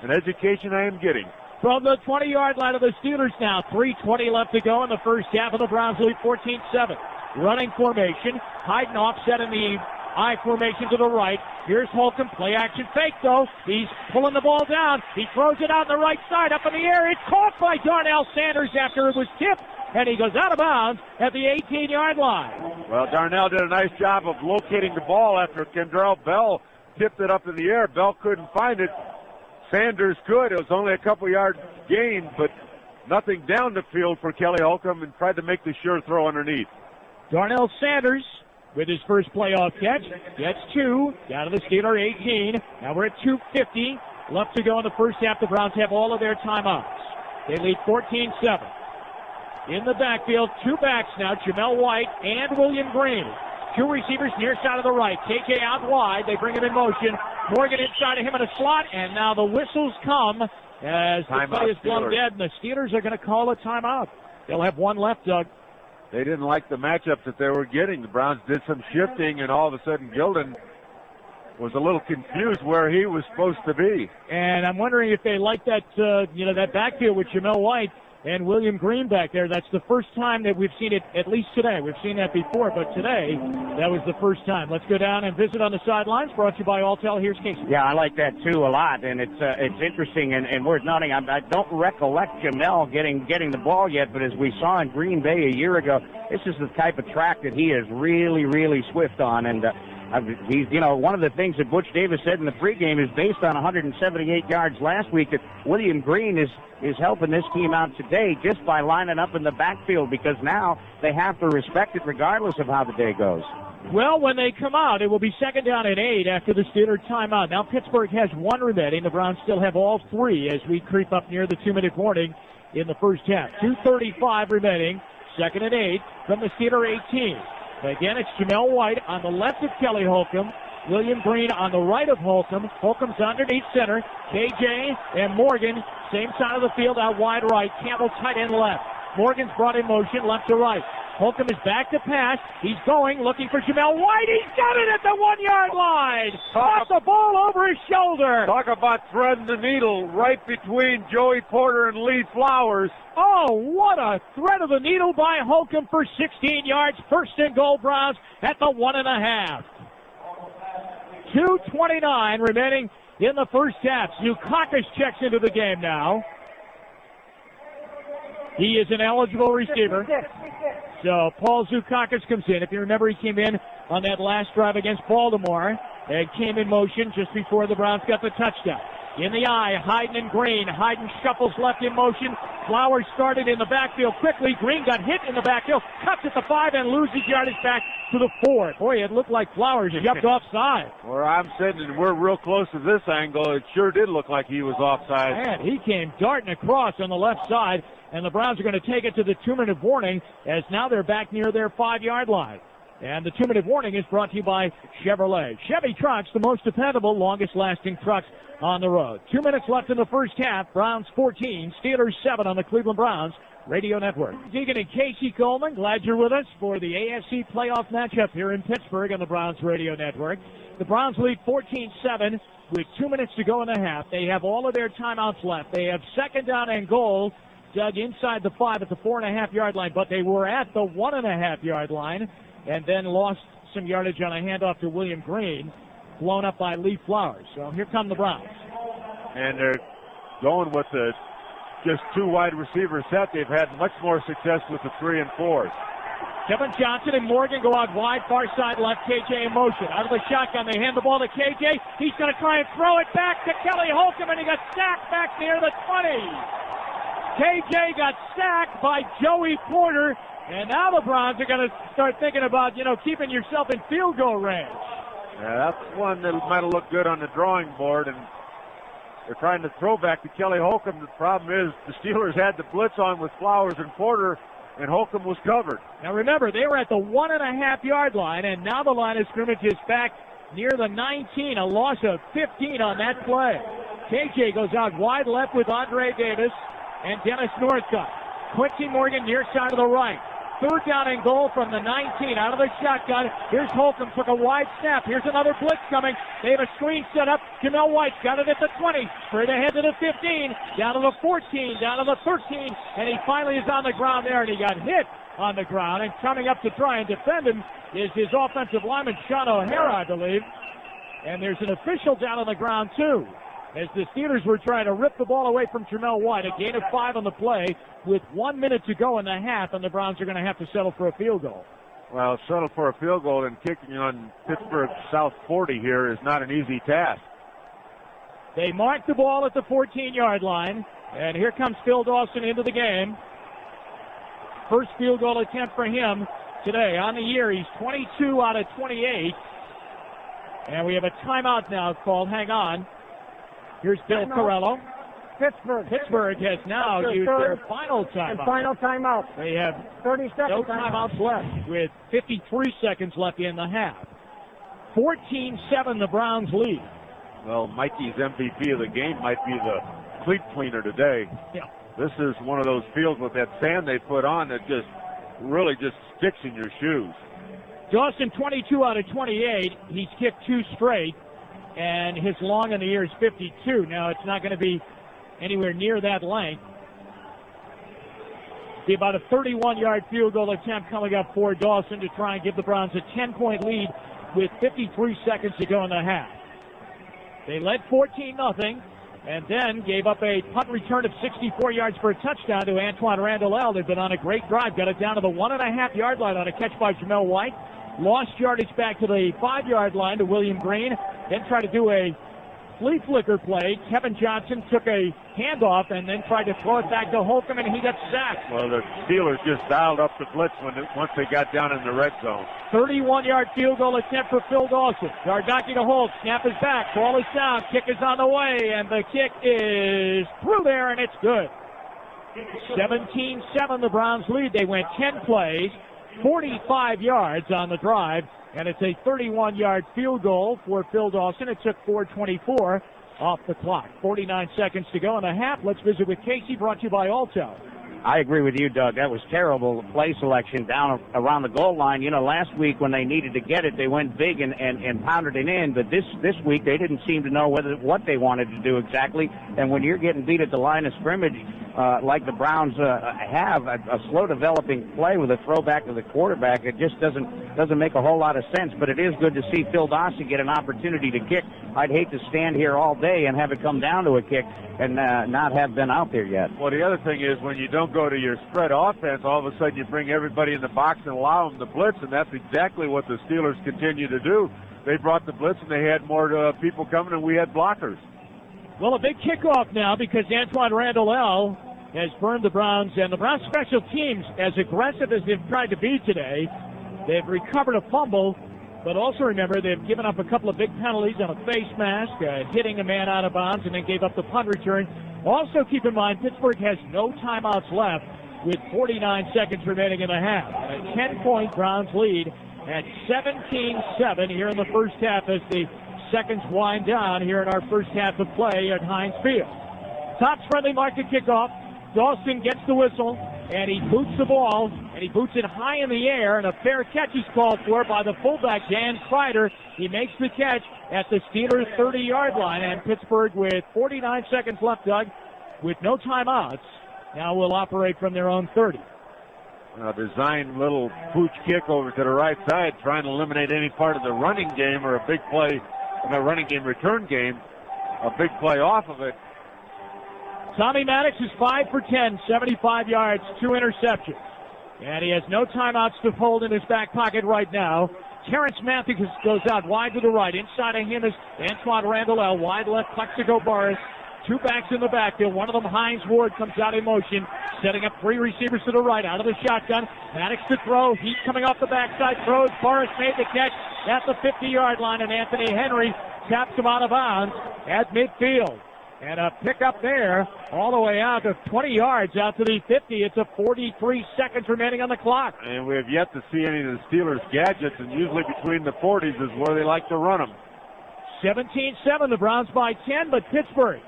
An education I am getting. From the 20-yard line of the Steelers now. 3:20 left to go in the first half of the Browns lead 14-7. Running formation. Hyden offset in the I formation to the right. Here's Holcomb. Play action fake, though. He's pulling the ball down. He throws it out the right side up in the air. It's caught by Darnell Sanders after it was tipped, and he goes out of bounds at the 18-yard line. Well, Darnell did a nice job of locating the ball after Kendrell Bell tipped it up in the air. Bell couldn't find it. Sanders could. It was only a couple yard gain, but nothing down the field for Kelly Holcomb, and tried to make the sure throw underneath. Darnell Sanders with his first playoff catch. Gets 2 down to the Steeler 18. Now we're at 2:50 left to go in the first half. The Browns have all of their timeouts. They lead 14-7. In the backfield, 2 backs now, Jamel White and William Green. 2 receivers near side of the right. KK out wide. They bring him in motion. Morgan inside of him in a slot, and now the whistles come as the play is blown dead, and the Steelers are going to call a timeout. They'll have 1 left, Doug. They didn't like the matchups that they were getting. The Browns did some shifting, and all of a sudden Gilden was a little confused where he was supposed to be. And I'm wondering if they like that, that backfield with Jamel White and William Green back there. That's the first time that we've seen it, at least today. We've seen that before, but today, that was the first time. Let's go down and visit on the sidelines. Brought to you by Alltel. Here's Casey. Yeah, I like that, too, a lot, and it's interesting, and we're nodding. I don't recollect Jamel getting the ball yet, but as we saw in Green Bay a year ago, this is the type of track that he is really, really swift on, and He's, one of the things that Butch Davis said in the pregame is based on 178 yards last week that William Green is helping this team out today just by lining up in the backfield, because now they have to respect it regardless of how the day goes. Well, when they come out, it will be 2nd down and 8 after the Steeler timeout. Now Pittsburgh has 1 remaining. The Browns still have all 3 as we creep up near the 2-minute warning in the first half. 2:35 remaining. 2nd and 8 from the Steeler 18. Again, it's Jamel White on the left of Kelly Holcomb. William Green on the right of Holcomb. Holcomb's underneath center. KJ and Morgan, same side of the field, out wide right. Campbell tight end left. Morgan's brought in motion left to right. Holcomb is back to pass. He's going, looking for Jamel White. He's got it at the 1-yard line. Got the ball over his shoulder. Talk about threading the needle right between Joey Porter and Lee Flowers. Oh, what a thread of the needle by Holcomb for 16 yards. 1st and goal, Browns at the 1.5. 2:29 remaining in the first half. Zukakis checks into the game now. He is an eligible receiver. So Paul Zukakis comes in. If you remember, he came in on that last drive against Baltimore and came in motion just before the Browns got the touchdown. In the eye, Hayden and Green. Hayden shuffles left in motion. Flowers started in the backfield quickly. Green got hit in the backfield, cuts at the 5 and loses yardage back to the 4. Boy, it looked like Flowers jumped offside. Where I'm sitting and we're real close to this angle, it sure did look like he was offside. Man, he came darting across on the left side, and the Browns are going to take it to the 2-minute warning as now they're back near their 5-yard line. And the 2-minute warning is brought to you by Chevrolet. Chevy trucks, the most dependable, longest-lasting trucks on the road. 2 minutes left in the first half. Browns 14, Steelers 7 on the Cleveland Browns Radio Network. Deegan and Casey Coleman, glad you're with us for the AFC playoff matchup here in Pittsburgh on the Browns Radio Network. The Browns lead 14-7 with 2 minutes to go in the half. They have all of their timeouts left. They have 2nd down and goal dug inside the 5 at the 4.5-yard line, but they were at the 1.5-yard line and then lost some yardage on a handoff to William Green, blown up by Lee Flowers. So here come the Browns. And they're going with the just 2 wide receiver set. They've had much more success with the 3 and 4s. Kevin Johnson and Morgan go out wide, far side left, KJ in motion. Out of the shotgun, they hand the ball to KJ. He's going to try and throw it back to Kelly Holcomb, and he got sacked back near the 20. KJ got sacked by Joey Porter, and now the Browns are going to start thinking about, keeping yourself in field goal range. Yeah, that's one that might have looked good on the drawing board, and they're trying to throw back to Kelly Holcomb. The problem is the Steelers had the blitz on with Flowers and Porter, and Holcomb was covered. Now remember, they were at the 1.5-yard line, and now the line of scrimmage is back near the 19, a loss of 15 on that play. KJ goes out wide left with Andre Davis and Dennis Northcutt. Quincy Morgan near side of the right. 3rd down and goal from the 19 out of the shotgun. Here's Holcomb, took a wide snap. Here's another blitz coming. They have a screen set up. Jamel White's got it at the 20. Straight ahead to the 15. Down to the 14. Down to the 13. And he finally is on the ground there, and he got hit on the ground. And coming up to try and defend him is his offensive lineman, Sean O'Hara, I believe. And there's an official down on the ground, too, as the Steelers were trying to rip the ball away from Jamel White. A gain of 5 on the play with 1 minute to go in the half, and the Browns are going to have to settle for a field goal. Well, settle for a field goal and kicking on Pittsburgh's South 40 here is not an easy task. They mark the ball at the 14-yard line, and here comes Phil Dawson into the game. First field goal attempt for him today. On the year, he's 22 out of 28. And we have a timeout now called. Hang on. Here's Bill Corello. Pittsburgh has now used their final timeout. And final timeout. They have 30 seconds. No timeouts left with 53 seconds left in the half. 14-7 the Browns lead. Well, Mikey's MVP of the game might be the cleat cleaner today. Yeah. This is one of those fields with that sand they put on that just really just sticks in your shoes. Dawson 22 out of 28. He's kicked 2 straight, and his long in the year is 52. Now, it's not going to be anywhere near that length. Be about a 31-yard field goal attempt coming up for Dawson to try and give the Browns a 10-point lead with 53 seconds to go in the half. They led 14-0 and then gave up a punt return of 64 yards for a touchdown to Antoine Randall. They've been on a great drive, got it down to the 1.5-yard line on a catch by Jamel White. lost yardage back to the 5-yard line to William Green, then tried to do a flea flicker play. Kevin Johnson took a handoff and then tried to throw it back to Holcomb, and he got sacked. Well, the Steelers just dialed up the blitz once they got down in the red zone. 31-yard field goal attempt for Phil Dawson. Gardocki to hold. Snap is back. Ball is down. Kick is on the way, and the kick is through there, and it's good. 17-7, the Browns lead. They went 10 plays, 45 yards on the drive, and it's a 31-yard field goal for Phil Dawson. It took 4:24 off the clock. 49 seconds to go in the half. Let's visit with Casey, brought to you by Alto. I agree with you, Doug. That was terrible play selection down around the goal line. You know, last week when they needed to get it, they went big and pounded it in. But this week they didn't seem to know what they wanted to do exactly. And when you're getting beat at the line of scrimmage, like the Browns have, a slow developing play with a throwback to the quarterback, it just doesn't make a whole lot of sense. But it is good to see Phil Dawson get an opportunity to kick. I'd hate to stand here all day and have it come down to a kick and not have been out there yet. Well, the other thing is when you don't go to your spread offense, all of a sudden you bring everybody in the box and allow them to blitz, and that's exactly what the Steelers continue to do. They brought the blitz, and they had more people coming, and we had blockers. Well, a big kickoff now because Antoine Randall L. has burned the Browns, and the Browns special teams, as aggressive as they've tried to be today, they've recovered a fumble, but also remember they've given up a couple of big penalties on a face mask, hitting a man out of bounds, and then gave up the punt return. Also keep in mind, Pittsburgh has no timeouts left with 49 seconds remaining in the half. And a 10-point Browns lead at 17-7 here in the first half as the seconds wind down here in our first half of play at Heinz Field. Tops friendly market kickoff. Dawson gets the whistle, and he boots the ball, and he boots it high in the air, and a fair catch is called for by the fullback, Dan Kreider. He makes the catch at the Steelers' 30-yard line, and Pittsburgh, with 49 seconds left, Doug, with no timeouts, now will operate from their own 30. A designed little pooch kick over to the right side, trying to eliminate any part of the running game or a big play in the running game return game, a big play off of it. Tommy Maddox is 5 for 10, 75 yards, 2 interceptions. And he has no timeouts to hold in his back pocket right now. Terrence Matthews goes out wide to the right. Inside of him is Antoine Randall L. Wide left, Plexico Boris. 2 backs in the backfield. One of them, Hines Ward, comes out in motion, setting up 3 receivers to the right out of the shotgun. Maddox to throw. Heat coming off the backside. Throws. Boris made the catch at the 50-yard line, and Anthony Henry taps him out of bounds at midfield. And a pickup there all the way out to 20 yards out to the 50. It's a 43 seconds remaining on the clock. And we have yet to see any of the Steelers' gadgets, and usually between the 40s is where they like to run them. 17-7, the Browns by 10, but Pittsburgh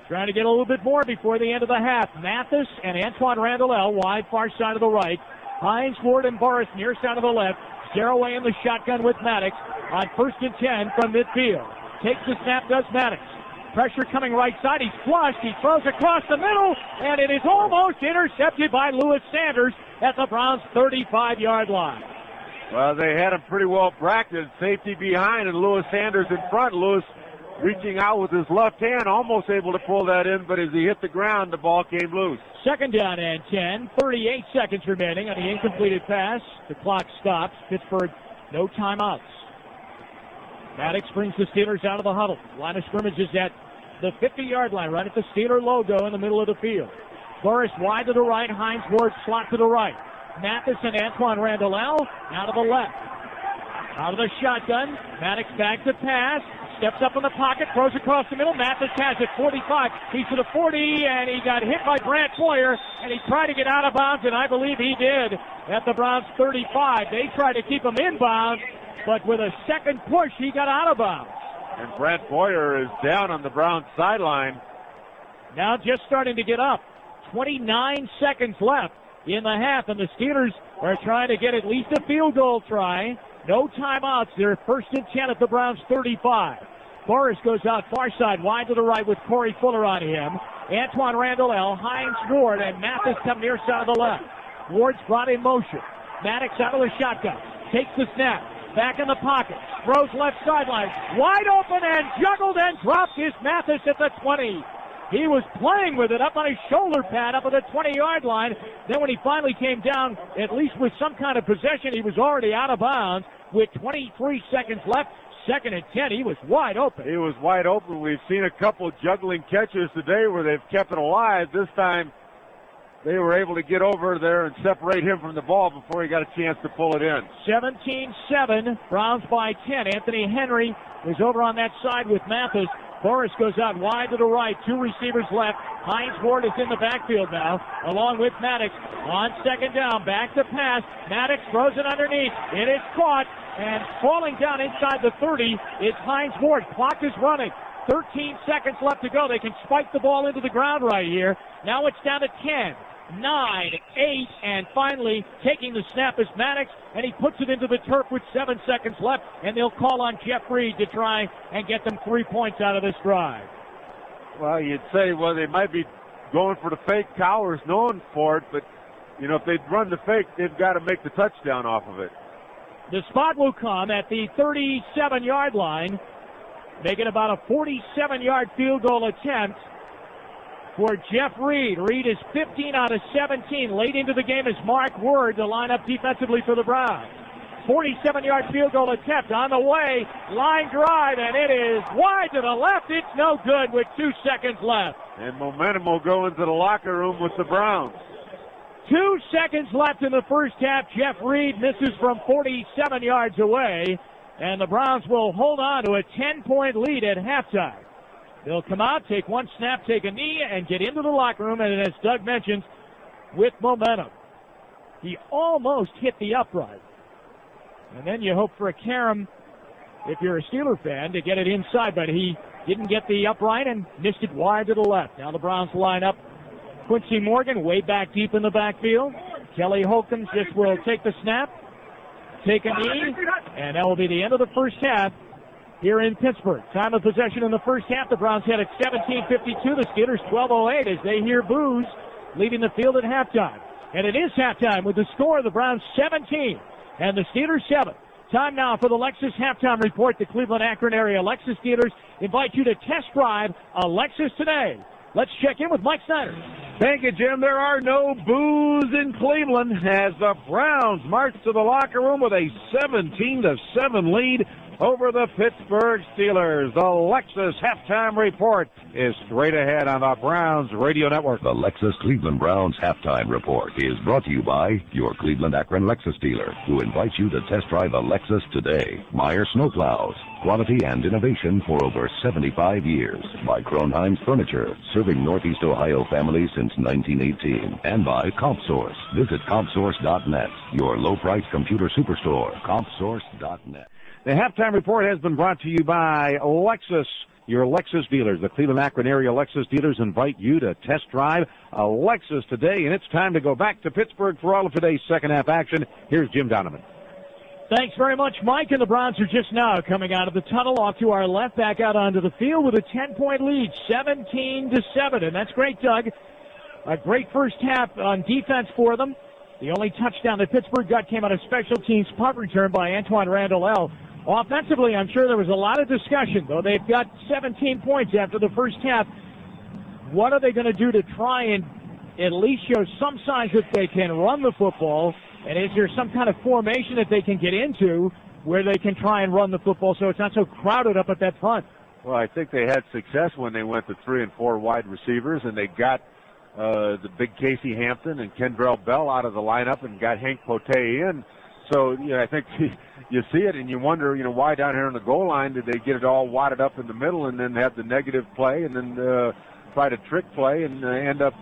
trying to get a little bit more before the end of the half. Mathis and Antoine Randall L. wide, far side of the right. Hines, Ward, and Boris near side of the left. Stairway in the shotgun with Maddox on 1st and 10 from midfield. Takes the snap, does Maddox. Pressure coming right side. He's flushed. He throws across the middle, and it is almost intercepted by Lewis Sanders at the Browns' 35-yard line. Well, they had him pretty well practiced. Safety behind and Lewis Sanders in front. Lewis reaching out with his left hand, almost able to pull that in, but as he hit the ground, the ball came loose. 2nd down and 10. 38 seconds remaining on the incompleted pass. The clock stops. Pittsburgh, no timeouts. Maddox brings the Steelers out of the huddle. Line of scrimmage is at the 50-yard line, right at the Steeler logo in the middle of the field. Boris wide to the right. Hines Ward slot to the right. Mathis and Antoine Randall L. out of the left. Out of the shotgun. Maddox back to pass. Steps up in the pocket. Throws across the middle. Mathis has it. 45. He's to the 40, and he got hit by Brant Boyer, and he tried to get out of bounds, and I believe he did at the Browns' 35. They tried to keep him inbound, but with a second push, he got out of bounds. And Brant Boyer is down on the Browns sideline. Now just starting to get up. 29 seconds left in the half, and the Steelers are trying to get at least a field goal try. No timeouts. They're 1st and 10 at the Browns' 35. Boris goes out far side, wide to the right with Corey Fuller on him. Antoine Randall L., Hines Ward, and Mathis come near side of the left. Ward's brought in motion. Maddox out of the shotgun. Takes the snap. Back in the pocket. Throws left sideline. Wide open and juggled and dropped is Mathis at the 20. He was playing with it up on his shoulder pad up at the 20-yard line. Then when he finally came down, at least with some kind of possession, he was already out of bounds with 23 seconds left. 2nd and 10, he was wide open. He was wide open. We've seen a couple juggling catches today where they've kept it alive. This time they were able to get over there and separate him from the ball before he got a chance to pull it in. 17-7, Browns by 10. Anthony Henry is over on that side with Mathis. Forrest goes out wide to the right. 2 receivers left. Hines Ward is in the backfield now, along with Maddox. On 2nd down, back to pass. Maddox throws it underneath. It is caught, and falling down inside the 30 is Hines Ward. Clock is running. 13 seconds left to go. They can spike the ball into the ground right here. Now it's down to 10. 9, 8, and finally taking the snap is Maddox, and he puts it into the turf with 7 seconds left, and they'll call on Jeff Reed to try and get them 3 points out of this drive. Well, you'd say, well, they might be going for the fake. Cowher's known for it, but, you know, if they'd run the fake, they've got to make the touchdown off of it. The spot will come at the 37-yard line, making about a 47-yard field goal attempt for Jeff Reed. Reed is 15 out of 17. Late into the game is Mark Word to line up defensively for the Browns. 47-yard field goal attempt on the way. Line drive, and it is wide to the left. It's no good with 2 seconds left. And momentum will go into the locker room with the Browns. 2 seconds left in the first half. Jeff Reed misses from 47 yards away, and the Browns will hold on to a 10-point lead at halftime. They'll come out, take 1 snap, take a knee, and get into the locker room, and as Doug mentioned, with momentum. He almost hit the upright. And then you hope for a carom, if you're a Steeler fan, to get it inside, but he didn't get the upright and missed it wide to the left. Now the Browns line up Quincy Morgan way back deep in the backfield. Kelly Holcomb just will take the snap, take a knee, and that will be the end of the first half here in Pittsburgh. Time of possession in the first half. The Browns had at 17:52. The Steelers 12:08 as they hear boos leaving the field at halftime. And it is halftime with the score of the Browns 17 and the Steelers 7. Time now for the Lexus halftime report. The Cleveland Akron area Lexus dealers invite you to test drive a Lexus today. Let's check in with Mike Snyder. Thank you, Jim. There are no boos in Cleveland as the Browns march to the locker room with a 17-7 lead over the Pittsburgh Steelers. The Lexus halftime report is straight ahead on the Browns radio network. The Lexus Cleveland Browns halftime report is brought to you by your Cleveland Akron Lexus dealer, who invites you to test drive a Lexus today. Meyer Snowplows, quality and innovation for over 75 years. By Kronheim's Furniture, serving Northeast Ohio families since 1918. And by CompSource. Visit CompSource.net, your low-price computer superstore. CompSource.net. The halftime report has been brought to you by Lexus, your Lexus dealers. The Cleveland Akron area Lexus dealers invite you to test drive a Lexus today, and it's time to go back to Pittsburgh for all of today's second half action. Here's Jim Donovan. Thanks very much, Mike, and the Browns are just now coming out of the tunnel off to our left, back out onto the field with a 10-point lead, 17-7, and that's great, Doug. A great first half on defense for them. The only touchdown that Pittsburgh got came on a special teams punt return by Antoine Randall-El. Offensively, I'm sure there was a lot of discussion, though. They've got 17 points after the first half. What are they going to do to try and at least show some signs that they can run the football? And is there some kind of formation that they can get into where they can try and run the football so it's not so crowded up at that front? Well, I think they had success when they went to 3 and 4 wide receivers, and they got the big Casey Hampton and Kendrell Bell out of the lineup and got Hank Pote in. So, you know, I think you see it and you wonder, you know, why down here on the goal line did they get it all wadded up in the middle and then have the negative play and then try to trick play and end up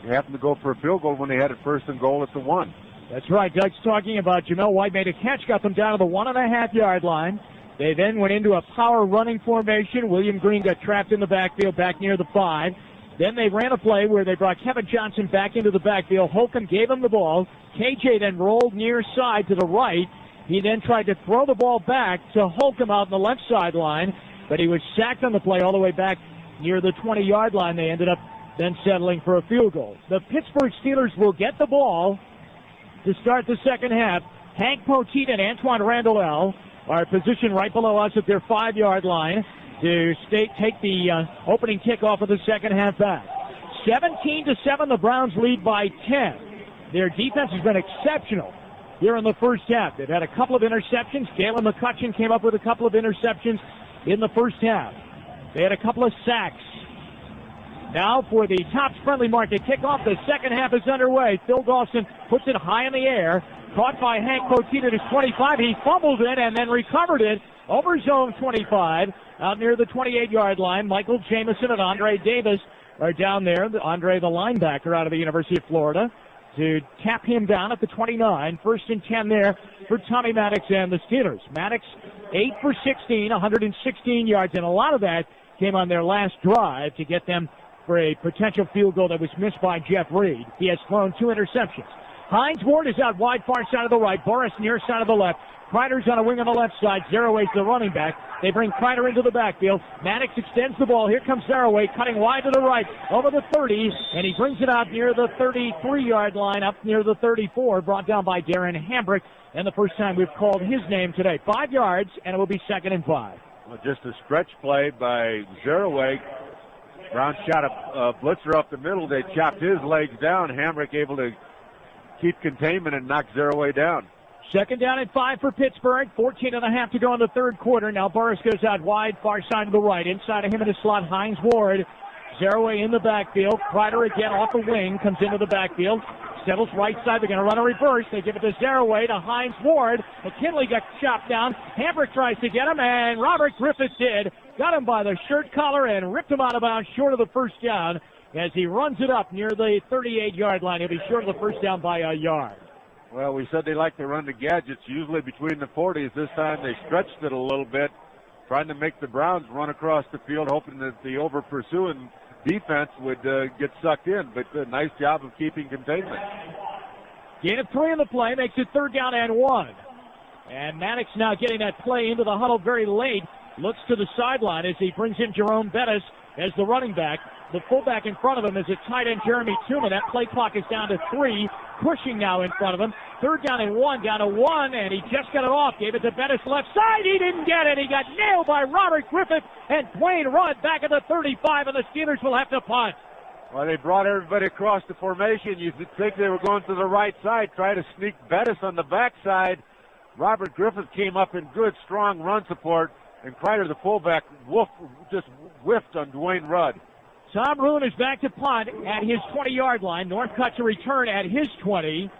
having to go for a field goal when they had it 1st and goal at the 1. That's right. Doug's talking about Jamel White made a catch, got them down to the 1.5-yard line. They then went into a power running formation. William Green got trapped in the backfield back near the 5. Then they ran a play where they brought Kevin Johnson back into the backfield. Holcomb gave him the ball. KJ then rolled near side to the right. He then tried to throw the ball back to Holcomb out on the left sideline, but he was sacked on the play all the way back near the 20-yard line. They ended up then settling for a field goal. The Pittsburgh Steelers will get the ball to start the second half. Hank Poteet and Antoine Randall-El are positioned right below us at their 5-yard line. to take the opening kickoff of the second half back. 17-7, the Browns lead by 10. Their defense has been exceptional here in the first half. They've had a couple of interceptions. Galen McCutcheon came up with a couple of interceptions in the first half. They had a couple of sacks. Now for the Tops Friendly Market kickoff, the second half is underway. Phil Dawson puts it high in the air. Caught by Hank Poteet at his 25. He fumbled it and then recovered it over zone 25 out near the 28-yard line. Michael Jamison and Andre Davis are down there. Andre, the linebacker out of the University of Florida, to tap him down at the 29. First and 10 there for Tommy Maddox and the Steelers. Maddox 8 for 16, 116 yards, and a lot of that came on their last drive to get them for a potential field goal that was missed by Jeff Reed. He has thrown 2 interceptions. Hines Ward is out wide, far side of the right. Boris near side of the left. Kreider's on a wing on the left side. Zeraway's the running back. They bring Kreider into the backfield. Maddox extends the ball. Here comes Zeraway, cutting wide to the right, over the 30, and he brings it out near the 33-yard line, up near the 34, brought down by Darren Hambrick, and the first time we've called his name today. 5 yards, and it will be 2nd and 5. Well, just a stretch play by Zeraway. Brown shot a blitzer up the middle. They chopped his legs down. Hambrick able to keep containment and knock Zeraway down. 2nd down and 5 for Pittsburgh. 14.5 to go in the third quarter. Now Burris goes out wide, far side to the right. Inside of him in the slot, Hines Ward. Zeraway in the backfield. Kreider again off the wing, comes into the backfield. Settles right side. They're going to run a reverse. They give it to Zeraway to Hines Ward. McKinley got chopped down. Hambrick tries to get him, and Robert Griffith did. Got him by the shirt collar and ripped him out of bounds short of the first down as he runs it up near the 38-yard line. He'll be short of the first down by a yard. Well, we said they like to run the gadgets, usually between the 40s. This time they stretched it a little bit, trying to make the Browns run across the field, hoping that the over-pursuing defense would get sucked in. But a nice job of keeping containment. Gain of 3 in the play, makes it 3rd down and 1. And Maddox now getting that play into the huddle very late. Looks to the sideline as he brings in Jerome Bettis as the running back. The fullback in front of him is a tight end, Jeremy Tuma. That play clock is down to 3. Pushing now in front of him. 3rd down and 1, down to 1, and he just got it off. Gave it to Bettis left side. He didn't get it. He got nailed by Robert Griffith and Dwayne Rudd back at the 35, and the Steelers will have to punt. Well, they brought everybody across the formation. You think they were going to the right side, try to sneak Bettis on the backside. Robert Griffith came up in good, strong run support, and Kreider, the fullback, just whiffed on Dwayne Rudd. Tom Ruin is back to punt at his 20-yard line. Northcutt to return at his 20.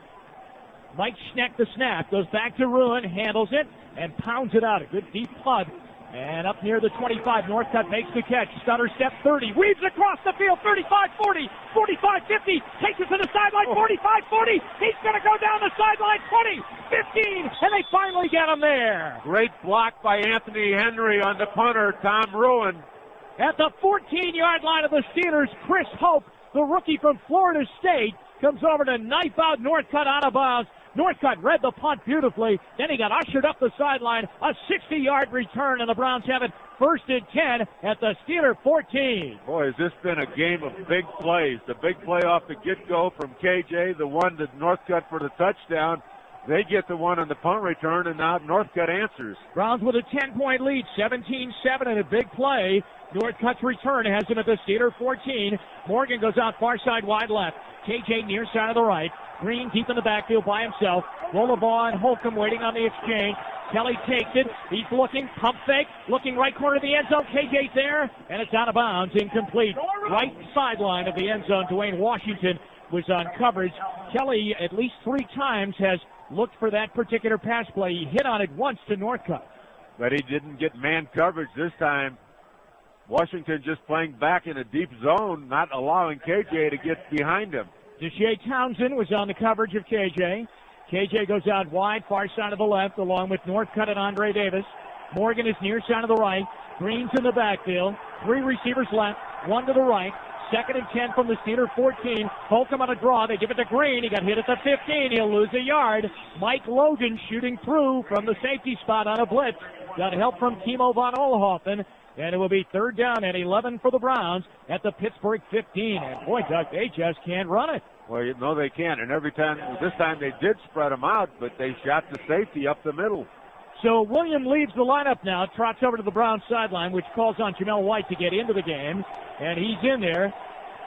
Mike Schneck the snap. Goes back to Ruin, handles it, and pounds it out. A good deep punt. And up near the 25, Northcutt makes the catch. Stutter step 30. Weaves across the field. 35-40. 45-50. Takes it to the sideline. 45-40. He's going to go down the sideline. 20. 15. And they finally get him there. Great block by Anthony Henry on the punter, Tom Ruin. At the 14-yard line of the Steelers, Chris Hope, the rookie from Florida State, comes over to knife out Northcutt out of bounds. Northcutt read the punt beautifully. Then he got ushered up the sideline. A 60-yard return, and the Browns have it 1st and 10 at the Steeler 14. Boy, has this been a game of big plays. The big play off the get-go from KJ, the one that Northcutt for the touchdown. They get the one on the punt return, and now Northcutt answers. Browns with a 10-point lead, 17-7, and a big play. Northcutt's return has him at the Steeler 14. Morgan goes out far side, wide left. KJ near side of the right. Green deep in the backfield by himself. Rollerball and Holcomb waiting on the exchange. Kelly takes it. He's looking, pump fake, looking right corner of the end zone. KJ's there, and it's out of bounds, incomplete. Right sideline of the end zone. Dwayne Washington was on coverage. Kelly at least 3 times has looked for that particular pass play. He hit on it once to Northcutt. But he didn't get man coverage this time. Washington just playing back in a deep zone, not allowing KJ to get behind him. Deshae Townsend was on the coverage of KJ. KJ goes out wide, far side of the left, along with Northcutt and Andre Davis. Morgan is near side of the right. Green's in the backfield. 3 receivers left, 1 to the right. 2nd and 10 from the Steeler 14. Holcomb on a draw. They give it to Green. He got hit at the 15. He'll lose a yard. Mike Logan shooting through from the safety spot on a blitz. Got help from Timo von Oelhoffen. And it will be 3rd down and 11 for the Browns at the Pittsburgh 15. And boy, Doug, they just can't run it. Well, no, they can't. And every time, this time they did spread them out, but they shot the safety up the middle. So William leaves the lineup now, trots over to the Browns sideline, which calls on Jamel White to get into the game. And he's in there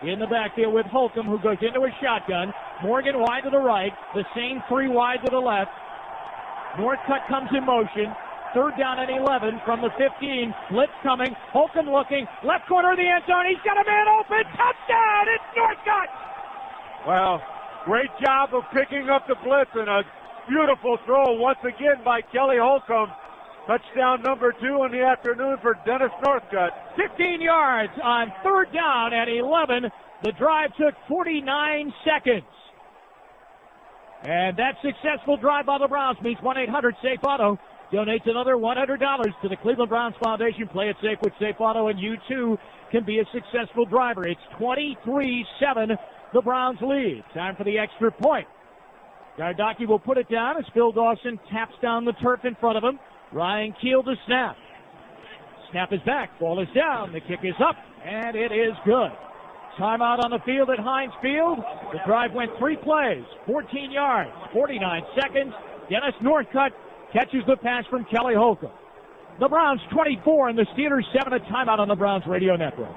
in the backfield with Holcomb, who goes into a shotgun. Morgan wide to the right, the same 3 wide to the left. Northcutt comes in motion. 3rd down and 11 from the 15. Blitz coming. Holcomb looking. Left corner of the end zone. He's got a man open. Touchdown! It's Northcutt! Well, great job of picking up the blitz and a beautiful throw once again by Kelly Holcomb. Touchdown number 2 in the afternoon for Dennis Northcutt. 15 yards on 3rd down and 11. The drive took 49 seconds. And that successful drive by the Browns means 1-800-SAFE-AUTO. Donates another $100 to the Cleveland Browns Foundation. Play it safe with Safe Auto, and you too can be a successful driver. It's 23-7. The Browns lead. Time for the extra point. Gardocki will put it down as Phil Dawson taps down the turf in front of him. Ryan Keel to snap. Snap is back. Ball is down. The kick is up, and it is good. Timeout on the field at Heinz Field. The drive went 3 plays, 14 yards, 49 seconds. Dennis Northcutt catches the pass from Kelly Holcomb. The Browns 24 and the Steelers 7. A timeout on the Browns radio network.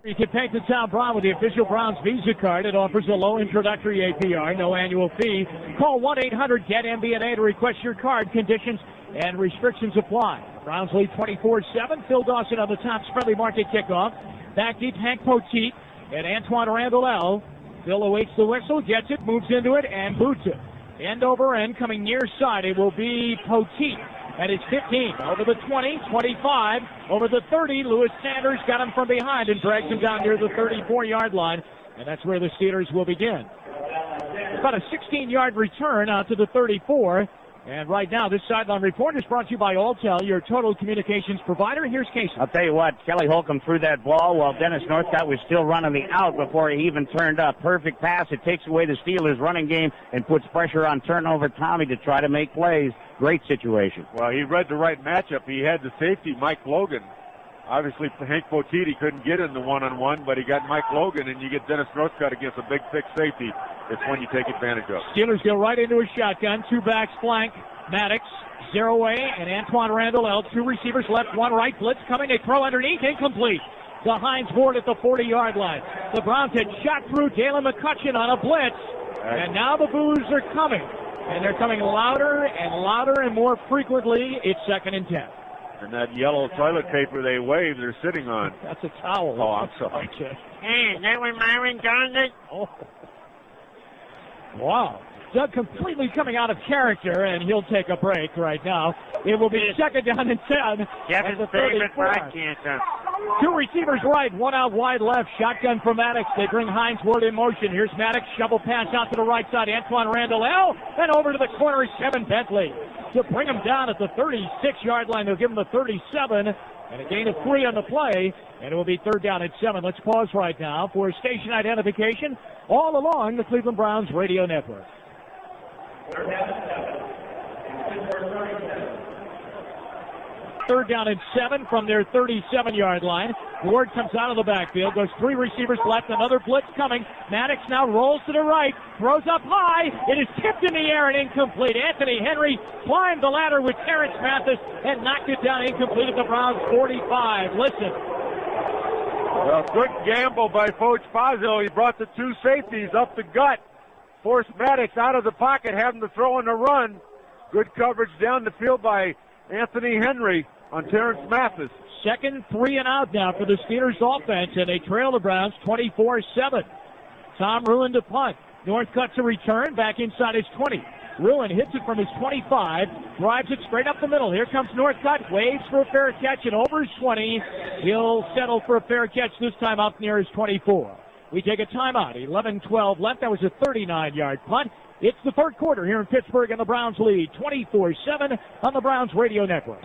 You can paint the town brown with the official Browns Visa card. It offers a low introductory APR, no annual fee. Call 1-800-GET-MBNA to request your card. Conditions and restrictions apply. Browns lead 24-7. Phil Dawson on the top. Friendly market kickoff. Back deep, Hank Poteet and Antoine Randall. Phil awaits the whistle, gets it, moves into it, and boots it. End over end, coming near side. It will be Poteet at his 15. Over the 20, 25, over the 30. Lewis Sanders got him from behind and drags him down near the 34-yard line. And that's where the Steelers will begin. About a 16-yard return out to the 34. And right now, this sideline report is brought to you by Alltel, your total communications provider. Here's Casey. I'll tell you what, Kelly Holcomb threw that ball while Dennis Northcutt was still running the out before he even turned up. Perfect pass. It takes away the Steelers' running game and puts pressure on turnover Tommy to try to make plays. Great situation. Well, he read the right matchup. He had the safety, Mike Logan. Obviously, Hank Poteet, he couldn't get in the one-on-one, but he got Mike Logan, and you get Dennis Northcutt against a big, thick safety. It's when you take advantage of. Steelers go right into a shotgun. 2 backs flank. Maddox, zero away, and Antoine Randall. 2 receivers left, 1 right. Blitz coming. They throw underneath. Incomplete. The Heinz Ward at the 40-yard line. The Browns had shot through Dalen McCutcheon on a blitz, and now the boos are coming. And they're coming louder and louder and more frequently. It's 2nd and 10. And that yellow toilet paper they wave, they're sitting on. That's a towel. Oh, I'm sorry. Hey, is that what Myron done it? Oh. Wow. Doug completely coming out of character, and he'll take a break right now. It will be 2nd down and 10. Kevin's favorite broadcaster. 2 receivers right, 1 out wide left. Shotgun for Maddox. They bring Heinz Ward in motion. Here's Maddox. Shovel pass out to the right side. Antoine Randall. And over to the corner, Kevin Bentley. To bring him down at the 36-yard line. They'll give him the 37. And a gain of 3 on the play. And it will be 3rd down and 7. Let's pause right now for station identification all along the Cleveland Browns radio network. 3rd down and 7 from their 37-yard line. Ward comes out of the backfield, goes 3 receivers left, another blitz coming. Maddox now rolls to the right, throws up high. It is tipped in the air and incomplete. Anthony Henry climbed the ladder with Terrence Mathis and knocked it down incomplete at the Browns' 45. Listen. Well, good gamble by Coach Fazio. He brought the 2 safeties up the gut. Forced Maddox out of the pocket, having to throw on the run. Good coverage down the field by Anthony Henry on Terrence Mathis. 2nd 3 and out now for the Steelers offense, and they trail the Browns 24-7. Tom Ruin to punt. Northcutt to return, back inside his 20. Ruin hits it from his 25, drives it straight up the middle. Here comes Northcutt, waves for a fair catch, and over his 20. He'll settle for a fair catch this time up near his 24. We take a timeout. 11-12 left. That was a 39-yard punt. It's the 3rd quarter here in Pittsburgh, and the Browns lead 24-7 on the Browns radio network.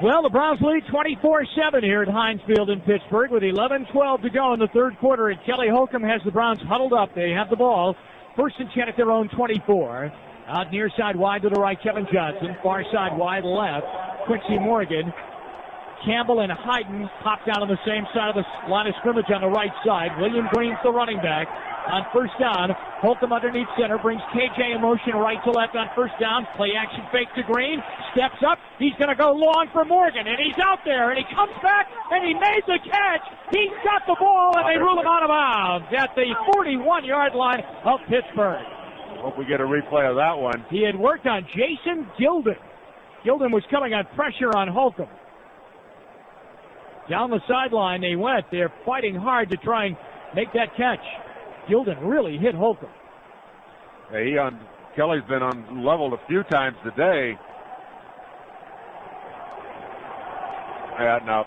Well, the Browns lead 24-7 here at Heinz Field in Pittsburgh with 11-12 to go in the 3rd quarter, and Kelly Holcomb has the Browns huddled up. They have the ball. 1st and 10 at their own 24. Out near side wide to the right, Kevin Johnson. Far side wide left, Quincy Morgan. Campbell and Hayden popped down on the same side of the line of scrimmage on the right side. William Green's the running back. on first down. Holcomb underneath center, brings KJ in motion right to left on first down. Play action fake to Green, steps up. He's going to go long for Morgan, and he's out there, and he comes back, and he made the catch. He's got the ball, and they rule him out of bounds at the 41-yard line of Pittsburgh. Hope we get a replay of that one. He had worked on Jason Gilden. Gilden was coming on pressure on Holcomb. Down the sideline they went. They're fighting hard to try and make that catch. Gilden really hit Holcomb. Yeah, Kelly's been on leveled a few times today. Yeah, no.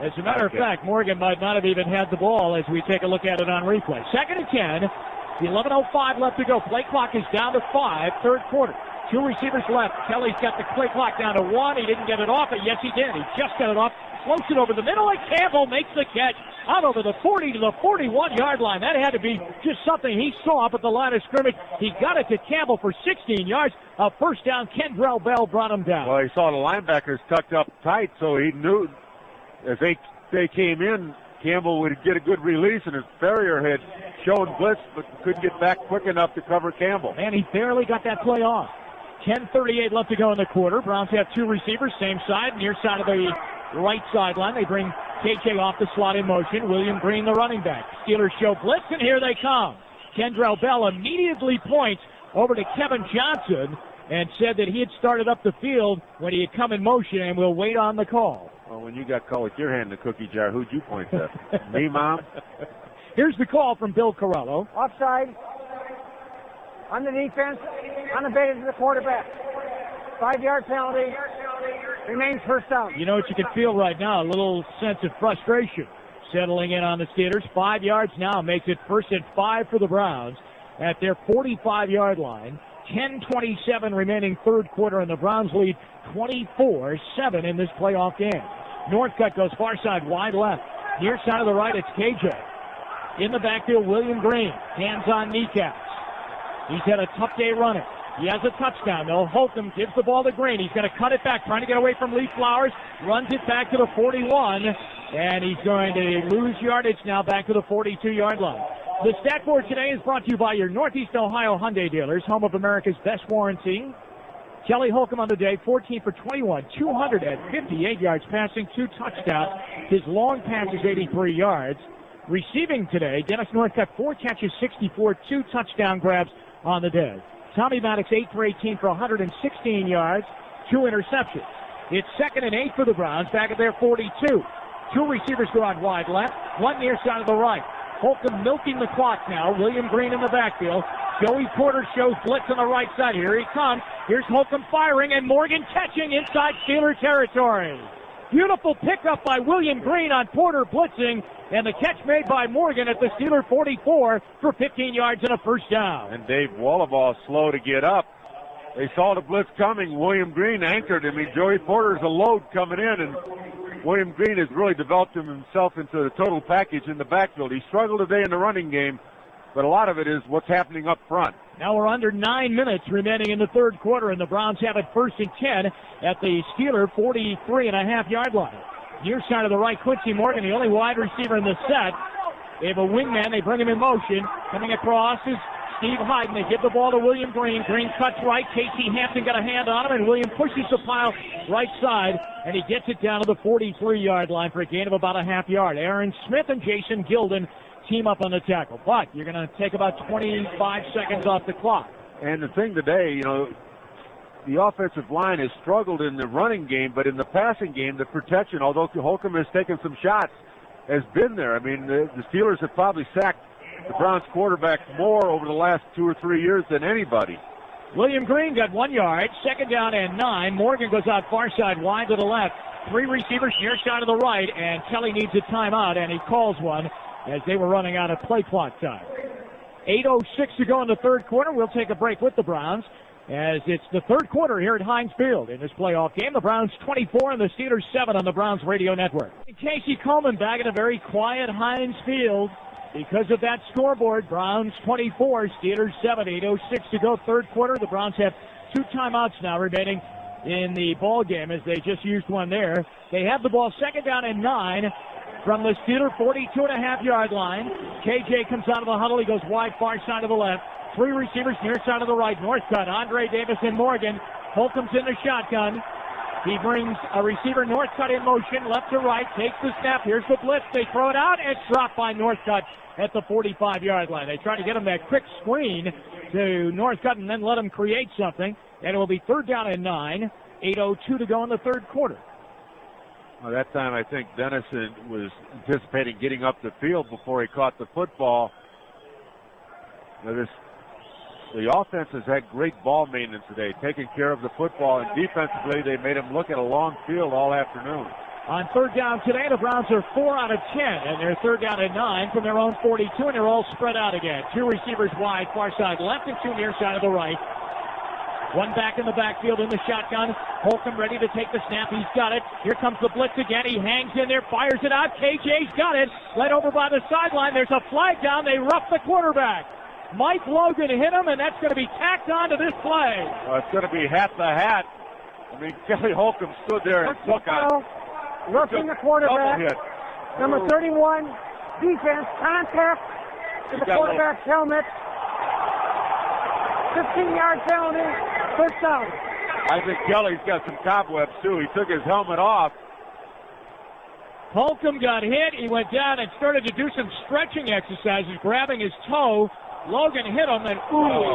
As a matter of fact, Morgan might not have even had the ball as we take a look at it on replay. 2nd and 10. 11:05 left to go. Play clock is down to 5, third quarter. 2 receivers left. Kelly's got the play clock down to 1. He didn't get it off, but yes, he did. He just got it off. Floats it over the middle, and Campbell makes the catch out over the 40 to the 41-yard line. That had to be just something he saw up at the line of scrimmage. He got it to Campbell for 16 yards. A first down. Kendrell Bell brought him down. Well, he saw the linebackers tucked up tight, so he knew as they came in, Campbell would get a good release, and his Ferrier had shown blitz, but couldn't get back quick enough to cover Campbell. And he barely got that play off. 10:38 left to go in the quarter. Browns have 2 receivers, same side, near side of the right sideline. They bring KJ off the slot in motion. William Green, the running back. Steelers show blitz, and here they come. Kendrell Bell immediately points over to Kevin Johnson and said that he had started up the field when he had come in motion and will wait on the call. Well, when you got caught with your hand in the cookie jar, who'd you point at? Me, Mom? Here's the call from Bill Corello. Offside. On the defense. Unabated to the quarterback. 5-yard penalty. Remains first down. You know what you can feel right now? A little sense of frustration settling in on the Steelers. 5 yards now makes it 1st and 5 for the Browns at their 45-yard line. 10:27 remaining third quarter, and the Browns lead 24-7 in this playoff game. Northcutt goes far side, wide left. Near side of the right, it's KJ. In the backfield, William Green. Hands on kneecaps. He's had a tough day running. He has a touchdown, though. Holcomb gives the ball to Green. He's going to cut it back, trying to get away from Lee Flowers. Runs it back to the 41, and he's going to lose yardage now back to the 42-yard line. The stat board today is brought to you by your Northeast Ohio Hyundai dealers, home of America's best warranty. Kelly Holcomb on the day, 14 for 21, 258 yards passing, 2 touchdowns. His long pass is 83 yards. Receiving today, Dennis Northcutt, 4 catches, 64, 2 touchdown grabs on the day. Tommy Maddox, 8 for 18 for 116 yards, 2 interceptions. It's 2nd and 8 for the Browns, back at their 42. 2 receivers go out wide left, 1 near side of the right. Holcomb milking the clock now. William Green in the backfield. Joey Porter shows blitz on the right side. Here he comes. Here's Holcomb firing, and Morgan catching inside Steeler territory. Beautiful pickup by William Green on Porter blitzing, and the catch made by Morgan at the Steeler 44 for 15 yards and a first down. And Dave Wallaball slow to get up. They saw the blitz coming. William Green anchored him. Joey Porter's a load coming in, and William Green has really developed himself into the total package in the backfield. He struggled today in the running game, but a lot of it is what's happening up front. Now we're under 9 minutes remaining in the third quarter, and the Browns have it 1st and 10 at the Steeler 43.5-yard line. Near side of the right, Quincy Morgan, the only wide receiver in the set. They have a wingman. They bring him in motion. Coming across is Steve Hyden. They give the ball to William Green. Green cuts right. Casey Hampton got a hand on him, and William pushes the pile right side, and he gets it down to the 43-yard line for a gain of about a half yard. Aaron Smith and Jason Gilden team up on the tackle, but you're going to take about 25 seconds off the clock. And the thing today, the offensive line has struggled in the running game, but in the passing game, the protection, although Holcomb has taken some shots, has been there. I mean, the Steelers have probably sacked the Browns quarterback more over the last 2 or 3 years than anybody. William Green got 1 yard, 2nd down and 9. Morgan goes out far side, wide to the left. 3 receivers near side to the right, and Kelly needs a timeout, and he calls one as they were running out of play clock time. 8:06 to go in the third quarter. We'll take a break with the Browns as it's the third quarter here at Heinz Field in this playoff game. The Browns 24 and the Steelers 7 on the Browns radio network. Casey Coleman back at a very quiet Heinz Field because of that scoreboard. Browns 24, Steelers 7, 8:06 to go, third quarter. The Browns have 2 timeouts now remaining in the ball game as they just used one there. They have the ball 2nd down and 9. from the Steeler 42.5-yard line. KJ comes out of the huddle. He goes wide, far side of the left. Three receivers near side of the right. Northcutt, Andre Davis, and Morgan. Holcomb's in the shotgun. He brings a receiver, Northcutt, in motion, left to right, takes the snap. Here's the blitz. They throw it out. It's dropped by Northcutt at the 45-yard line. They try to get him that quick screen to Northcutt and then let him create something. And it will be 3rd down and 9. 8:02 to go in the 3rd quarter. Well, that time I think Dennison was anticipating getting up the field before he caught the football. Now the offense has had great ball maintenance today, taking care of the football, and defensively they made him look at a long field all afternoon. On 3rd down today, the Browns are 4 out of 10, and they're 3rd down and 9 from their own 42, and they're all spread out again. 2 receivers wide, far side left, and 2 near side of the right. One back in the backfield in the shotgun. Holcomb ready to take the snap. He's got it. Here comes the blitz again. He hangs in there, fires it out. KJ's got it. Led over by the sideline. There's a flag down. They rough the quarterback. Mike Logan hit him, and that's going to be tacked onto this play. It's going to be hat to hat. I mean, Kelly Holcomb stood there and took on. Roughing the quarterback. Number 31, defense, contact to the quarterback's helmet. 15-yard penalty, 1st down. I think Kelly's got some cobwebs, too. He took his helmet off. Holcomb got hit. He went down and started to do some stretching exercises, grabbing his toe. Logan hit him, and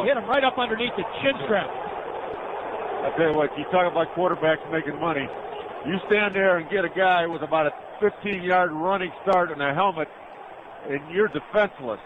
hit him right up underneath the chin strap. I'll tell you what, you talk about quarterbacks making money. You stand there and get a guy with about a 15-yard running start and a helmet, and you're defenseless.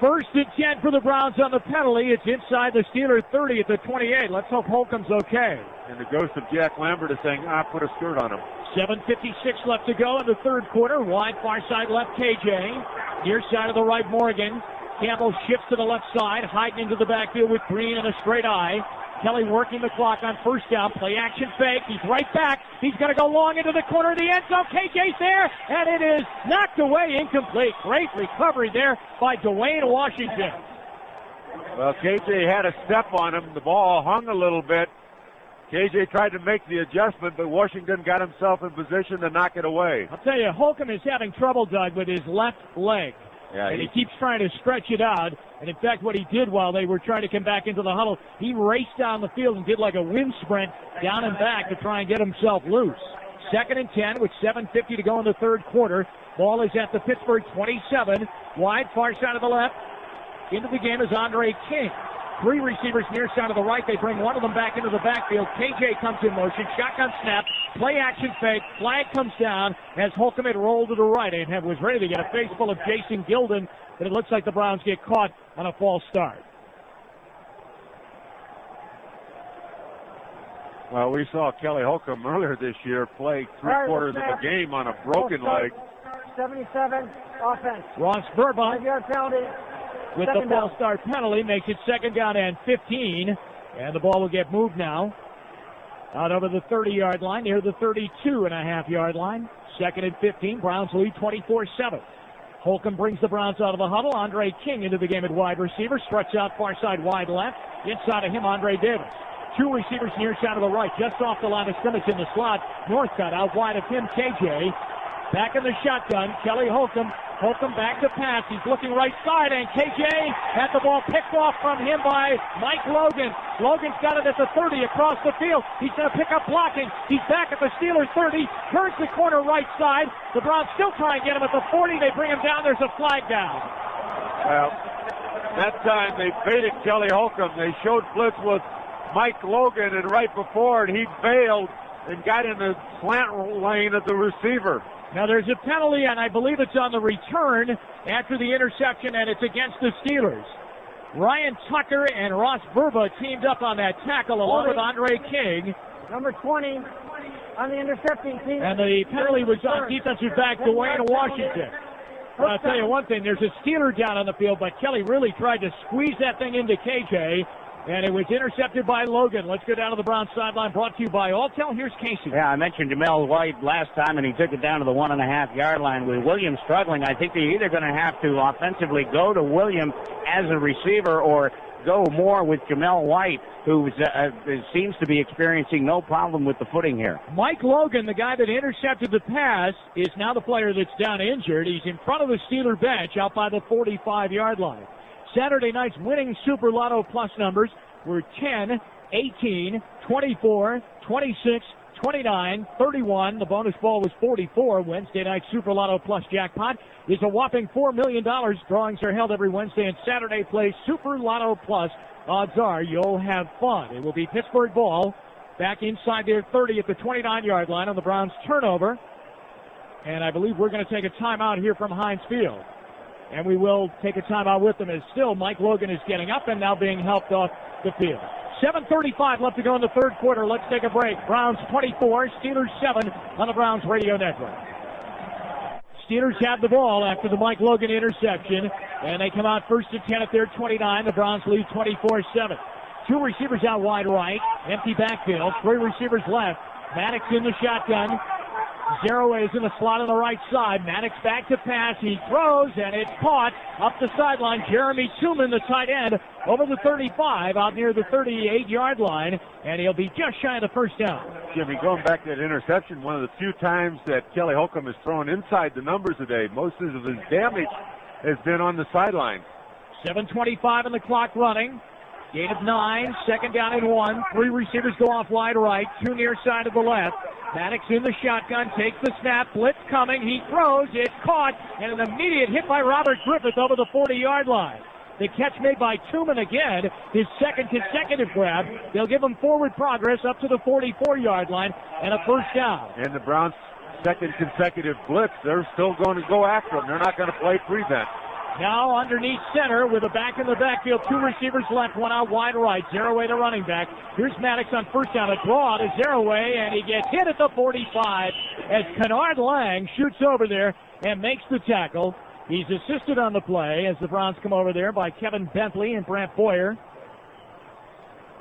1st and 10 for the Browns on the penalty. It's inside the Steeler 30 at the 28. Let's hope Holcomb's okay. And the ghost of Jack Lambert is saying, put a skirt on him. 7:56 left to go in the 3rd quarter. Wide, far side left, KJ. Near side of the right, Morgan. Campbell shifts to the left side, hiding into the backfield with Green and a straight eye. Kelly working the clock on 1st down. Play action fake. He's right back. He's going to go long into the corner of the end zone. KJ's there, and it is knocked away, incomplete. Great recovery there by Dwayne Washington. Well, KJ had a step on him. The ball hung a little bit. KJ tried to make the adjustment, but Washington got himself in position to knock it away. I'll tell you, Holcomb is having trouble, Doug, with his left leg. Yeah, and he keeps trying to stretch it out. And in fact, what he did while they were trying to come back into the huddle, he raced down the field and did like a wind sprint down and back to try and get himself loose. 2nd and 10 with 7:50 to go in the 3rd quarter. Ball is at the Pittsburgh 27. Wide, far side of the left. Into the game is Andre King. 3 receivers near side of the right. They bring one of them back into the backfield. KJ comes in motion. Shotgun snap. Play action fake. Flag comes down as Holcomb had rolled to the right and was ready to get a face full of Jason Gilden. But it looks like the Browns get caught on a false start. Well, we saw Kelly Holcomb earlier this year play 3/4 of a game on a broken leg. 77, offense. Ross Burba, 5-yard penalty. with the false start penalty, makes it 2nd down and 15. And the ball will get moved now out over the 30-yard line, near the 32.5-yard line. 2nd and 15. Browns lead 24-7. Holcomb brings the Browns out of the huddle. Andre King into the game at wide receiver. Stretch out far side wide left. Inside of him, Andre Davis. 2 receivers near side of the right, just off the line of scrimmage in the slot. Northcutt out wide of him, KJ. Back in the shotgun, Kelly Holcomb. Holcomb back to pass. He's looking right side, and KJ had the ball picked off from him by Mike Logan. Logan's got it at the 30 across the field. He's going to pick up blocking. He's back at the Steelers 30, turns the corner right side. The Browns still try and get him at the 40. They bring him down. There's a flag down. Well, that time they baited Kelly Holcomb. They showed blitz with Mike Logan, and right before it, he bailed and got in the slant lane of the receiver. Now there's a penalty, and I believe it's on the return after the interception, and it's against the Steelers. Ryan Tucker and Ross Burba teamed up on that tackle along with Andre King. Number 20 on the intercepting team. And the penalty was on defensive back Dwayne Washington. Well, I'll tell you one thing, there's a Steeler down on the field, but Kelly really tried to squeeze that thing into KJ. And it was intercepted by Logan. Let's go down to the Browns sideline, brought to you by Alltel. Here's Casey. Yeah, I mentioned Jamel White last time, and he took it down to the 1.5-yard line. With Williams struggling, I think they're either going to have to offensively go to Williams as a receiver or go more with Jamel White, who seems to be experiencing no problem with the footing here. Mike Logan, the guy that intercepted the pass, is now the player that's down injured. He's in front of the Steeler bench out by the 45-yard line. Saturday night's winning Super Lotto Plus numbers were 10, 18, 24, 26, 29, 31. The bonus ball was 44. Wednesday night Super Lotto Plus jackpot is a whopping $4 million. Drawings are held every Wednesday and Saturday. Play Super Lotto Plus. Odds are you'll have fun. It will be Pittsburgh ball back inside their 30 at the 29-yard line on the Browns turnover. And I believe we're going to take a timeout here from Heinz Field. And we will take a timeout with them as still Mike Logan is getting up and now being helped off the field. 7:35 left to go in the third quarter. Let's take a break. Browns 24, Steelers 7 on the Browns radio network. Steelers have the ball after the Mike Logan interception, and they come out first and 10 at their 29. The Browns lead 24-7. Two receivers out wide right, empty backfield, three receivers left. Maddox in the shotgun. Zero is in the slot on the right side. Maddox back to pass. He throws, and it's caught up the sideline. Jeremy Tooman, the tight end, over the 35, out near the 38-yard line, and he'll be just shy of the first down. Jimmy, going back to that interception, one of the few times that Kelly Holcomb has thrown inside the numbers today. Most of his damage has been on the sideline. 7:25 on the clock running. Gain of 9, second down and 1. Three receivers go off wide right, two near side of the left. Maddox in the shotgun, takes the snap, blitz coming, he throws, it's caught, and an immediate hit by Robert Griffith over the 40-yard line. The catch made by Tooman again, his second consecutive grab. They'll give him forward progress up to the 44-yard line and a first down. And the Browns' second consecutive blitz, they're still going to go after him. They're not going to play prevent. Now underneath center with a back in the backfield. Two receivers left, one out wide right. Zeraway the running back. Here's Maddox on first down. A draw to Zeraway, and he gets hit at the 45 as Kennard Lang shoots over there and makes the tackle. He's assisted on the play as the Browns come over there by Kevin Bentley and Brant Boyer.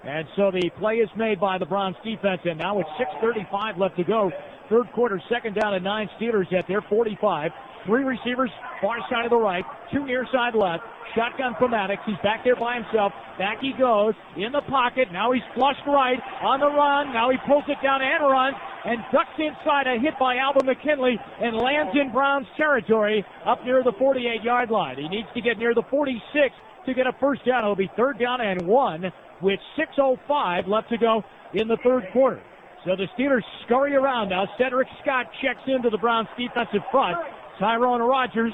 And so the play is made by the Browns defense, and now with 6:35 left to go. Third quarter, second down and 9. Steelers at their 45. Three receivers, far side of the right, two near side left. Shotgun for Maddox. He's back there by himself. Back he goes in the pocket. Now he's flushed right on the run. Now he pulls it down and runs and ducks inside. A hit by Alvin McKinley and lands in Browns territory up near the 48-yard line. He needs to get near the 46 to get a first down. It'll be third down and 1 with 6:05 left to go in the third quarter. So the Steelers scurry around now. Cedric Scott checks into the Browns defensive front. Tyrone Rogers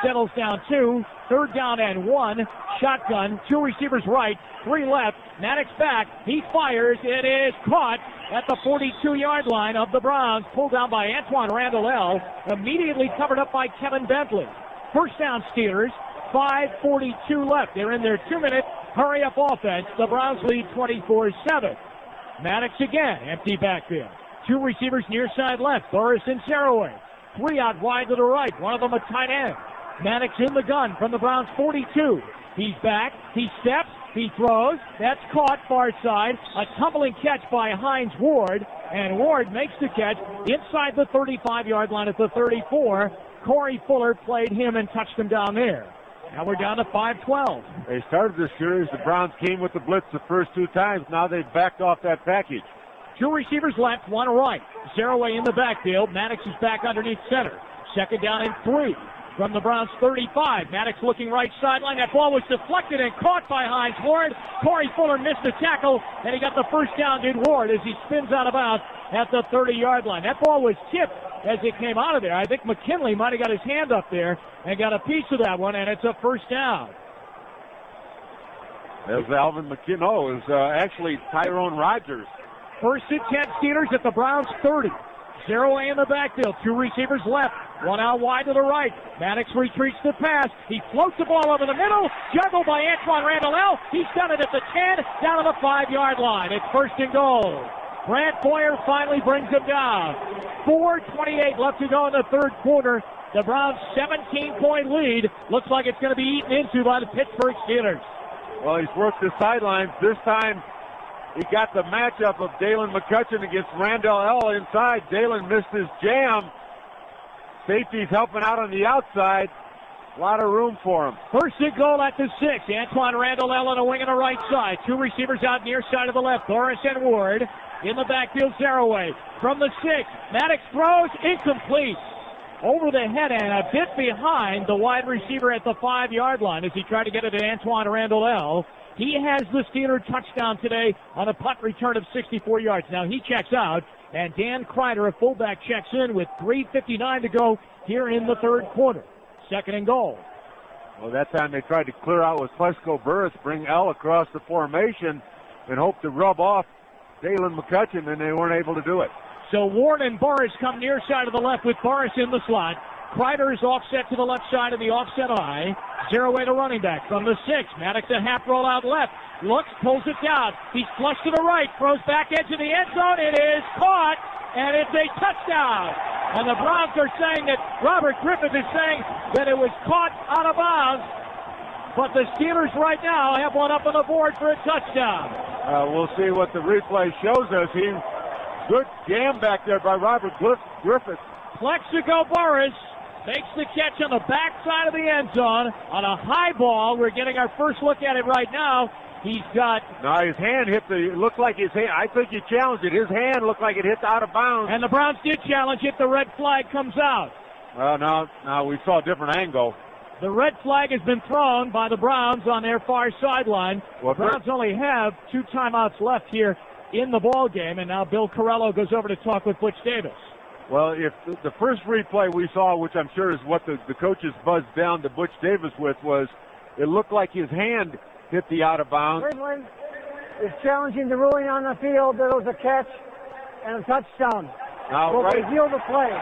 settles down 2. Third down and 1. Shotgun. Two receivers right. Three left. Maddox back. He fires. It is caught at the 42-yard line of the Browns. Pulled down by Antoine Randall. Immediately covered up by Kevin Bentley. First down Steelers. 5:42 left. They're in their 2-minute hurry-up offense. The Browns lead 24-7. Maddox again. Empty backfield. Two receivers near side left. Boris and Zeraway. Three out wide to the right. One of them a tight end. Maddox in the gun from the Browns 42. He's back. He steps. He throws. That's caught far side. A tumbling catch by Hines Ward. And Ward makes the catch inside the 35-yard line at the 34. Corey Fuller played him and touched him down there. Now we're down to 5:12. They started this series. The Browns came with the blitz the first two times. Now they've backed off that package. Two receivers left, one right. Zeraway in the backfield. Maddox is back underneath center. Second down and 3 from the Browns 35. Maddox looking right sideline. That ball was deflected and caught by Hines Ward. Corey Fuller missed the tackle, and he got the first down, did Ward, as he spins out of bounds at the 30-yard line. That ball was tipped as it came out of there. I think McKinley might have got his hand up there and got a piece of that one, and it's a first down. There's Alvin McKinley. No, it was actually Tyrone Rogers. First and 10 Steelers at the Browns 30. Zeraway in the backfield. Two receivers left. One out wide to the right. Maddox retreats the pass. He floats the ball over the middle. Juggled by Antoine Randall. He's done it at the 10, down to the 5-yard line. It's first and goal. Brant Boyer finally brings him down. 4:28 left to go in the third quarter. The Browns' 17-point lead looks like it's going to be eaten into by the Pittsburgh Steelers. Well, he's worked the sidelines. This time he got the matchup of Dalen McCutcheon against Randall L. inside. Dalen missed his jam. Safety's helping out on the outside. A lot of room for him. First and goal at the 6. Antoine Randall on a wing on the right side. Two receivers out near side of the left. Boris and Ward. In the backfield, Saraway. From the 6, Maddox throws, incomplete. Over the head and a bit behind the wide receiver at the 5-yard line as he tried to get it to Antoine Randall. He has the Steeler touchdown today on a punt return of 64 yards. Now he checks out, and Dan Kreider, a fullback, checks in with 3:59 to go here in the third quarter. Second and goal. Well, that time they tried to clear out with Plexico Burris, bring L across the formation, and hope to rub off Dalen McCutcheon, and they weren't able to do it. So Ward and Burris come near side of the left with Burris in the slot. Kreider is offset to the left side of the offset eye. Zero-way to running back from the 6. Maddox a half roll out left. Looks, pulls it down. He's flushed to the right, throws back edge of the end zone. It is caught, and it's a touchdown. And the Browns are saying that Robert Griffith is saying that it was caught out of bounds. But the Steelers right now have one up on the board for a touchdown. We'll see what the replay shows us. Good jam back there by Robert Griffith. Plexico Burris makes the catch on the backside of the end zone on a high ball. We're getting our first look at it right now. He's got... Now his hand hit it looked like his hand, I think he challenged it. His hand looked like it hit out of bounds. And the Browns did challenge it. The red flag comes out. Well, now we saw a different angle. The red flag has been thrown by the Browns on their far sideline. Well, the Browns only have 2 timeouts left here in the ball game, and now Bill Corello goes over to talk with Butch Davis. Well, if the first replay we saw, which I'm sure is what the coaches buzzed down to Butch Davis with, was it looked like his hand hit the out of bounds. Cleveland is challenging the ruling on the field that it was a catch and a touchdown. Now, We'll right, review the play.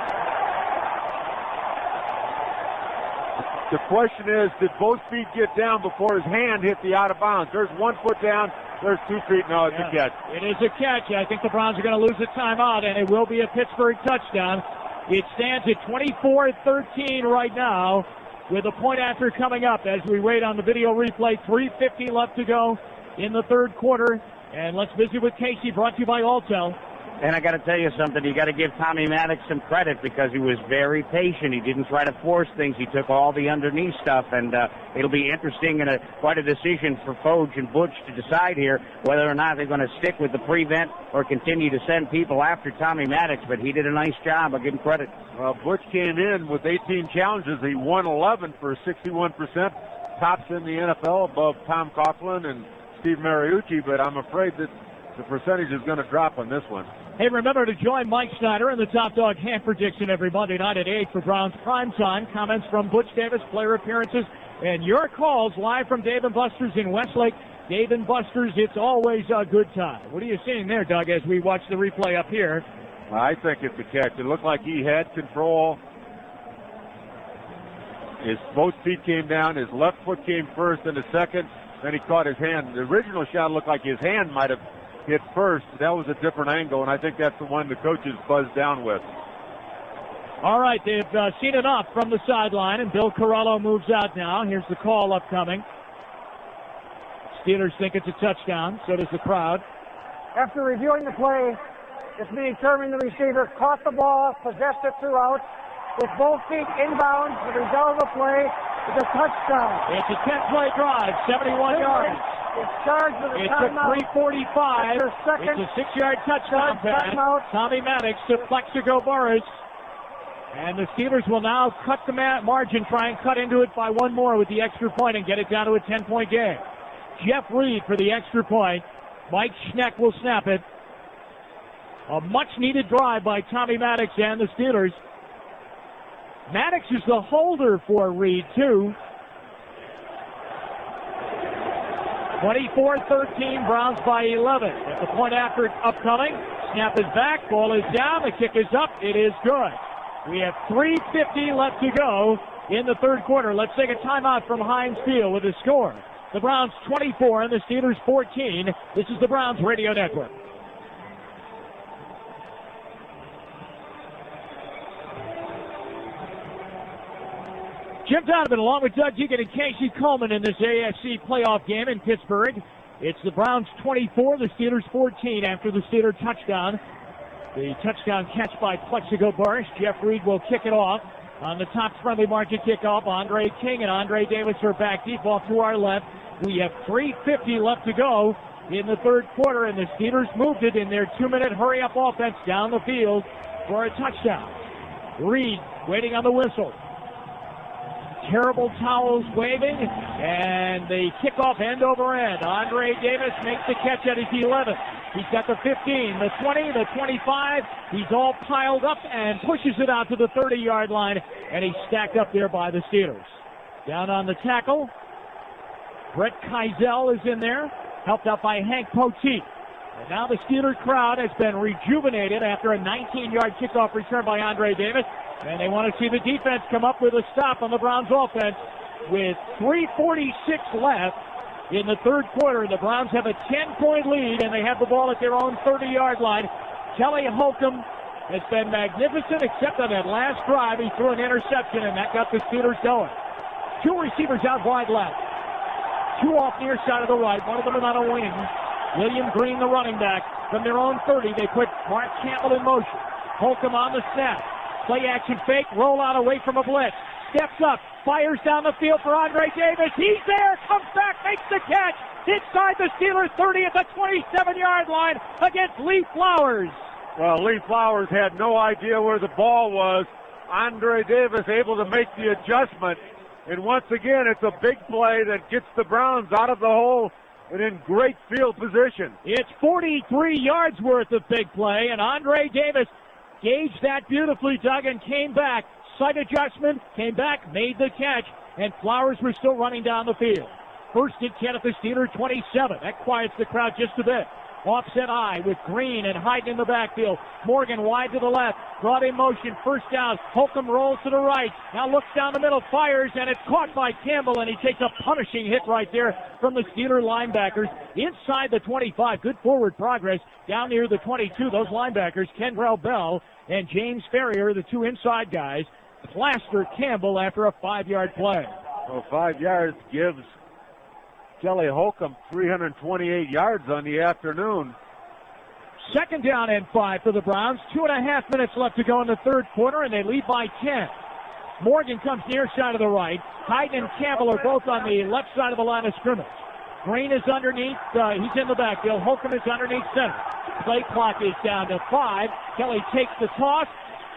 the question is, did both feet get down before his hand hit the out of bounds? There's 1 foot down. There's 2 feet. No, it's a catch. It is a catch. I think the Browns are going to lose a timeout, and it will be a Pittsburgh touchdown. It stands at 24-13 right now, with a point after coming up as we wait on the video replay. 3:50 left to go in the third quarter. And let's visit with Casey, brought to you by Altel. And I got to tell you something. You got to give Tommy Maddox some credit because he was very patient. He didn't try to force things. He took all the underneath stuff, and it'll be interesting and quite a decision for Foge and Butch to decide here whether or not they're going to stick with the prevent or continue to send people after Tommy Maddox. But he did a nice job. I'll give him credit. Well, Butch came in with 18 challenges. He won 11 for 61%. Tops in the NFL above Tom Coughlin and Steve Mariucci, but I'm afraid that the percentage is going to drop on this one. Hey, remember to join Mike Snyder in the Top Dog Hand Prediction every Monday night at 8 for Browns Prime Time. Comments from Butch Davis, player appearances, and your calls live from Dave & Buster's in Westlake. Dave & Buster's, it's always a good time. What are you seeing there, Doug, as we watch the replay up here? I think it's a catch. It looked like he had control. His both feet came down. His left foot came first, and the second. Then he caught his hand. The original shot looked like his hand might have hit first. That was a different angle, and I think that's the one the coaches buzzed down with. All right, they've seen enough from the sideline, and Bill Corello moves out now. Here's the call upcoming. Steelers think it's a touchdown. So does the crowd. After reviewing the play, it's been determined the receiver caught the ball, possessed it throughout, with both feet inbounds. The result of the play is a touchdown. It's a 10-play drive, 71 yards. It's charged with a It's timeout. at 3:45. It's a 6-yard touchdown pass. Tommy Maddox to Plexico Burris. And the Steelers will now cut the margin, try and cut into it by one more with the extra point and get it down to a 10-point game. Jeff Reed for the extra point. Mike Schneck will snap it. A much-needed drive by Tommy Maddox and the Steelers. Maddox is the holder for Reed, too. 24-13, Browns by 11. At the point after upcoming, snap is back, ball is down, the kick is up, it is good. We have 3:50 left to go in the third quarter. Let's take a timeout from Heinz Field with the score. The Browns 24 and the Steelers 14. This is the Browns Radio Network. Jim Donovan along with Doug Deacon and Casey Coleman in this AFC playoff game in Pittsburgh. It's the Browns 24, the Steelers 14 after the Steeler touchdown. The touchdown catch by Plexico Burris. Jeff Reed will kick it off. On the top friendly margin kickoff, Andre King and Andre Davis are back deep off to our left. We have 3:50 left to go in the third quarter, and the Steelers moved it in their 2-minute hurry-up offense down the field for a touchdown. Reed waiting on the whistle. Terrible towels waving, and the kickoff end over end. Andre Davis makes the catch at his 11. He's got the 15, the 20, the 25. He's all piled up and pushes it out to the 30-yard line, and he's stacked up there by the Steelers. Down on the tackle, Brett Keisel is in there, helped out by Hank Poteet. And now the Steelers crowd has been rejuvenated after a 19-yard kickoff return by Andre Davis. And they want to see the defense come up with a stop on the Browns offense. With 3:46 left in the third quarter, the Browns have a 10-point lead, and they have the ball at their own 30-yard line. Kelly Holcomb has been magnificent, except on that last drive. He threw an interception, and that got the Steelers going. Two receivers out wide left. Two off near side of the right. One of them is on a wing. William Green, the running back. From their own 30, they put Mark Campbell in motion. Holcomb on the snap. Play action fake, roll out away from a blitz. Steps up, fires down the field for Andre Davis. He's there, comes back, makes the catch. Inside the Steelers 30 at the 27-yard line against Lee Flowers. Well, Lee Flowers had no idea where the ball was. Andre Davis able to make the adjustment. And once again, it's a big play that gets the Browns out of the hole and in great field position. It's 43 yards worth of big play, and Andre Davis gauged that beautifully, Doug, and came back. Sight adjustment, came back, made the catch, and Flowers was still running down the field. First and 10 at the Steelers 27. That quiets the crowd just a bit. Offset eye with Green and Hyden in the backfield. Morgan wide to the left, brought in motion, first down. Holcomb rolls to the right, now looks down the middle, fires, and it's caught by Campbell, and he takes a punishing hit right there from the Steeler linebackers. Inside the 25, good forward progress. Down near the 22, those linebackers, Kendrell Bell and James Ferrier, the two inside guys, plaster Campbell after a 5-yard play. Well, 5 yards gives Kelly Holcomb 328 yards on the afternoon. Second down and 5 for the Browns. 2.5 minutes left to go in the third quarter, and they lead by 10. Morgan comes near side of the right. Hyden and Campbell are both on the left side of the line of scrimmage. Green is underneath. He's in the backfield. Holcomb is underneath center. Play clock is down to 5. Kelly takes the toss,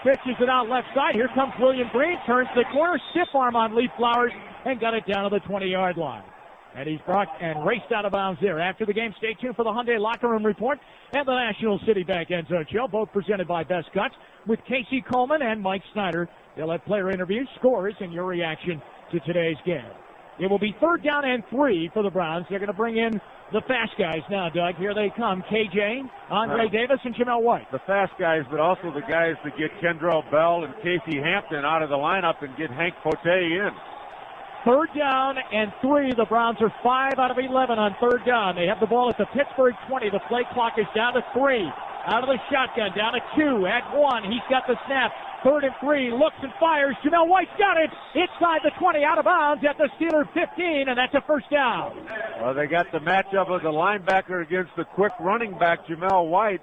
pitches it out left side. Here comes William Green, turns the corner, stiff arm on Lee Flowers, and got it down to the 20-yard line. And he's brought and raced out of bounds there. After the game, stay tuned for the Hyundai Locker Room Report and the National City Bank End Zone Show, both presented by Best Cuts with Casey Coleman and Mike Snyder. They'll have player interviews, scores, and your reaction to today's game. It will be third down and 3 for the Browns. They're going to bring in the fast guys now, Doug. Here they come. KJ, Andre Davis, and Jamel White. The fast guys, but also the guys that get Kendrell Bell and Casey Hampton out of the lineup and get Hank Pote in. Third down and 3. The Browns are 5 out of 11 on third down. They have the ball at the Pittsburgh 20. The play clock is down to 3. Out of the shotgun, down to 2. At 1, he's got the snap. Third and 3, looks and fires. Jamel White's got it. Inside the 20, out of bounds at the Steelers 15, and that's a first down. Well, they got the matchup of the linebacker against the quick running back, Jamel White.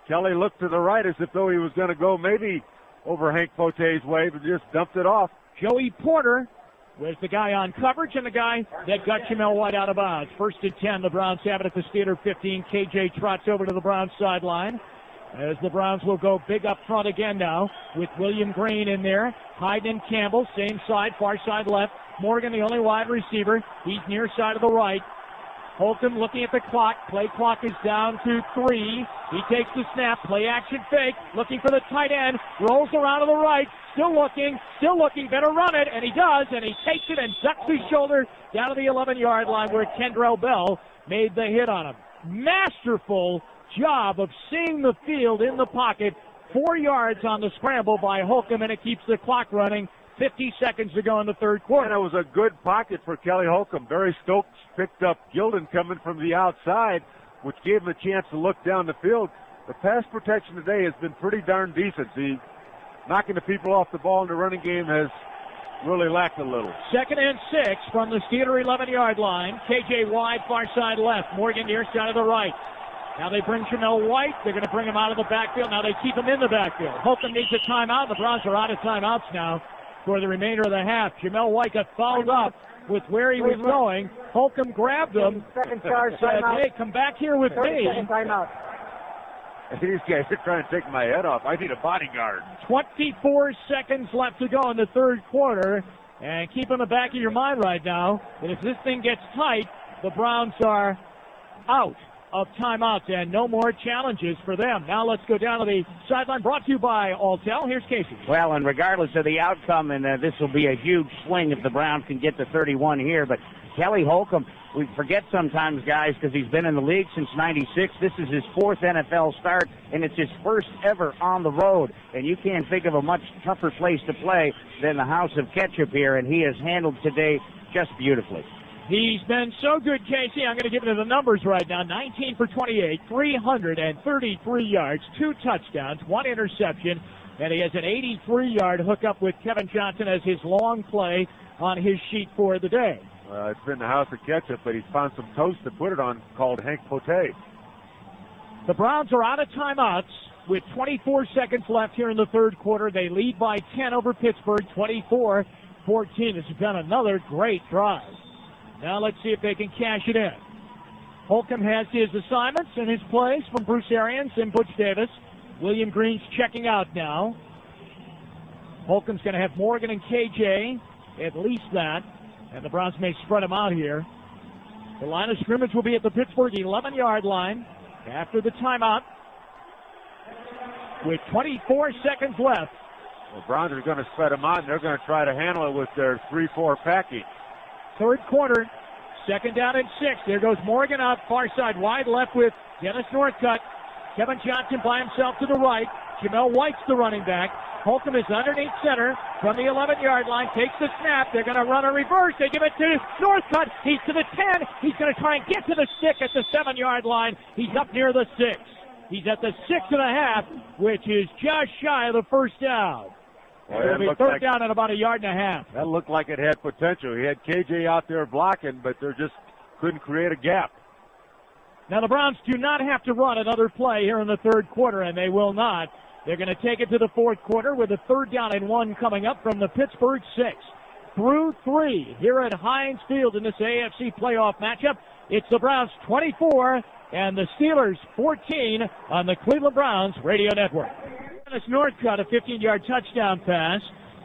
Kelly looked to the right as if though he was going to go maybe over Hank Pote's way, but just dumped it off. Joey Porter was the guy on coverage and the guy that got Jamel White out of bounds. First and 10, the Browns have it at the Steelers 15. KJ trots over to the Browns sideline as the Browns will go big up front again now with William Green in there. Hyden and Campbell, same side, far side left. Morgan, the only wide receiver. He's near side of the right. Holcomb looking at the clock. Play clock is down to 3. He takes the snap. Play action fake. Looking for the tight end. Rolls around to the right. Still looking. Better run it. And he does. And he takes it and ducks his shoulder down to the 11-yard line where Kendrell Bell made the hit on him. Masterful job of seeing the field in the pocket. 4 yards on the scramble by Holcomb, and it keeps the clock running. 50 seconds to go in the third quarter. And it was a good pocket for Kelly Holcomb. Barry Stokes picked up Gilden coming from the outside, which gave him a chance to look down the field. The pass protection today has been pretty darn decent. The knocking the people off the ball in the running game has really lacked a little. Second and 6 from the Steeler 11-yard line. KJ wide, far side left. Morgan near side of the right. Now they bring Jamel White. They're going to bring him out of the backfield. Now they keep him in the backfield. Holcomb needs a timeout. The Browns are out of timeouts now for the remainder of the half. Jamel White got fouled up with where he was going. Holcomb grabbed him. Second charge, Said, timeout. hey, come back here with me. Second timeout. These guys are trying to take my head off. I need a bodyguard. 24 seconds left to go in the third quarter. And keep in the back of your mind right now that if this thing gets tight, the Browns are out of timeouts and no more challenges for them. Now let's go down to the sideline, brought to you by Alltel. Here's Casey. Well, and regardless of the outcome, and this will be a huge swing if the Browns can get to 31 here, but Kelly Holcomb, we forget sometimes, guys, because he's been in the league since '96. This is his 4th NFL start, and it's his first ever on the road. And you can't think of a much tougher place to play than the House of Ketchup here, and he has handled today just beautifully. He's been so good, Casey. I'm going to give you the numbers right now. 19 for 28, 333 yards, 2 touchdowns, 1 interception, and he has an 83-yard hookup with Kevin Johnson as his long play on his sheet for the day. It's been the House of Ketchup, but he's found some toast to put it on called Hank Pote. The Browns are out of timeouts with 24 seconds left here in the third quarter. They lead by 10 over Pittsburgh, 24-14. This has been another great drive. Now let's see if they can cash it in. Holcomb has his assignments and his plays from Bruce Arians and Butch Davis. William Green's checking out now. Holcomb's going to have Morgan and KJ, at least that. And the Browns may spread them out here. The line of scrimmage will be at the Pittsburgh 11-yard line after the timeout. With 24 seconds left. The Browns are going to spread them out, and they're going to try to handle it with their 3-4 package. Third quarter, 2nd down and 6. There goes Morgan out, far side wide left with Dennis Northcutt. Kevin Johnson by himself to the right. Jamel White's the running back. Holcomb is underneath center from the 11-yard line, takes the snap. They're going to run a reverse. They give it to Northcutt. He's to the 10. He's going to try and get to the stick at the 7-yard line. He's up near the 6. He's at the 6.5, which is just shy of the first down. It'll be third down at about 1.5 yards. That looked like it had potential. He had KJ out there blocking, but they just couldn't create a gap. Now the Browns do not have to run another play here in the third quarter, and they will not. They're going to take it to the fourth quarter with a 3rd down and 1 coming up from the Pittsburgh 6. Through 3 here at Heinz Field in this AFC playoff matchup. It's the Browns 24 and the Steelers 14 on the Cleveland Browns radio network. Dennis Northcutt, a 15-yard touchdown pass.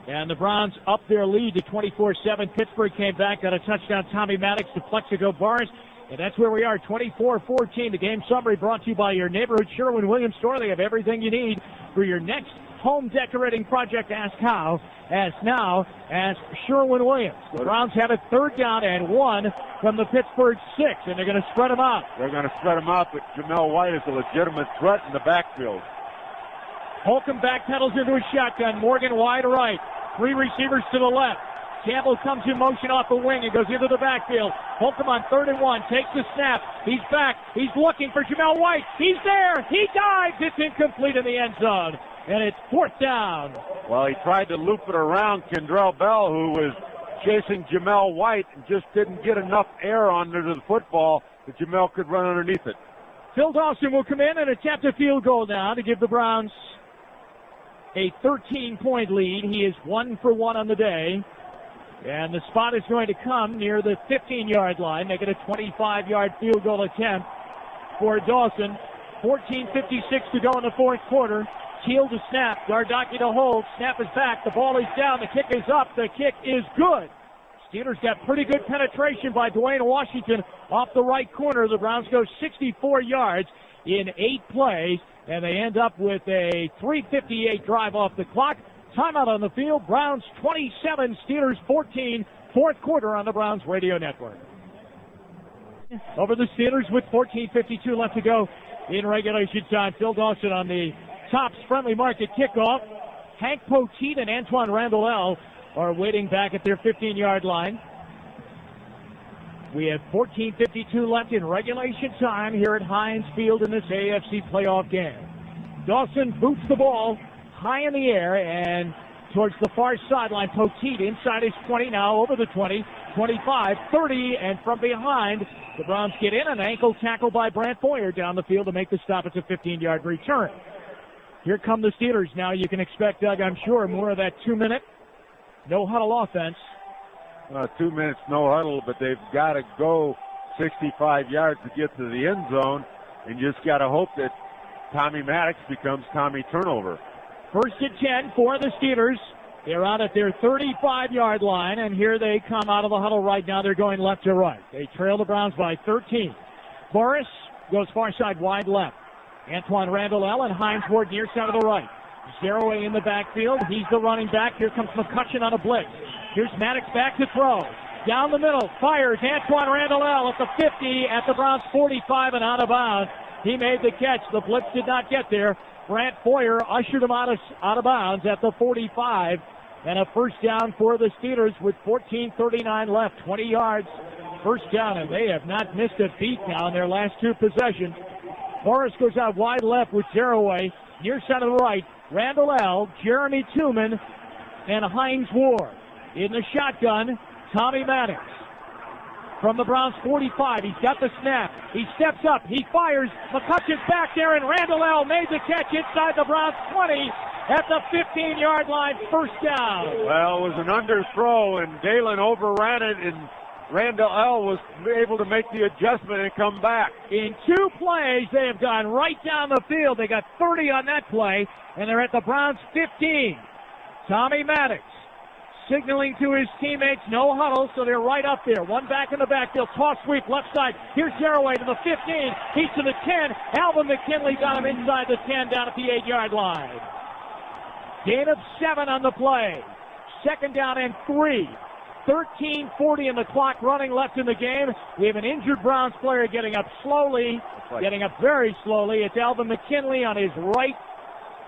And the Browns up their lead to 24-7. Pittsburgh came back, got a touchdown. Tommy Maddox to Plexico Bars. And that's where we are, 24-14. The game summary brought to you by your neighborhood Sherwin-Williams store. They have everything you need for your next home decorating project. Ask how. Ask now. Ask Sherwin-Williams. The Browns have it 3rd down and 1 from the Pittsburgh 6, and they're going to spread them out. They're going to spread them out, but Jamel White is a legitimate threat in the backfield. Holcomb backpedals into a shotgun. Morgan wide right. 3 receivers to the left. Campbell comes in motion off the wing and goes into the backfield. Holcomb on 3rd and 1. Takes the snap. He's back. He's looking for Jamel White. He's there. He dives. It's incomplete in the end zone. And it's 4th down. Well, he tried to loop it around Kendrell Bell, who was chasing Jamel White, and just didn't get enough air onto the football that Jamel could run underneath it. Phil Dawson will come in and attempt a field goal now to give the Browns a 13-point lead. He is 1 for 1 on the day. And the spot is going to come near the 15-yard line, make it a 25-yard field goal attempt for Dawson. 14:56 to go in the fourth quarter. Keel to snap, Gardocki to hold, snap is back, the ball is down, the kick is up, the kick is good. Steelers got pretty good penetration by Dwayne Washington off the right corner. The Browns go 64 yards in 8 plays, and they end up with a 3:58 drive off the clock. Timeout on the field. Browns 27, Steelers 14. Fourth quarter on the Browns radio network. Over the Steelers with 14:52 left to go in regulation time. Phil Dawson on the Tops Friendly Market kickoff. Hank Poteet and Antoine Randall are waiting back at their 15-yard line. We have 14:52 left in regulation time here at Heinz Field in this AFC playoff game. Dawson boots the ball high in the air and towards the far sideline. Poteet inside his 20 now, over the 20. 25, 30, and from behind, the Browns get in. An ankle tackle by Brant Boyer down the field to make the stop. It's a 15-yard return. Here come the Steelers. Now you can expect, Doug, I'm sure, more of that 2-minute no-huddle offense. 2 minutes no huddle, but they've got to go 65 yards to get to the end zone, and you just got to hope that Tommy Maddox becomes Tommy Turnover. First and 10 for the Steelers. They're out at their 35-yard line, and here they come out of the huddle right now. They're going left to right. They trail the Browns by 13. Morris goes far side wide left. Antoine Randall and Hines Ward near side of the right. Zeroing in the backfield. He's the running back. Here comes McCutcheon on a blitz. Here's Maddox back to throw. Down the middle. Fires. Antoine Randall at the 50, at the Browns 45 and out of bounds. He made the catch. The blitz did not get there. Brant Boyer ushered him out of bounds at the 45. And a first down for the Steelers with 14:39 left. 20 yards. First down, and they have not missed a beat now in their last two possessions. Morris goes out wide left with Zeroaway. Near side of the right, Randall, Jeremy Tooman, and Hines Ward. In the shotgun, Tommy Maddox. From the Browns 45, he's got the snap. He steps up, he fires. McCutcheon's back there, and Randall made the catch inside the Browns 20 at the 15-yard line. First down. Well, it was an underthrow, and Dalen overran it, and Randall was able to make the adjustment and come back. In 2 plays, they have gone right down the field. They got 30 on that play, and they're at the Browns 15. Tommy Maddox signaling to his teammates, no huddle, so they're right up there. One back in the backfield, toss sweep, left side. Here's Zeroaway to the 15, he's to the 10. Alvin McKinley got him inside the 10 down at the 8-yard line. Gain of 7 on the play. Second down and 3. 13:40 in the clock running left in the game. We have an injured Browns player getting up slowly, getting up very slowly. It's Alvin McKinley on his right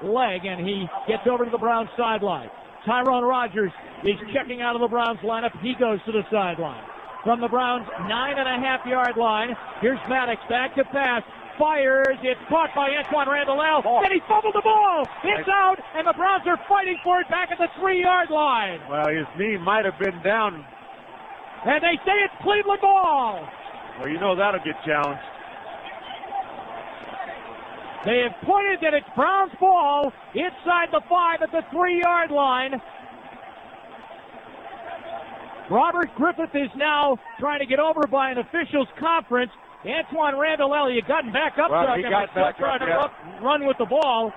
leg, and he gets over to the Browns sideline. Tyrone Rogers is checking out of the Browns lineup. He goes to the sideline. From the Browns 9.5-yard line, here's Maddox back to pass. Fires. It's caught by Antoine Randall. And he fumbled the ball. It's out, and the Browns are fighting for it back at the 3-yard line. Well, his knee might have been down. And they say it's Cleveland ball. Well, you know that'll get challenged. They have pointed that it's Browns ball inside the 5 at the 3-yard line. Robert Griffith is now trying to get over by an officials conference. Antoine Randall, he had gotten back up, he got back trying up, to run with the ball.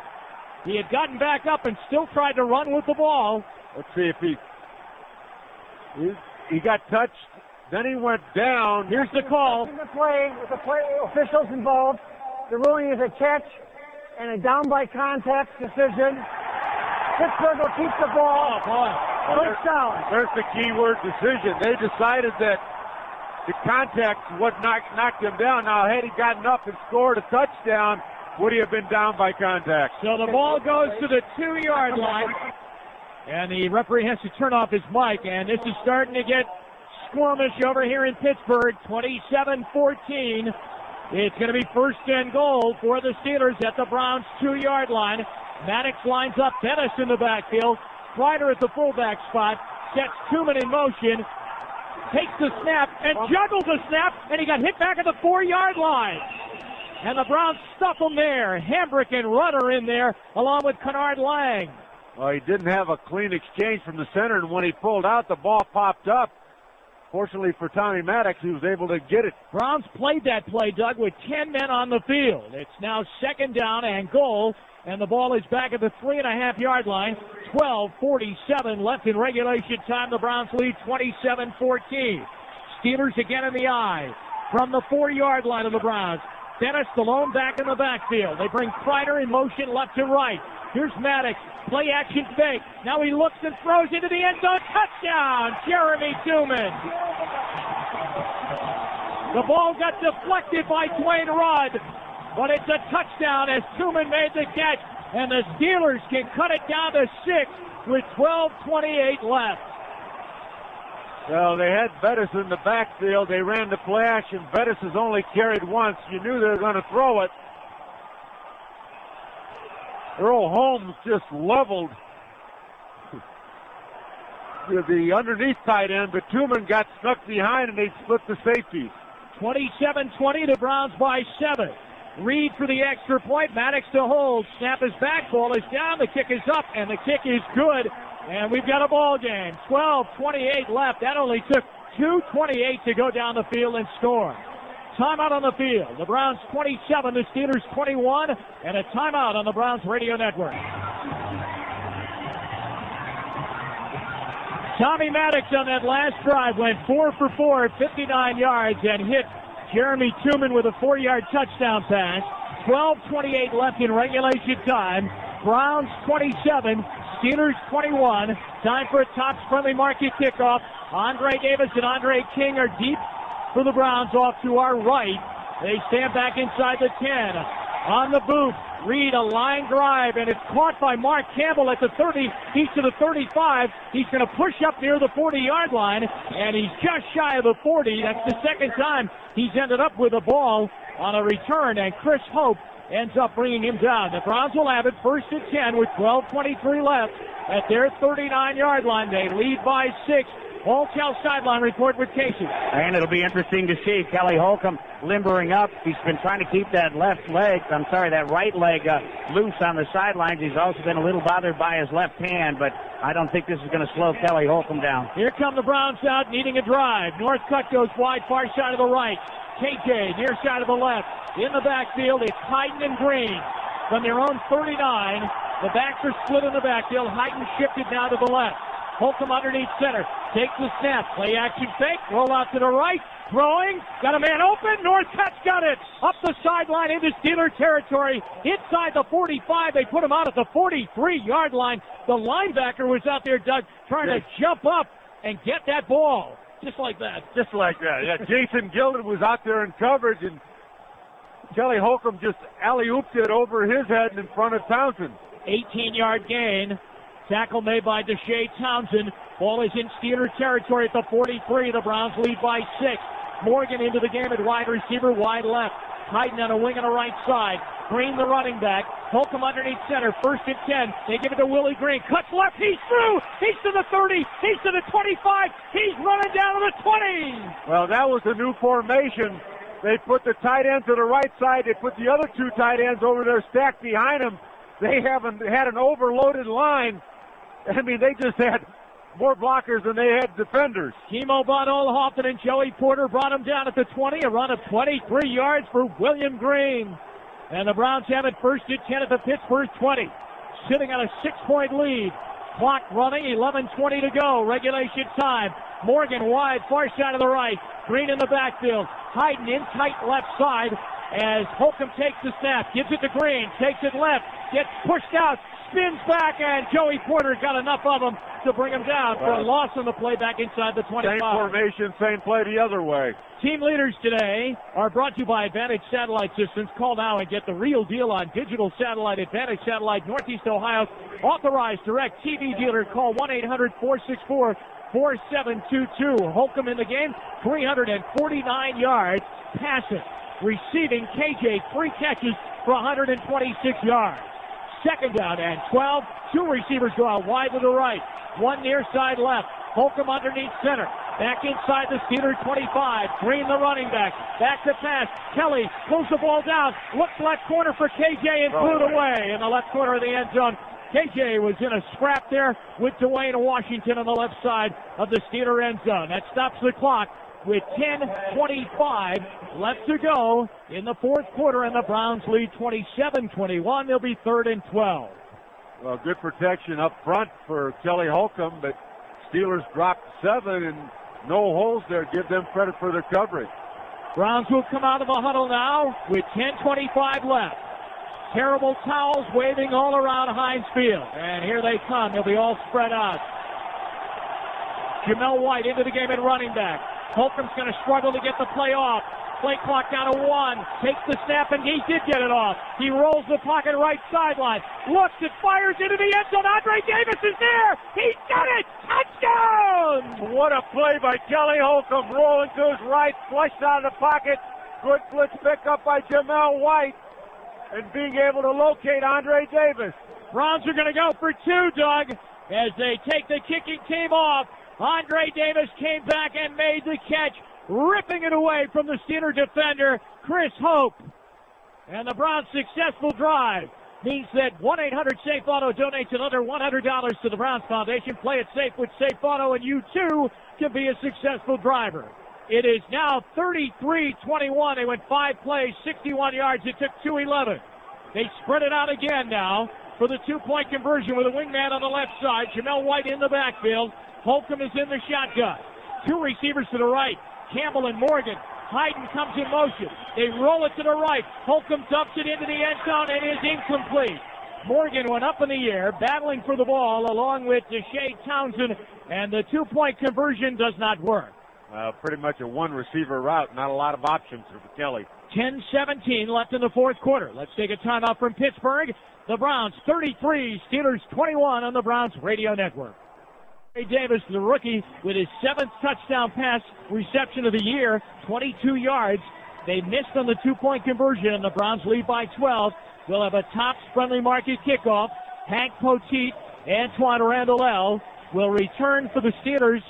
He had gotten back up and still tried to run with the ball. Let's see if he got touched. Then he went down. Here's the call. In the play, with the play officials involved, the ruling is a catch and a down by contact decision. Pittsburgh will keep the ball. Oh, boy. First down. There's the keyword decision. They decided that the contact would knock them down. Now, had he gotten up and scored a touchdown, would he have been down by contact? So the ball goes to the 2-yard line, and the referee has to turn off his mic, and this is starting to get squirmish over here in Pittsburgh. 27-14. It's going to be first and goal for the Steelers at the Browns 2-yard line. Maddox lines up, Dennis in the backfield. Kreider at the fullback spot, sets Tooman in motion, takes the snap and juggles the snap, and he got hit back at the 4-yard line. And the Browns stuff him there. Hambrick and Rudder in there, along with Kennard Lang. Well, he didn't have a clean exchange from the center, and when he pulled out, the ball popped up. Fortunately for Tommy Maddox, he was able to get it. Browns played that play, Doug, with 10 men on the field. It's now second down and goal, and the ball is back at the 3.5-yard line. 12:47 left in regulation time. The Browns lead 27-14. Steelers again in the eye from the 4-yard line of the Browns. Dennis, the lone back in the backfield. They bring Kreider in motion left to right. Here's Maddox. Play action fake. Now he looks and throws into the end zone. Touchdown, Jeremy Tooman. The ball got deflected by Dwayne Rudd, but it's a touchdown as Tooman made the catch, and the Steelers can cut it down to 6 with 12:28 left. Well, they had Bettis in the backfield. They ran the play action. Bettis has only carried once. You knew they were going to throw it. Earl Holmes just leveled the underneath tight end, but Tooman got stuck behind and they split the safeties. 27-20, the Browns by 7. Reed for the extra point. Maddox to hold. Snap is back. Ball is down. The kick is up, and the kick is good. And we've got a ball game. 12:28 left. That only took 2:28 to go down the field and score. Timeout on the field. The Browns 27, the Steelers 21, and a timeout on the Browns radio network. Tommy Maddox on that last drive went 4 for 4 at 59 yards and hit Jeremy Tooman with a 4-yard touchdown pass. 12:28 left in regulation time. Browns 27, Steelers 21. Time for a Tops Friendly Market kickoff. Andre Davis and Andre King are deep for the Browns off to our right. They stand back inside the 10. On the boot, Reed, a line drive, and it's caught by Mark Campbell at the 30. He's to the 35. He's going to push up near the 40-yard line, and he's just shy of the 40. That's the second time he's ended up with a ball on a return, and Chris Hope ends up bringing him down. The Browns will have it first and 10 with 12:23 left at their 39-yard line. They lead by 6. Hotel sideline report with Casey. And it'll be interesting to see Kelly Holcomb limbering up. He's been trying to keep that right leg loose on the sidelines. He's also been a little bothered by his left hand, but I don't think this is going to slow Kelly Holcomb down. Here come the Browns out, needing a drive. Northcutt goes wide, far side of the right. KJ, near side of the left. In the backfield, it's Hyden and Green. From their own 39, the backs are split in the backfield. Hyden shifted now to the left. Holcomb underneath center. Takes the snap. Play action fake. Roll out to the right. Throwing. Got a man open. Northcutt's got it. Up the sideline into Steeler territory. Inside the 45. They put him out at the 43-yard line. The linebacker was out there, Doug, trying to jump up and get that ball. Just like that. Just like that. Yeah, Jason Gilden was out there in coverage, and Kelly Holcomb just alley-ooped it over his head in front of Townsend. 18-yard gain. Tackle made by Deshae Townsend. Ball is in Steeler territory at the 43. The Browns lead by 6. Morgan into the game at wide receiver, wide left. Hyden on a wing on the right side. Green the running back. Holcomb underneath center. First and 10. They give it to Willie Green. Cuts left. He's through. He's to the 30. He's to the 25. He's running down to the 20. Well, that was a new formation. They put the tight end to the right side. They put the other two tight ends over there stacked behind him. They haven't had an overloaded line. I mean, they just had more blockers than they had defenders. Timo von Oelhoffen and Joey Porter brought him down at the 20. A run of 23 yards for William Green. And the Browns have it first and 10 at the Pittsburgh 20. Sitting on a 6-point lead. Clock running, 11:20 to go. Regulation time. Morgan wide, far side of the right. Green in the backfield. Hyden in tight left side as Holcomb takes the snap. Gives it to Green. Takes it left. Gets pushed out. Spins back, and Joey Porter got enough of him to bring him down for a loss on the play back inside the 25. Same formation, same play the other way. Team leaders today are brought to you by Advantage Satellite Systems. Call now and get the real deal on digital satellite. Advantage Satellite, Northeast Ohio's authorized direct TV dealer. Call 1-800-464-4722. Holcomb in the game, 349 yards passing. Receiving, KJ, 3 catches for 126 yards. Second down and 12. 2 receivers go out wide to the right. 1 near side left. Holcomb underneath center. Back inside the Steeler 25. Green the running back. Back to pass. Kelly pulls the ball down. Looks left corner for KJ and threw it away in the left corner of the end zone. KJ was in a scrap there with Dwayne Washington on the left side of the Steeler end zone. That stops the clock with 10:25 left to go in the fourth quarter, and the Browns lead 27-21. They'll be 3rd and 12. Well, good protection up front for Kelly Holcomb, but Steelers dropped 7 and no holes there. Give them credit for their coverage. Browns will come out of the huddle now with 10:25 left. Terrible towels waving all around Heinz Field, and here they come. They'll be all spread out. Jamel White into the game at running back. Holcomb's going to struggle to get the play off. Play clock down to 1. Takes the snap, and he did get it off. He rolls the pocket right sideline. Looks and fires into the end zone. Andre Davis is there. He's got it. Touchdown! What a play by Kelly Holcomb. Rolling to his right, flushed out of the pocket. Good blitz pickup by Jamel White. And being able to locate Andre Davis. Browns are going to go for 2, Doug. as they take the kicking team off. Andre Davis came back and made the catch, ripping it away from the Steeler defender, Chris Hope. And the Browns' successful drive means that 1-800-SAFE-AUTO donates another $100 to the Browns Foundation. Play it safe with Safe Auto, and you too can be a successful driver. It is now 33-21. They went 5 plays, 61 yards. It took 2:11. They spread it out again now for the 2-point conversion with a wingman on the left side. Jamel White in the backfield. Holcomb is in the shotgun. 2 receivers to the right, Campbell and Morgan. Hayden comes in motion. They roll it to the right. Holcomb dumps it into the end zone and is incomplete. Morgan went up in the air, battling for the ball along with Deshae Townsend, and the 2-point conversion does not work. Pretty much a one-receiver route. Not a lot of options for Kelly. 10-17 left in the fourth quarter. Let's take a timeout from Pittsburgh. The Browns 33, Steelers 21 on the Browns Radio Network. Ray Davis, the rookie, with his 7th touchdown pass reception of the year, 22 yards. They missed on the 2-point conversion, and the Browns lead by 12. We'll have a Tops Friendly Market kickoff. Hank Poteet, Antoine Randall will return for the Steelers.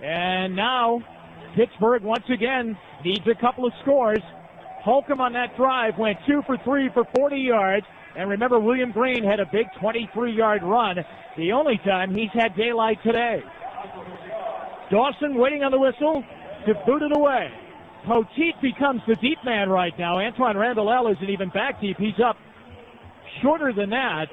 And now Pittsburgh once again needs a couple of scores. Holcomb on that drive went 2 for 3 for 40 yards. And remember, William Green had a big 23-yard run, the only time he's had daylight today. Dawson waiting on the whistle to boot it away. Poteet becomes the deep man right now. Antoine Randall isn't even back deep. He's up shorter than that.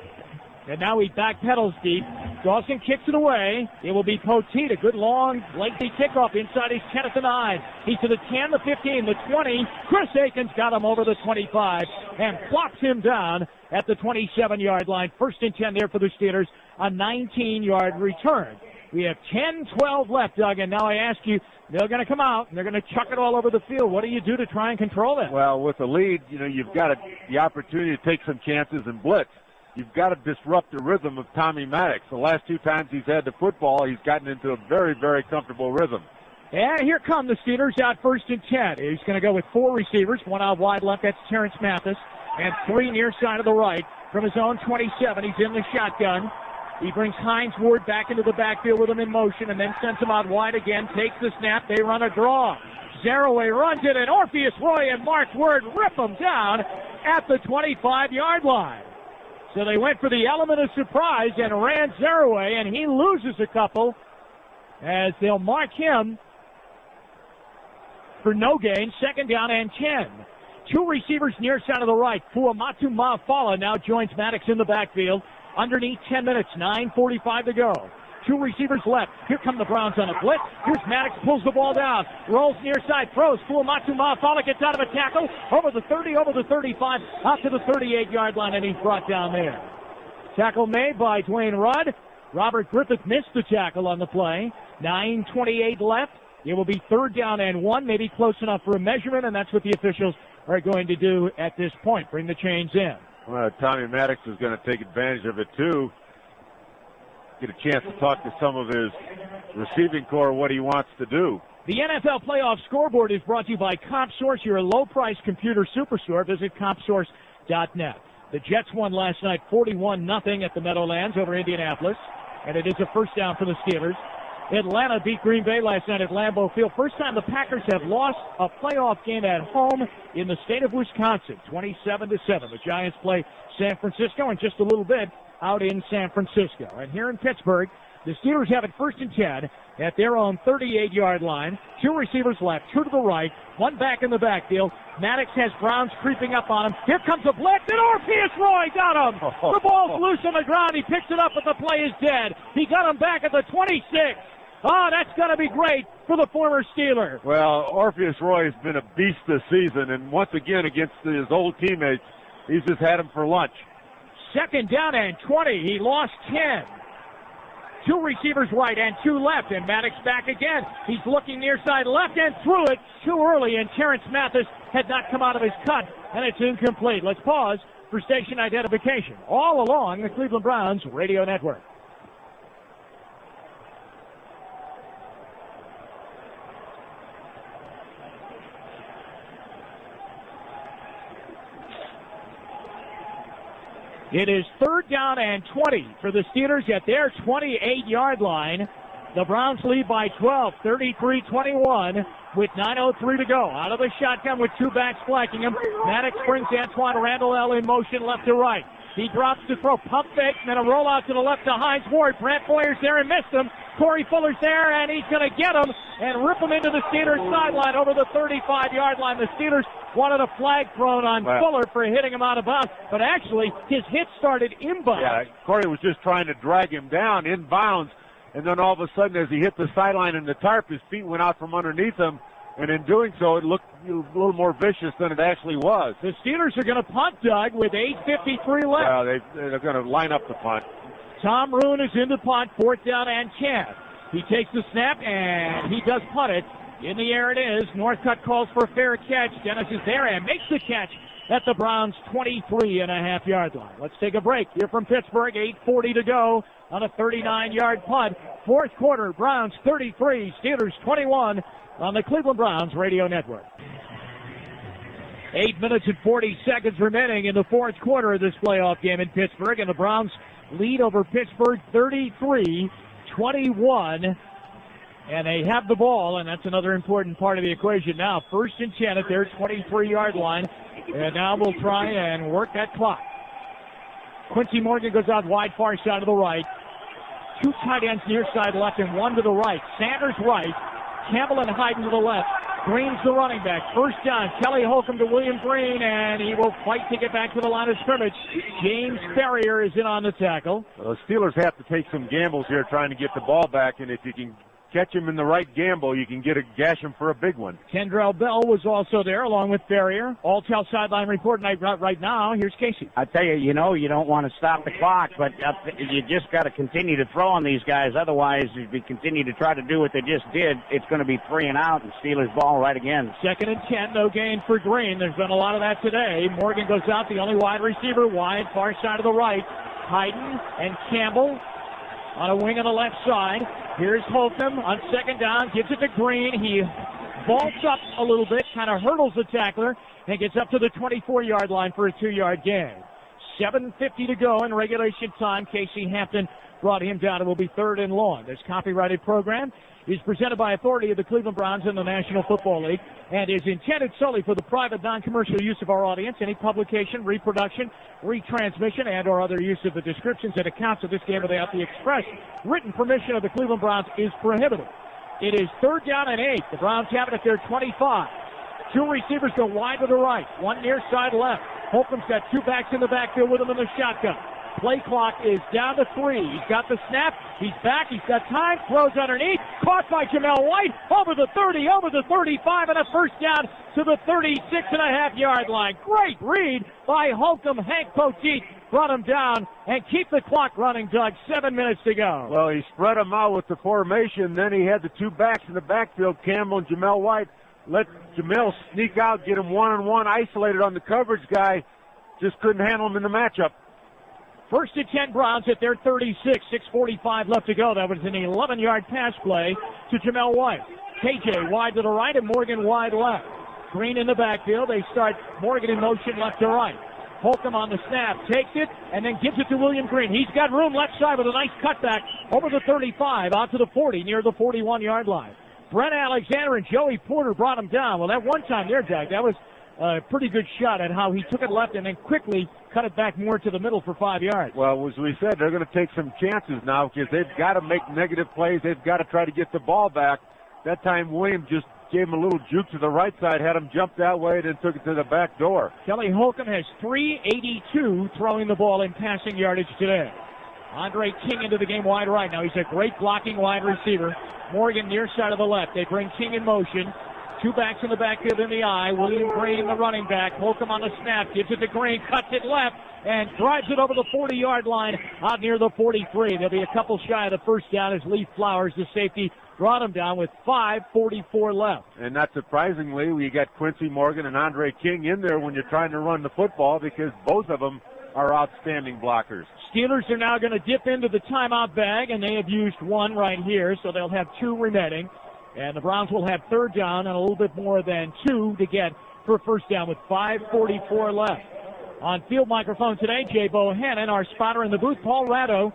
And now he backpedals deep. Dawson kicks it away. It will be Poteet, a good long, lengthy kickoff inside his 10 at the 9. He's to the 10, the 15, the 20. Chris Aikens got him over the 25 and plops him down at the 27-yard line. 1st and 10 there for the Steelers. A 19-yard return. We have 10-12 left, Doug, and now I ask you, they're going to come out, and they're going to chuck it all over the field. What do you do to try and control that? Well, with the lead, you've got the opportunity to take some chances and blitz. You've got to disrupt the rhythm of Tommy Maddox. The last 2 times he's had the football, he's gotten into a very, very comfortable rhythm. And here come the Steelers out 1st and 10. He's going to go with 4 receivers, 1 out wide left, that's Terrence Mathis, and 3 near side of the right from his own 27. He's in the shotgun. He brings Hines Ward back into the backfield with him in motion and then sends him out wide again, takes the snap, they run a draw. Zaraway runs it, and Orpheus Roy and Mark Word rip him down at the 25-yard line. So they went for the element of surprise and ran Zaraway, and he loses a couple as they'll mark him for no gain. 2nd down and 10. 2 receivers near side of the right. Fuamatu Mafala now joins Maddox in the backfield. Underneath 10 minutes, 9:45 to go. 2 receivers left. Here come the Browns on a blitz. Here's Maddox, pulls the ball down, rolls near side, throws. Fuamatu Mafala gets out of a tackle, over the 30, over the 35, out to the 38-yard line, and he's brought down there. Tackle made by Dwayne Rudd. Robert Griffith missed the tackle on the play. 9:28 left. It will be 3rd down and 1, maybe close enough for a measurement, and that's what the officials are going to do at this point, bring the chains in. Well, Tommy Maddox is going to take advantage of it, too. Get a chance to talk to some of his receiving core what he wants to do. The NFL Playoff Scoreboard is brought to you by CompSource, your low-price computer superstore. Visit CompSource.net. The Jets won last night 41-0 at the Meadowlands over Indianapolis, and it is a 1st down for the Steelers. Atlanta beat Green Bay last night at Lambeau Field. First time the Packers have lost a playoff game at home in the state of Wisconsin, 27-7. The Giants play San Francisco in just a little bit out in San Francisco. And here in Pittsburgh, the Steelers have it 1st and 10 at their own 38-yard line. 2 receivers left, 2 to the right, 1 back in the backfield. Maddox has Browns creeping up on him. Here comes a blitz, and Orpheus Roy got him. The ball's loose on the ground. He picks it up, but the play is dead. He got him back at the 26. Oh, that's going to be great for the former Steeler. Well, Orpheus Roy has been a beast this season, and once again against his old teammates, he's just had him for lunch. 2nd down and 20. He lost 10. 2 receivers right and 2 left, and Maddox back again. He's looking near side left and threw it too early, and Terrence Mathis had not come out of his cut, and it's incomplete. Let's pause for station identification. All along the Cleveland Browns Radio Network. It is 3rd down and 20 for the Steelers at their 28-yard line. The Browns lead by 12, 33-21, with 9:03 to go. Out of the shotgun with 2 backs flanking him. Maddox brings Antoine Randall in motion left to right. He drops to throw, pump fake, and then a rollout to the left to Hines Ward. Brant Boyer's there and missed him. Corey Fuller's there, and he's going to get him and rip him into the Steelers sideline over the 35-yard line. The Steelers wanted a flag thrown on Fuller for hitting him out of bounds, but actually his hit started inbound. Yeah, Corey was just trying to drag him down inbounds, and then all of a sudden as he hit the sideline and the tarp, his feet went out from underneath him, and in doing so, it looked a little more vicious than it actually was. The Steelers are going to punt, Doug, with 8:53 left. Yeah, they're going to line up the punt. Tom Roon is in the punt, 4th down and 10. He takes the snap, and he does punt it. In the air it is. Northcutt calls for a fair catch. Dennis is there and makes the catch at the Browns' 23.5-yard line. Let's take a break here from Pittsburgh. 8:40 to go on a 39-yard punt. 4th quarter, Browns 33, Steelers 21 on the Cleveland Browns Radio Network. 8 minutes and 40 seconds remaining in the 4th quarter of this playoff game in Pittsburgh, and the Browns lead over Pittsburgh 33-21. And they have the ball, and that's another important part of the equation now. 1st and 10 at their 23-yard line. And now we'll try and work that clock. Quincy Morgan goes out wide, far side of the right. 2 tight ends near side left and 1 to the right. Sanders right. Campbell and Hayden to the left. Green's the running back. 1st down. Kelly Holcomb to William Green, and he will fight to get back to the line of scrimmage. James Ferrier is in on the tackle. Well, the Steelers have to take some gambles here trying to get the ball back, and if you can catch him in the right gamble, you can gash him for a big one. Kendrell Bell was also there along with Ferrier. All-Tel sideline report right now. Here's Casey. I tell you, you don't want to stop the clock, but you just got to continue to throw on these guys. Otherwise, if you continue to try to do what they just did, it's going to be 3 and out and Steelers ball right again. 2nd and 10, no gain for Green. There's been a lot of that today. Morgan goes out, the only wide receiver, wide, far side of the right. Hayden and Campbell on a wing on the left side. Here's Holcomb on 2nd down, gives it to Green. He vaults up a little bit, kind of hurdles the tackler, and gets up to the 24-yard line for a 2-yard gain. 7:50 to go in regulation time. Casey Hampton brought him down. It will be 3rd and long. This copyrighted program is presented by authority of the Cleveland Browns and the National Football League and is intended solely for the private, non-commercial use of our audience. Any publication, reproduction, retransmission, and or other use of the descriptions and accounts of this game without the express written permission of the Cleveland Browns is prohibited. It is 3rd down and 8. The Browns have it at their 25. 2 receivers go wide to the right, 1 near side left. Holcomb's got 2 backs in the backfield with him in the shotgun. Play clock is down to 3. He's got the snap. He's back. He's got time. Throws underneath. Caught by Jamel White. Over the 30, over the 35, and a 1st down to the 36.5-yard line. Great read by Holcomb. Hank Poteet brought him down and keep the clock running, Doug. 7 minutes to go. Well, he spread them out with the formation. Then he had the 2 backs in the backfield, Campbell and Jamel White. Let Jamel sneak out, get him one-on-one, isolated on the coverage guy. Just couldn't handle him in the matchup. 1st and 10 Browns at their 36. 6:45 left to go. That was an 11-yard pass play to Jamel White. KJ wide to the right and Morgan wide left. Green in the backfield. They start Morgan in motion left to right. Holcomb on the snap, takes it, and then gives it to William Green. He's got room left side with a nice cutback over the 35, out to the 40, near the 41-yard line. Brent Alexander and Joey Porter brought him down. Well, that one time there, Doug, that was a pretty good shot at how he took it left and then quickly cut it back more to the middle for 5 yards. Well, as we said, they're going to take some chances now because they've got to make negative plays. They've got to try to get the ball back. That time, Williams just gave him a little juke to the right side, had him jump that way, then took it to the back door. Kelly Holcomb has 382 throwing the ball in passing yardage today. Andre King into the game wide right now. He's a great blocking wide receiver. Morgan near side of the left. They bring King in motion. 2 backs in the backfield in the eye. William Green, the running back. Holcomb on the snap. Gives it to Green. Cuts it left and drives it over the 40-yard line out near the 43. They'll be a couple shy of the 1st down as Lee Flowers, the safety, brought him down with 5:44 left. And not surprisingly, we got Quincy Morgan and Andre King in there when you're trying to run the football because both of them are outstanding blockers. Steelers are now going to dip into the timeout bag, and they have used 1 right here, so they'll have 2 remaining. And the Browns will have 3rd down and a little bit more than 2 to get for 1st down with 5:44 left. On field microphone today, Jay Bohannon, our spotter in the booth, Paul Ratto,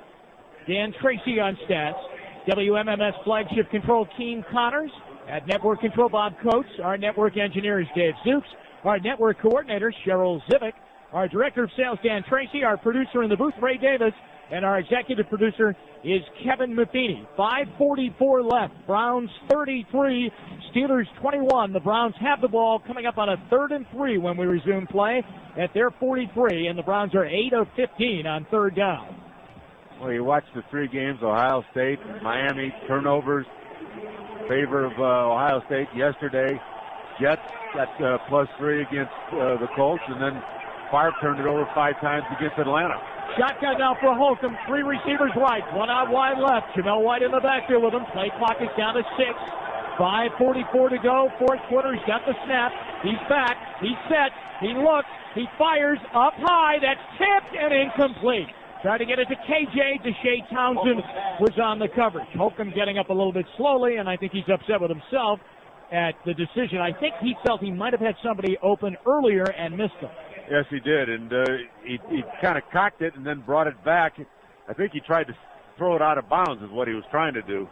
Dan Tracy on stats, WMMS flagship control Keen Connors, at network control Bob Coates, our network engineer is Dave Zooks, our network coordinator Cheryl Zivick, our director of sales Dan Tracy, our producer in the booth Ray Davis, and our executive producer is Kevin Matheny. 5:44 left. Browns 33, Steelers 21. The Browns have the ball coming up on a 3rd and 3 when we resume play at their 43, and the Browns are 8 of 15 on 3rd down. Well, you watch the 3 games, Ohio State, Miami, turnovers, favor of Ohio State yesterday. Jets got +3 against the Colts, and then Favre turned it over 5 times against Atlanta. Shotgun now for Holcomb. 3 receivers right, 1 out wide left. Jamel White in the backfield with him. Play clock is down to 6. 5:44 to go. 4th quarter. He's got the snap. He's back. He's set. He looks. He fires up high. That's tipped and incomplete. Tried to get it to KJ. Deshae Townsend was on the coverage. Holcomb getting up a little bit slowly, and I think he's upset with himself at the decision. I think he felt he might have had somebody open earlier and missed him. Yes, he did, and he kind of cocked it and then brought it back. I think he tried to throw it out of bounds is what he was trying to do.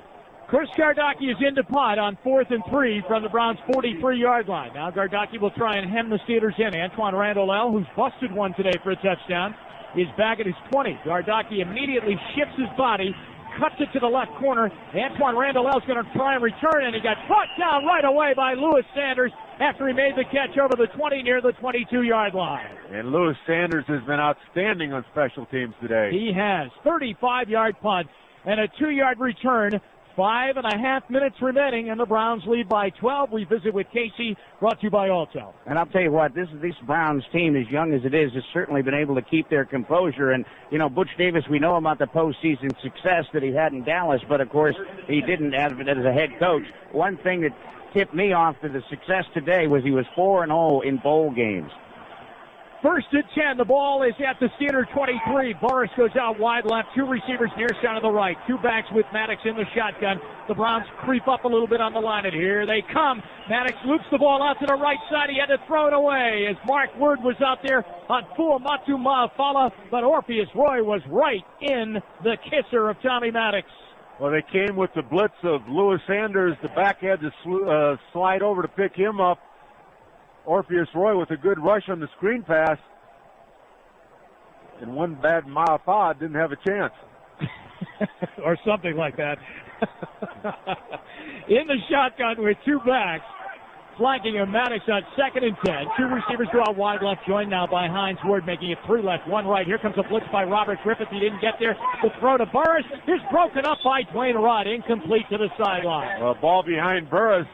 Chris Gardocki is into punt on 4th and 3 from the Browns' 43-yard line. Now Gardocki will try and hem the Steelers in. Antoine Randall, who's busted one today for a touchdown, is back at his 20. Gardocki immediately shifts his body, cuts it to the left corner. Antoine Randall is going to try and return, and he got brought down right away by Lewis Sanders after he made the catch over the 20 near the 22-yard line. And Lewis Sanders has been outstanding on special teams today. He has. 35-yard punt and a 2-yard return. 5.5 minutes remaining, and the Browns lead by 12. We visit with Casey, brought to you by Alto. And I'll tell you what, this Browns team, as young as it is, has certainly been able to keep their composure. And, you know, Butch Davis, we know about the postseason success that he had in Dallas, but, of course, he didn't have it as a head coach. One thing that tipped me off to the success today was he was 4-0 in bowl games. 1st and 10. The ball is at the Steeler 23. Boris goes out wide left. 2 receivers near side of the right. 2 backs with Maddox in the shotgun. The Browns creep up a little bit on the line, and here they come. Maddox loops the ball out to the right side. He had to throw it away as Mark Word was out there on Fuamatu Ma'afala, but Orpheus Roy was right in the kisser of Tommy Maddox. Well, they came with the blitz of Lewis Sanders. The back had to slide over to pick him up. Orpheus Roy with a good rush on the screen pass. And one bad Ma'afala didn't have a chance. Or something like that. In the shotgun with 2 backs. Flanking him, Maddox on 2nd and 10. 2 receivers go out wide left, joined now by Hines Ward, making it 3 left, 1 right. Here comes a blitz by Robert Griffith. He didn't get there. The throw to Burris is broken up by Dwayne Rod, incomplete to the sideline. Well, ball behind Burris.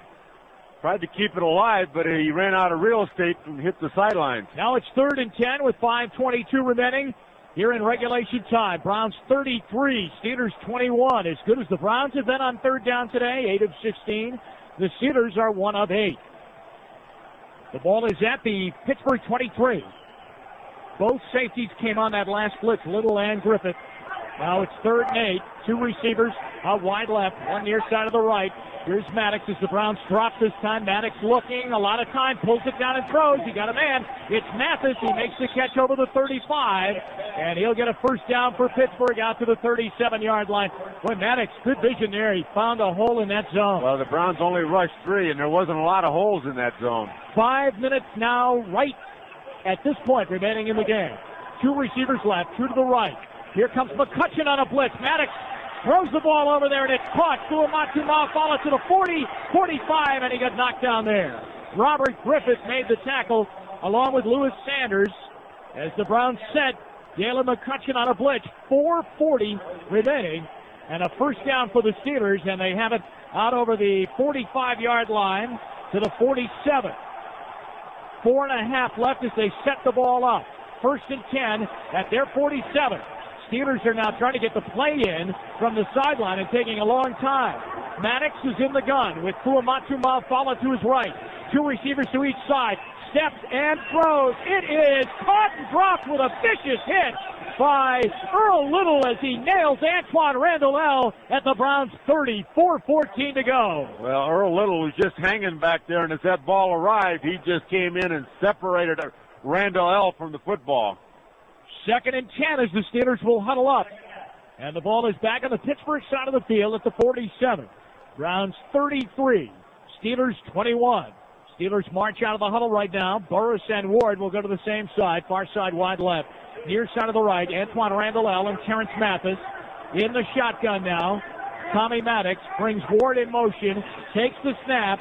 Tried to keep it alive, but he ran out of real estate and hit the sidelines. Now it's 3rd and 10 with 5:22 remaining here in regulation time. Browns 33, Steelers 21. As good as the Browns have been on 3rd down today, 8 of 16. The Steelers are 1 of 8. The ball is at the Pittsburgh 23. Both safeties came on that last blitz, Little and Griffith. Now it's 3rd and 8. 2 receivers out wide left, 1 near side of the right. Here's Maddox as the Browns drop this time. Maddox looking, a lot of time, pulls it down and throws. He got a man. It's Mathis. He makes the catch over the 35, and he'll get a 1st down for Pittsburgh out to the 37-yard line. Boy, Maddox, good vision there. He found a hole in that zone. Well, the Browns only rushed 3, and there wasn't a lot of holes in that zone. 5 minutes now, right at this point, remaining in the game. 2 receivers left, 2 to the right. Here comes McCutcheon on a blitz. Maddox throws the ball over there, and it's caught. Fuamatu Ma'afala to the 40, 45, and he got knocked down there. Robert Griffith made the tackle along with Lewis Sanders as the Browns set Galen McCutcheon on a blitz. 4:40 remaining, and a 1st down for the Steelers, and they have it out over the 45-yard line to the 47. 4.5 left as they set the ball up. 1st and 10 at their 47. Steelers are now trying to get the play in from the sideline and taking a long time. Maddox is in the gun with Fuamatu Ma'afala to his right. 2 receivers to each side. Steps and throws. It is caught and dropped with a vicious hit by Earl Little as he nails Antoine Randall at the Browns 30. 4:14 to go. Well, Earl Little was just hanging back there, and as that ball arrived, he just came in and separated Randall L. from the football. 2nd and 10 as the Steelers will huddle up. And the ball is back on the Pittsburgh side of the field at the 47. Browns 33, Steelers 21. Steelers march out of the huddle right now. Burris and Ward will go to the same side, far side wide left. Near side of the right, Antoine Randall L. and Terrence Mathis in the shotgun now. Tommy Maddox brings Ward in motion, takes the snap,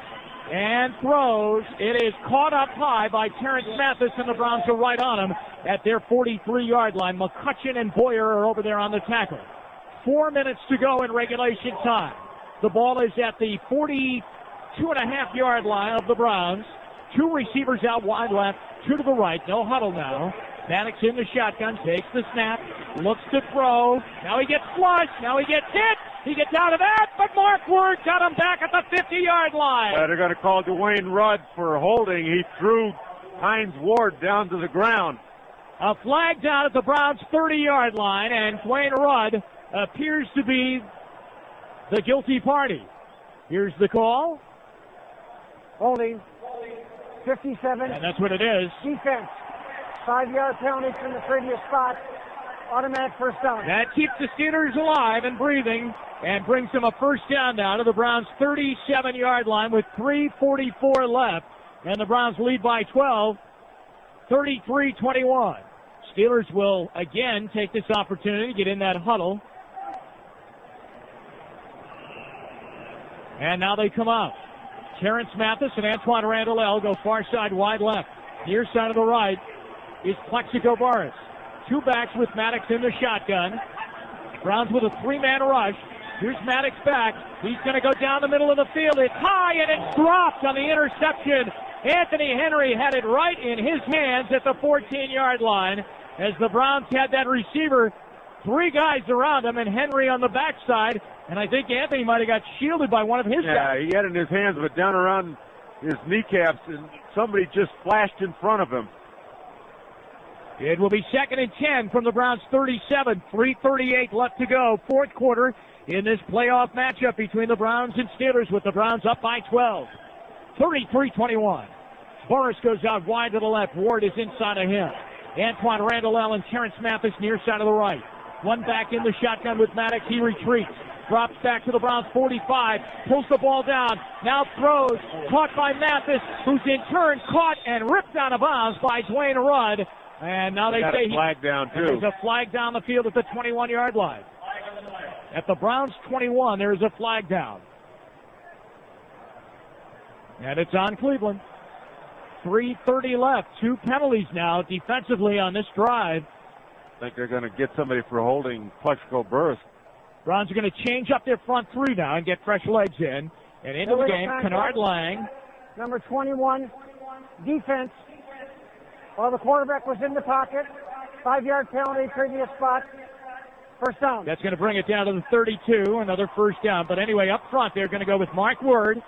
and throws. It is caught up high by Terrence Mathis, and the Browns are right on him at their 43-yard line. McCutcheon and Boyer are over there on the tackle. 4 minutes to go in regulation time. The ball is at the 42.5-yard line of the Browns. 2 receivers out wide left, 2 to the right. No huddle now. Maddox in the shotgun, takes the snap, looks to throw. Now he gets flushed. Now he gets hit. He gets out of that, but Mark Ward got him back at the 50-yard line. They're going to call Dwayne Rudd for holding. He threw Hines Ward down to the ground. A flag down at the Browns' 30-yard line, and Dwayne Rudd appears to be the guilty party. Here's the call. Holding. 57. And that's what it is. Defense. 5-yard penalty from the previous spot. Automatic first down. That keeps the Steelers alive and breathing and brings them a first down now to the Browns' 37-yard line with 3:44 left. And the Browns lead by 12, 33-21. Steelers will again take this opportunity to get in that huddle. And now they come out. Terrence Mathis and Antoine Randall L. go far side wide left. Near side of the right is Plexico Burris. 2 backs with Maddox in the shotgun. Browns with a 3-man rush. Here's Maddox back. He's going to go down the middle of the field. It's high and it's dropped on the interception. Anthony Henry had it right in his hands at the 14-yard line as the Browns had that receiver. 3 guys around him and Henry on the backside. And I think Anthony might have got shielded by one of his guys. Yeah, he had it in his hands, but down around his kneecaps, and somebody just flashed in front of him. It will be 2nd and 10 from the Browns' 37. 3:38 left to go. 4th quarter in this playoff matchup between the Browns and Steelers, with the Browns up by 12. 33-21. Burris goes out wide to the left. Ward is inside of him. Antoine Randall L. and Terrence Mathis near side of the right. 1 back in the shotgun with Maddox. He retreats. Drops back to the Browns' 45. Pulls the ball down. Now throws. Caught by Mathis, who's in turn caught and ripped out of bounds by Dwayne Rudd. And now they say flag down too. There's a flag down the field at the 21-yard line. At the Browns' 21, there is a flag down. And it's on Cleveland. 3:30 left. 2 penalties now defensively on this drive. I think they're going to get somebody for holding Plexico Burris. Browns are going to change up their front 3 now and get fresh legs in. And into the game, Kennard Lang. Number 21, defense. While the quarterback was in the pocket, 5-yard penalty, previous spot, first down. That's going to bring it down to the 32, another first down. But anyway, up front, they're going to go with Mark Word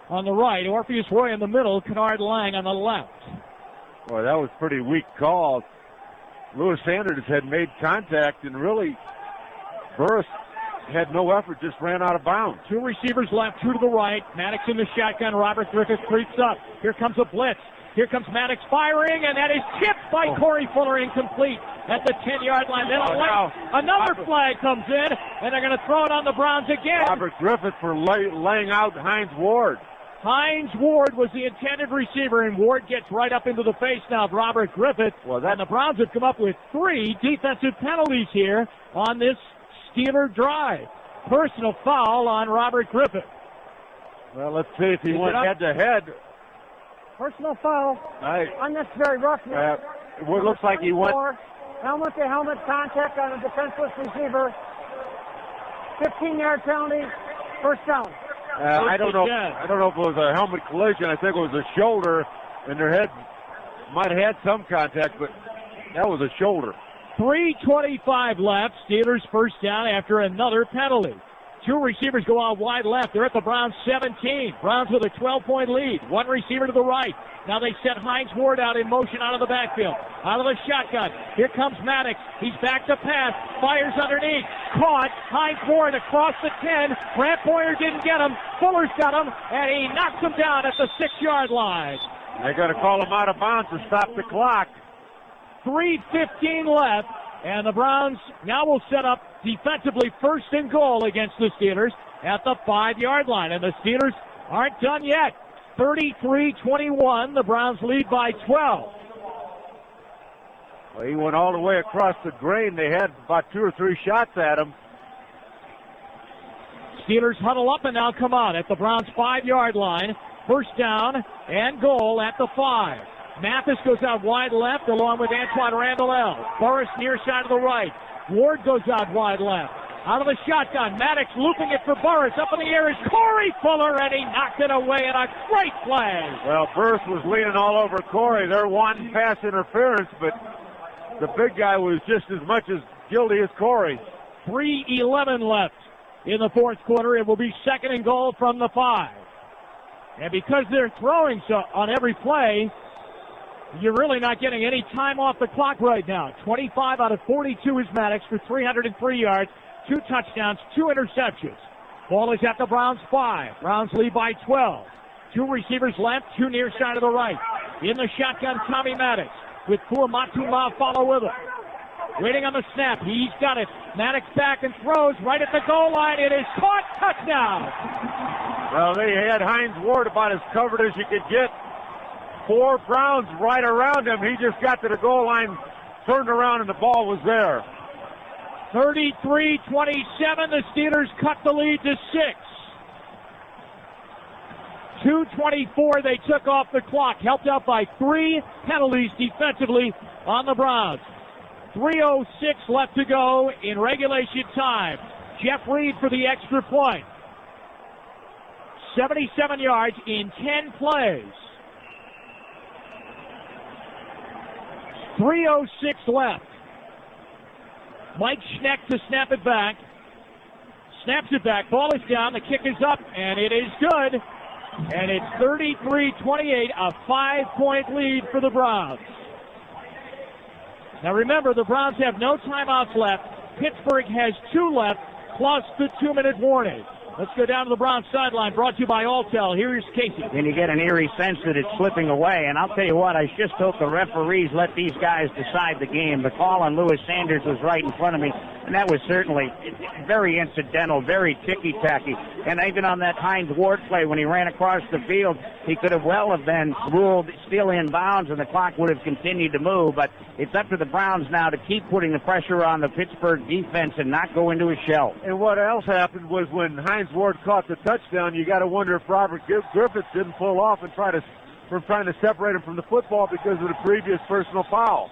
on the right, Orpheus Roy in the middle, Kennard Lang on the left. Boy, that was pretty weak call. Lewis Sanders had made contact, and really, Burris had no effort, just ran out of bounds. 2 receivers left, 2 to the right. Maddox in the shotgun. Robert Griffith creeps up. Here comes a blitz. Here comes Maddox firing, and that is tipped by Corey Fuller, incomplete at the 10-yard line. Then another flag comes in, and they're going to throw it on the Browns again. Robert Griffith for laying out Hines Ward. Hines Ward was the intended receiver, and Ward gets right up into the face now of Robert Griffith. And the Browns have come up with 3 defensive penalties here on this Steeler drive. Personal foul on Robert Griffith. Well, let's see if he went head-to-head. Personal foul. Unnecessary roughness. It looks like he went. Helmet-to-helmet contact on a defenseless receiver. 15-yard penalty. First down. I don't know if it was a helmet collision. I think it was a shoulder, and their head might have had some contact, but that was a shoulder. 3:25 left. Steelers first down after another penalty. 2 receivers go out wide left. They're at the Browns 17. Browns with a 12-point lead. 1 receiver to the right. Now they set Hines Ward out in motion out of the backfield. Out of the shotgun. Here comes Maddox. He's back to pass. Fires underneath. Caught. Hines Ward across the 10. Grant Boyer didn't get him. Fuller's got him, and he knocks him down at the 6-yard line. They're going to call him out of bounds to stop the clock. 3:15 left, and the Browns now will set up defensively first and goal against the Steelers at the 5-yard line. And the Steelers aren't done yet. 33-21, the Browns lead by 12. Well, he went all the way across the grain. They had about 2 or 3 shots at him. Steelers huddle up and now come on at the Browns 5-yard line. First down and goal at the 5. Mathis goes out wide left along with Antoine Randall. Burris near side of the right. Ward goes out wide left. Out of the shotgun, Maddox looping it for Burris. Up in the air is Corey Fuller, and he knocked it away in a great play. Well, Burris was leaning all over Corey. They're wanting pass interference, but the big guy was just as much as guilty as Corey. 3:11 left in the fourth quarter. It will be second and goal from the 5. And because they're throwing so on every play, you're really not getting any time off the clock right now. 25 out of 42 is Maddox for 303 yards, 2 touchdowns, 2 interceptions. Ball is at the Browns 5. Browns lead by 12. 2 receivers left, 2 near side of the right. In the shotgun, Tommy Maddox with poor Matuma follow with him. Waiting on the snap. He's got it. Maddox back and throws right at the goal line. It is caught. Touchdown. Well, they had Hines Ward about as covered as you could get. 4 Browns right around him. He just got to the goal line, turned around, and the ball was there. 33-27. The Steelers cut the lead to 6. 2:24 they took off the clock, helped out by 3 penalties defensively on the Browns. 3:06 left to go in regulation time. Jeff Reed for the extra point. 77 yards in 10 plays. 3:06 left. Mike Schneck to snap it back. Snaps it back. Ball is down. The kick is up, and it is good. And it's 33-28, a 5-point lead for the Browns. Now remember, the Browns have no timeouts left. Pittsburgh has 2 left, plus the 2-minute warning. Let's go down to the Browns sideline, brought to you by Alltel. Here's Casey. And you get an eerie sense that it's slipping away. And I'll tell you what, I just hope the referees let these guys decide the game. The call on Lewis Sanders was right in front of me, and that was certainly very incidental, very ticky-tacky. And even on that Hines Ward play, when he ran across the field, he could have well have been ruled still in bounds, and the clock would have continued to move. But it's up to the Browns now to keep putting the pressure on the Pittsburgh defense and not go into a shell. And what else happened was when Hines Ward caught the touchdown, you got to wonder if Robert Griffiths didn't pull off and trying to separate him from the football because of the previous personal foul.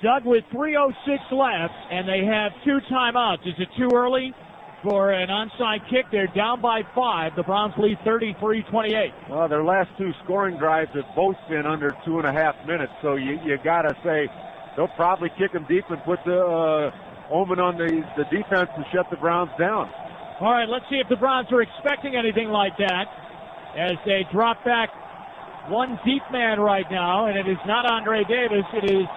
Doug, with 3:06 left, and they have 2 timeouts. Is it too early for an onside kick? They're down by 5. The Browns lead 33-28. Well, their last 2 scoring drives have both been under 2.5 minutes, so you got to say they'll probably kick them deep and put the omen on the defense to shut the Browns down. All right, let's see if the Browns are expecting anything like that as they drop back 1 deep man right now, and it is not Andre Davis. It is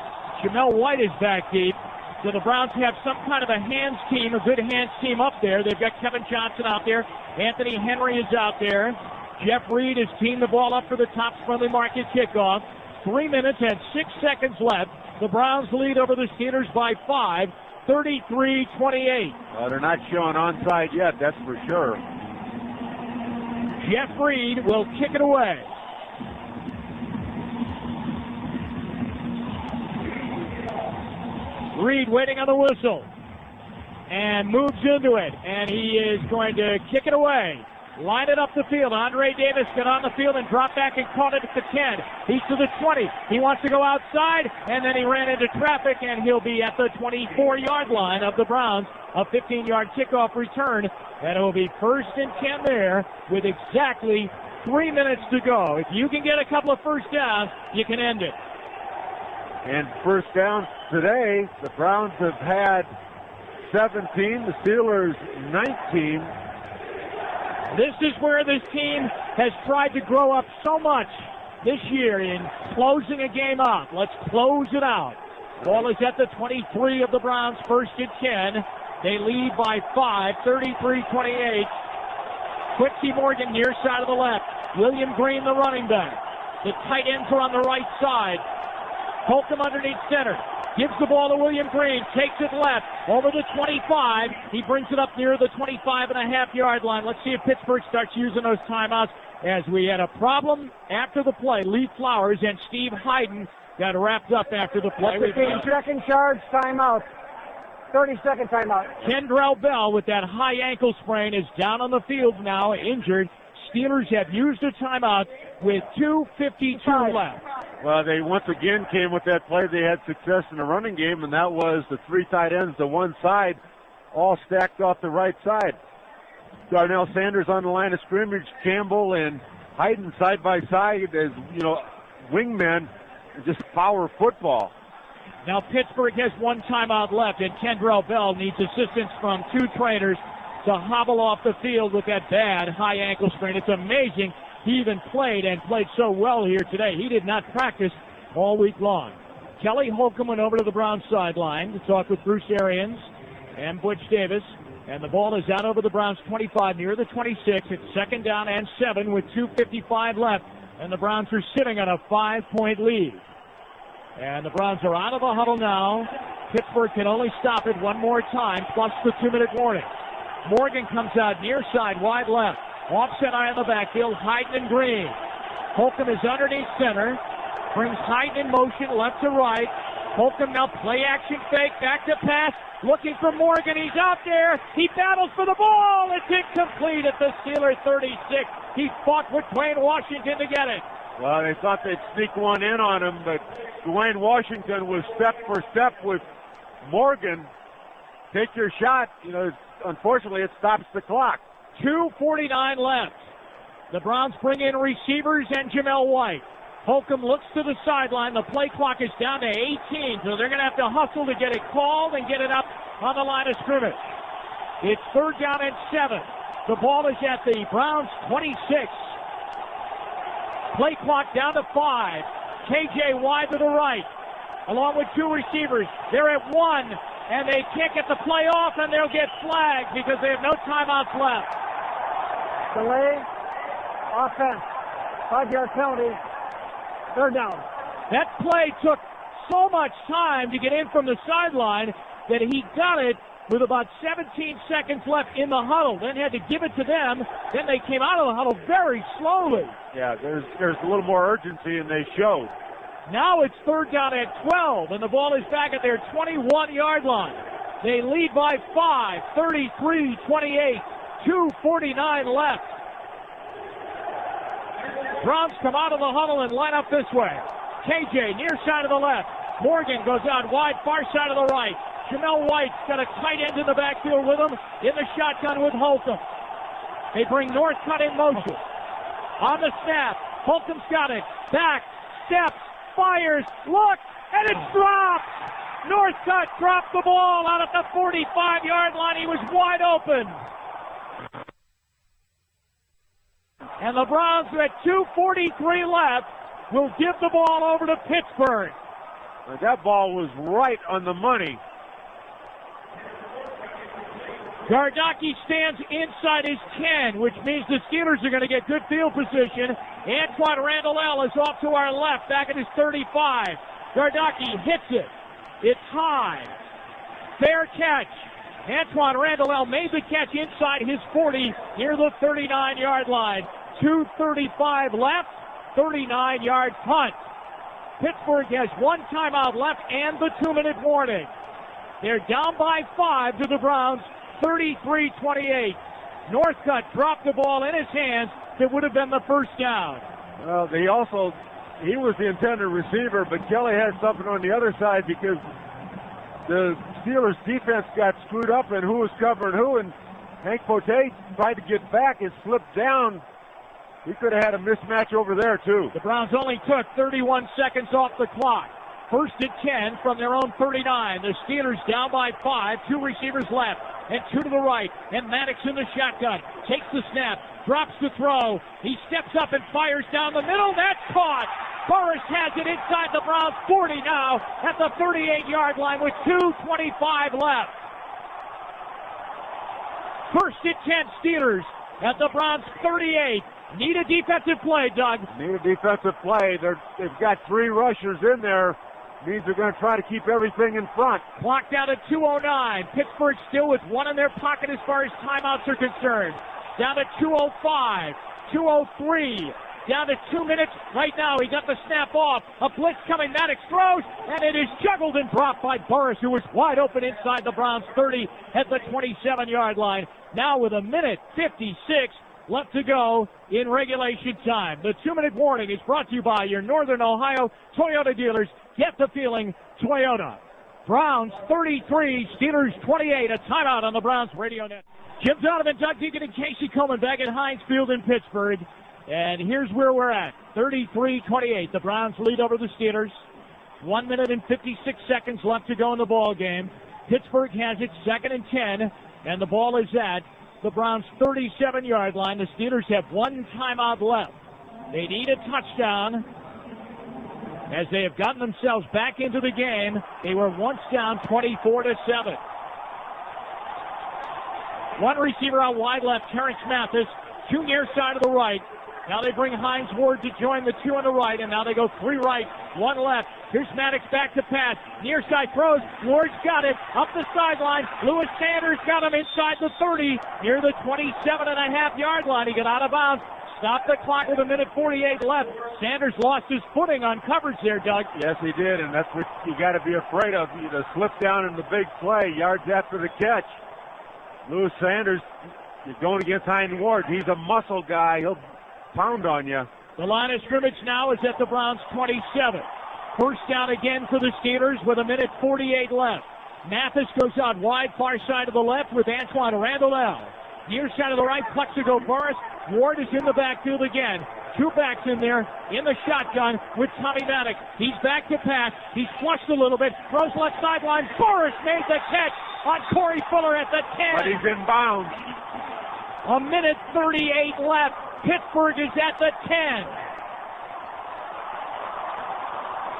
Jamel White is back deep. So the Browns have some kind of a hands team, a good hands team up there. They've got Kevin Johnson out there. Anthony Henry is out there. Jeff Reed has teamed the ball up for the Tops Friendly Market kickoff. 3 minutes and 6 seconds left. The Browns lead over the Steelers by 5. 33-28. Well, they're not showing onside yet, that's for sure. Jeff Reed will kick it away. Reed waiting on the whistle and moves into it, and he is going to kick it away. Line it up the field. Andre Davis got on the field and dropped back and caught it at the 10. He's to the 20. He wants to go outside, and then he ran into traffic, and he'll be at the 24-yard line of the Browns. A 15-yard kickoff return, and it will be 1st and 10 there with exactly 3 minutes to go. If you can get a couple of first downs, you can end it. And first down today, the Browns have had 17, the Steelers 19. This is where this team has tried to grow up so much this year in closing a game out. Let's close it out. Ball is at the 23 of the Browns, 1st and 10. They lead by 5, 33-28. Quincy Morgan near side of the left. William Green, the running back. The tight ends are on the right side. Holcomb underneath center. Gives the ball to William Green. Takes it left. Over the 25. He brings it up near the 25.5-yard line. Let's see if Pittsburgh starts using those timeouts, as we had a problem after the play. Lee Flowers and Steve Hayden got wrapped up after the play. 15-second charge timeout. 30-second timeout. Kendrell Bell with that high ankle sprain is down on the field now, injured. Steelers have used a timeout with 2:52 left. Well, they once again came with that play. They had success in the running game, and that was the three tight ends to one side, all stacked off the right side. Darnell Sanders on the line of scrimmage, Campbell and Hayden side by side as, wingmen, just power football. Now Pittsburgh has one timeout left, and Kendrell Bell needs assistance from two trainers to hobble off the field with that bad high ankle sprain. It's amazing he even played so well here today. He did not practice all week long. Kelly Holcomb went over to the Browns sideline to talk with Bruce Arians and Butch Davis. And the ball is out over the Browns 25 near the 26. It's 2nd down and 7 with 2:55 left. And the Browns are sitting on a 5-point lead. And the Browns are out of the huddle now. Pittsburgh can only stop it one more time, plus the 2-minute warning. Morgan comes out near side, wide left. Offset eye in the backfield, Hayden and Green. Holcomb is underneath center. Brings Hayden in motion left to right. Holcomb now play action fake, back to pass. Looking for Morgan, he's out there. He battles for the ball. It's incomplete at the Steelers 36. He fought with Dwayne Washington to get it. Well, they thought they'd sneak one in on him, but Dwayne Washington was step for step with Morgan. Take your shot. Unfortunately, it stops the clock. 2:49 left. The Browns bring in receivers and Jamel White. Holcomb looks to the sideline. The play clock is down to 18, so they're going to have to hustle to get it called and get it up on the line of scrimmage. It's 3rd down and 7. The ball is at the Browns 26. Play clock down to 5. KJ wide to the right, along with two receivers. They're at 1, and they can't get the play off, and they'll get flagged because they have no timeouts left. Delay, offense, 5-yard penalty, 3rd down. That play took so much time to get in from the sideline that he got it with about 17 seconds left in the huddle, then had to give it to them. Then they came out of the huddle very slowly. Yeah, there's a little more urgency, and they showed. Now it's 3rd down at 12, and the ball is back at their 21-yard line. They lead by 5, 33-28, 2:49 left. Browns come out of the huddle and line up this way. KJ near side of the left. Morgan goes out wide, far side of the right. Jamel White's got a tight end in the backfield with him in the shotgun with Holcomb. They bring Northcutt in motion. On the snap, Holcomb's got it. Back, steps, fires, look, and it's dropped. Northcutt dropped the ball out at the 45-yard line. He was wide open. And the Browns, at 2:43 left, will give the ball over to Pittsburgh. That ball was right on the money. Gardocki stands inside his 10, which means the Steelers are going to get good field position. Antoine Randall is off to our left, back at his 35. Gardocki hits it. It's high. Fair catch. Antoine Randall made the catch inside his 40, near the 39-yard line. 2:35 left, 39-yard punt. Pittsburgh has one timeout left and the 2-minute warning. They're down by 5 to the Browns, 33-28. Northcutt dropped the ball in his hands. It would have been the first down. Well, he was the intended receiver, but Kelly had something on the other side because the Steelers defense got screwed up and who was covering who, and Hank Pote tried to get back and slipped down. He could have had a mismatch over there, too. The Browns only took 31 seconds off the clock. 1st and 10 from their own 39. The Steelers down by 5. 2 receivers left and 2 to the right. And Maddox in the shotgun. Takes the snap. Drops the throw. He steps up and fires down the middle. That's caught. Burris has it inside the Browns 40 now at the 38-yard line with 2:25 left. 1st and 10 Steelers at the Browns 38. Need a defensive play, Doug. Need a defensive play. They've got 3 rushers in there. Means they're going to try to keep everything in front. Clock down to 2:09. Pittsburgh still with 1 in their pocket as far as timeouts are concerned. Down to 2:05, 2:03. Down to 2 minutes right now. He got the snap off. A blitz coming. Maddox throws, and it is juggled and dropped by Burris, who was wide open inside the Browns 30 at the 27-yard line. Now with 1:56 left to go in regulation time. The 2-minute warning is brought to you by your Northern Ohio Toyota dealers. Get the feeling, Toyota. Browns 33, Steelers 28. A timeout on the Browns radio net. Jim Donovan, Doug Deacon, and Casey Coleman back at Heinz Field in Pittsburgh. And here's where we're at. 33-28. The Browns lead over the Steelers. 1 minute and 56 seconds left to go in the ball game. Pittsburgh has it 2nd and 10, and the ball is at the Browns' 37-yard line. The Steelers have 1 timeout left. They need a touchdown as they have gotten themselves back into the game. They were once down 24-7. 1 receiver out wide left, Terrence Mathis, 2 near side of the right. Now they bring Hines Ward to join the 2 on the right, and now they go 3 right, 1 left. Here's Maddox back to pass. Near side throws. Ward's got it. Up the sideline. Lewis Sanders got him inside the 30, near the 27.5-yard line. He got out of bounds. Stop the clock with 1:48 left. Sanders lost his footing on coverage there, Doug. Yes, he did, and that's what you got to be afraid of. You know, slip down in the big play, yards after the catch. Lewis Sanders is going against Hines Ward. He's a muscle guy. He'll pound on you. The line of scrimmage now is at the Browns' 27. First down again for the Steelers with 1:48 left. Mathis goes out wide, far side of the left with Antoine Randall. Near side of the right, Plexico Burris. Ward is in the backfield again. 2 backs in there in the shotgun with Tommy Maddox. He's back to pass. He's flushed a little bit. Throws left sideline. Burris made the catch on Corey Fuller at the 10. But he's in bounds. 1:38 left. Pittsburgh is at the 10.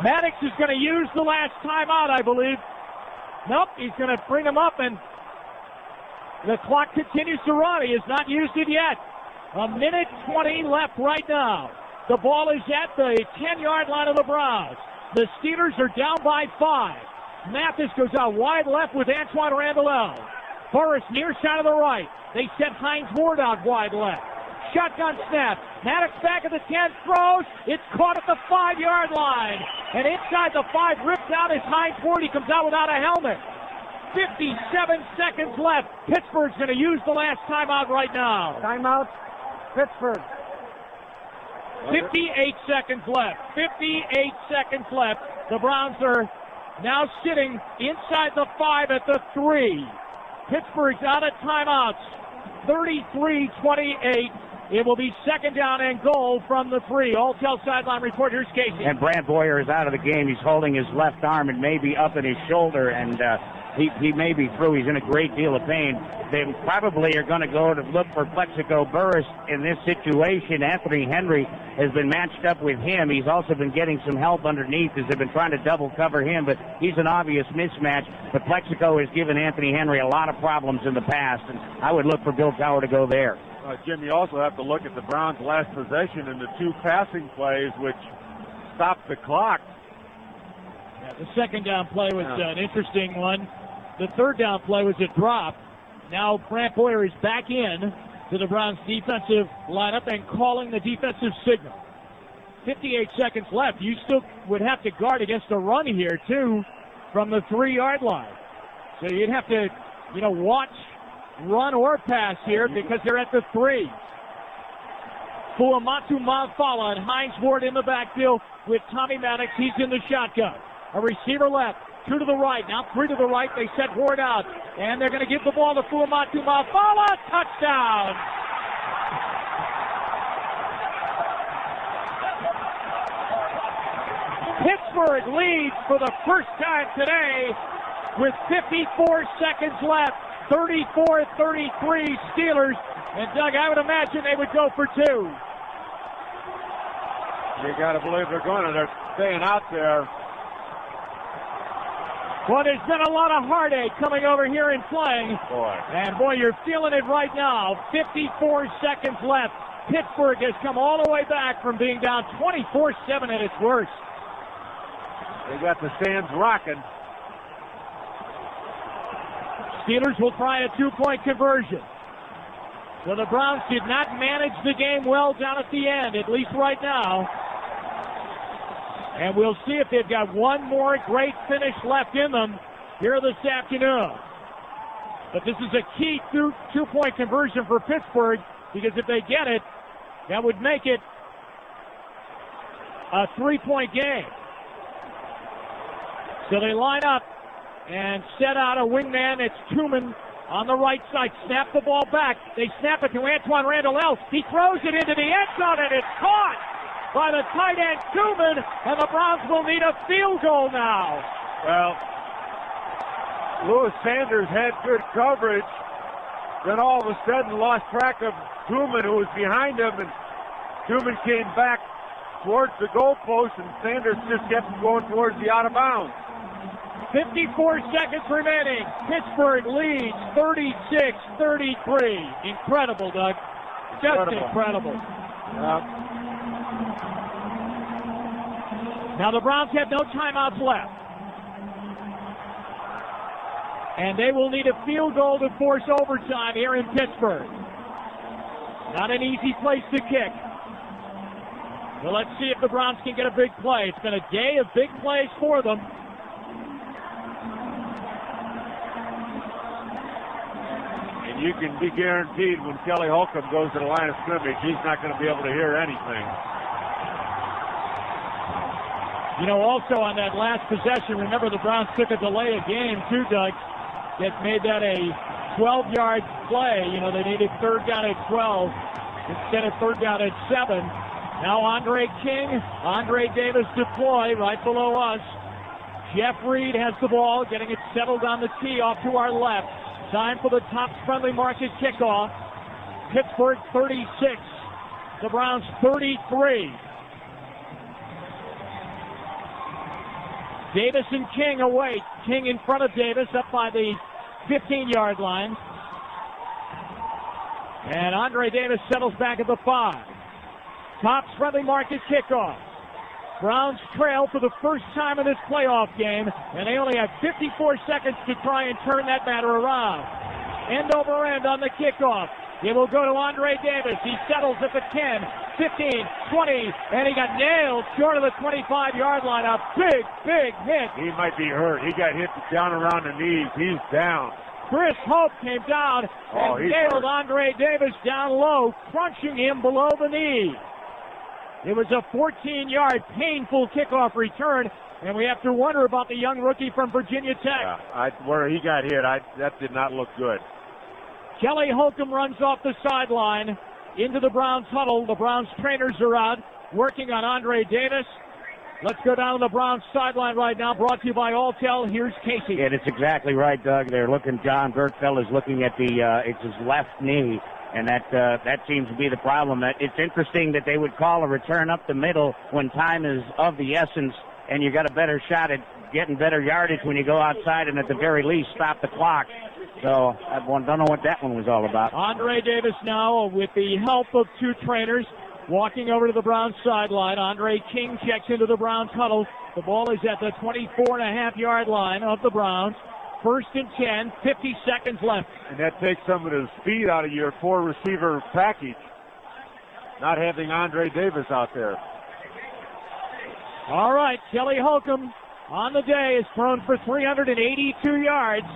Maddox is going to use the last timeout, I believe. Nope, he's going to bring him up, and the clock continues to run. He has not used it yet. 1:20 left right now. The ball is at the 10-yard line of the Browns. The Steelers are down by 5. Mathis goes out wide left with Antoine Randall. Burris near side of the right. They set Hines Ward out wide left. Shotgun snap. Maddox back at the 10, throws. It's caught at the 5-yard line. And inside the 5, ripped out is Hines Ward. He comes out without a helmet. 57 seconds left. Pittsburgh's going to use the last timeout right now. Timeout, Pittsburgh. 58 seconds left. 58 seconds left. The Browns are now sitting inside the 5 at the 3. Pittsburgh's out of timeouts. 33-28. It will be 2nd down and goal from the 3. All-tell sideline report. Here's Casey. And Brant Boyer is out of the game. He's holding his left arm and maybe up at his shoulder, and he may be through. He's in a great deal of pain. They probably are going to go to look for Plexico Burris in this situation. Anthony Henry has been matched up with him. He's also been getting some help underneath as they've been trying to double cover him, but he's an obvious mismatch. But Plexico has given Anthony Henry a lot of problems in the past, and I would look for Bill Cowher to go there. Jim, you also have to look at the Browns' last possession and the 2 passing plays, which stopped the clock. Yeah, the 2nd down play was an interesting one. The 3rd down play was a drop. Now Brant Boyer is back in to the Browns' defensive lineup and calling the defensive signal. 58 seconds left. You still would have to guard against a run here, too, from the 3-yard line. So you'd have to, watch run or pass here because they're at the 3. Fuamatu Mafala and Hines Ward in the backfield with Tommy Maddox. He's in the shotgun. A receiver left. 2 to the right. Now 3 to the right. They set Ward out. And they're going to give the ball to Fuamatu Mafala. Touchdown! Pittsburgh leads for the first time today with 54 seconds left. 34-33 Steelers. And Doug, I would imagine they would go for 2. You got to believe they're going to. They're staying out there. Well, there's been a lot of heartache coming over here and playing. Boy. And, boy, you're feeling it right now. 54 seconds left. Pittsburgh has come all the way back from being down 24-7 at its worst. They got the stands rocking. Steelers will try a two-point conversion. So the Browns did not manage the game well down at the end, at least right now. And we'll see if they've got one more great finish left in them here this afternoon. But this is a key two-point conversion for Pittsburgh, because if they get it, that would make it a three-point game. So they line up and set out a wingman. It's Tuman on the right side. Snap the ball back. They snap it to Antoine Randall Els. He throws it into the end zone, and it's caught by the tight end Tuman, and the Browns will need a field goal now. Well, Lewis Sanders had good coverage, then all of a sudden lost track of Tuman, who was behind him, and Tuman came back towards the goalpost, and Sanders just kept going towards the out of bounds. 54 seconds remaining. Pittsburgh leads 36-33. Incredible, Doug. Just incredible. Now the Browns have no timeouts left. And they will need a field goal to force overtime here in Pittsburgh. Not an easy place to kick. Well, let's see if the Browns can get a big play. It's been a day of big plays for them. And you can be guaranteed when Kelly Holcomb goes to the line of scrimmage, he's not going to be able to hear anything. You know, also on that last possession, remember the Browns took a delay of game too, Doug. That made that a 12-yard play. You know, they needed third down at 12 instead of third down at 7. Now Andre King, Andre Davis deploy right below us. Jeff Reed has the ball, getting it settled on the tee off to our left. Time for the Topps Friendly Market kickoff. Pittsburgh 36, the Browns 33. Davis and King await. King in front of Davis, up by the 15-yard line. And Andre Davis settles back at the 5. Topps Friendly Market kickoff. Browns trail for the first time in this playoff game, and they only have 54 seconds to try and turn that matter around. End over end on the kickoff. It will go to Andre Davis. He settles at the 10, 15, 20, and he got nailed short of the 25-yard line. A big, big hit. He might be hurt. He got hit down around the knees. He's down. Chris Hope came down and nailed Andre Davis down low, crunching him below the knee. It was a 14-yard painful kickoff return, and we have to wonder about the young rookie from Virginia Tech. Yeah, where he got hit, that did not look good. Kelly Holcomb runs off the sideline into the Browns huddle. The Browns trainers are out working on Andre Davis. Let's go down to the Browns sideline right now, brought to you by Alltel. Here's Casey. Yeah, that's exactly right, Doug. They're looking, John Bergfeld is looking at it's his left knee. And that seems to be the problem. It's interesting that they would call a return up the middle when time is of the essence, and you got a better shot at getting better yardage when you go outside, and at the very least stop the clock. So I don't know what that one was all about. Andre Davis now, with the help of two trainers, walking over to the Browns sideline. Andre King checks into the Browns huddle. The ball is at the 24.5-yard line of the Browns. First and 10, 50 seconds left. And that takes some of the speed out of your four-receiver package, not having Andre Davis out there. All right, Kelly Holcomb on the day is thrown for 382 yards.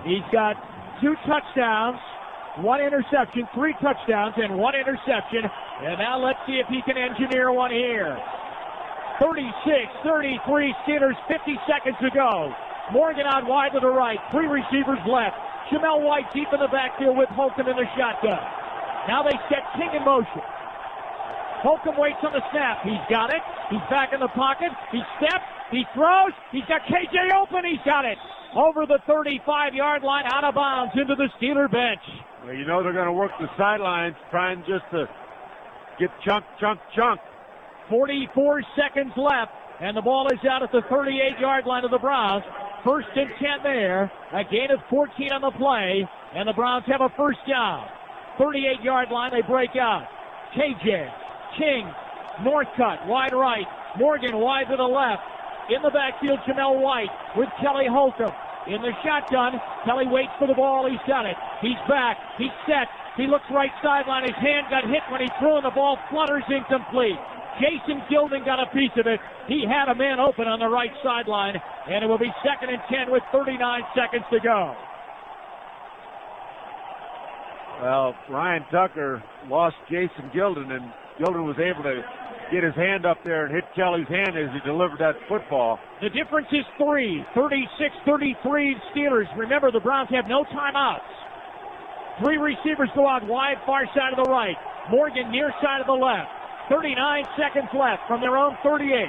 He's got 2 touchdowns, 1 interception, 3 touchdowns, and 1 interception. And now let's see if he can engineer one here. 36-33 Steelers, 50 seconds to go. Morgan out wide to the right. 3 receivers left. Jamel White deep in the backfield with Holcomb in the shotgun. Now they set King in motion. Holcomb waits on the snap. He's got it. He's back in the pocket. He steps. He throws. He's got KJ open. He's got it. Over the 35-yard line, out of bounds into the Steeler bench. Well, you know they're going to work the sidelines, trying just to get chunk. 44 seconds left, and the ball is out at the 38-yard line of the Browns. First and 10 there. A gain of 14 on the play, and the Browns have a first down. 38-yard line, they break out. KJ, King, Northcutt, wide right. Morgan wide to the left. In the backfield, Jamel White with Kelly Holcomb. In the shotgun, Kelly waits for the ball. He's got it. He's back. He's set. He looks right sideline. His hand got hit when he threw, and the ball flutters incomplete. Jason Gilden got a piece of it. He had a man open on the right sideline, and it will be 2nd and 10 with 39 seconds to go. Well, Ryan Tucker lost Jason Gilden, and Gilden was able to get his hand up there and hit Kelly's hand as he delivered that football. The difference is 3. 36-33 Steelers. Remember, the Browns have no timeouts. 3 receivers go out wide, far side of the right. Morgan near side of the left. 39 seconds left from their own 38.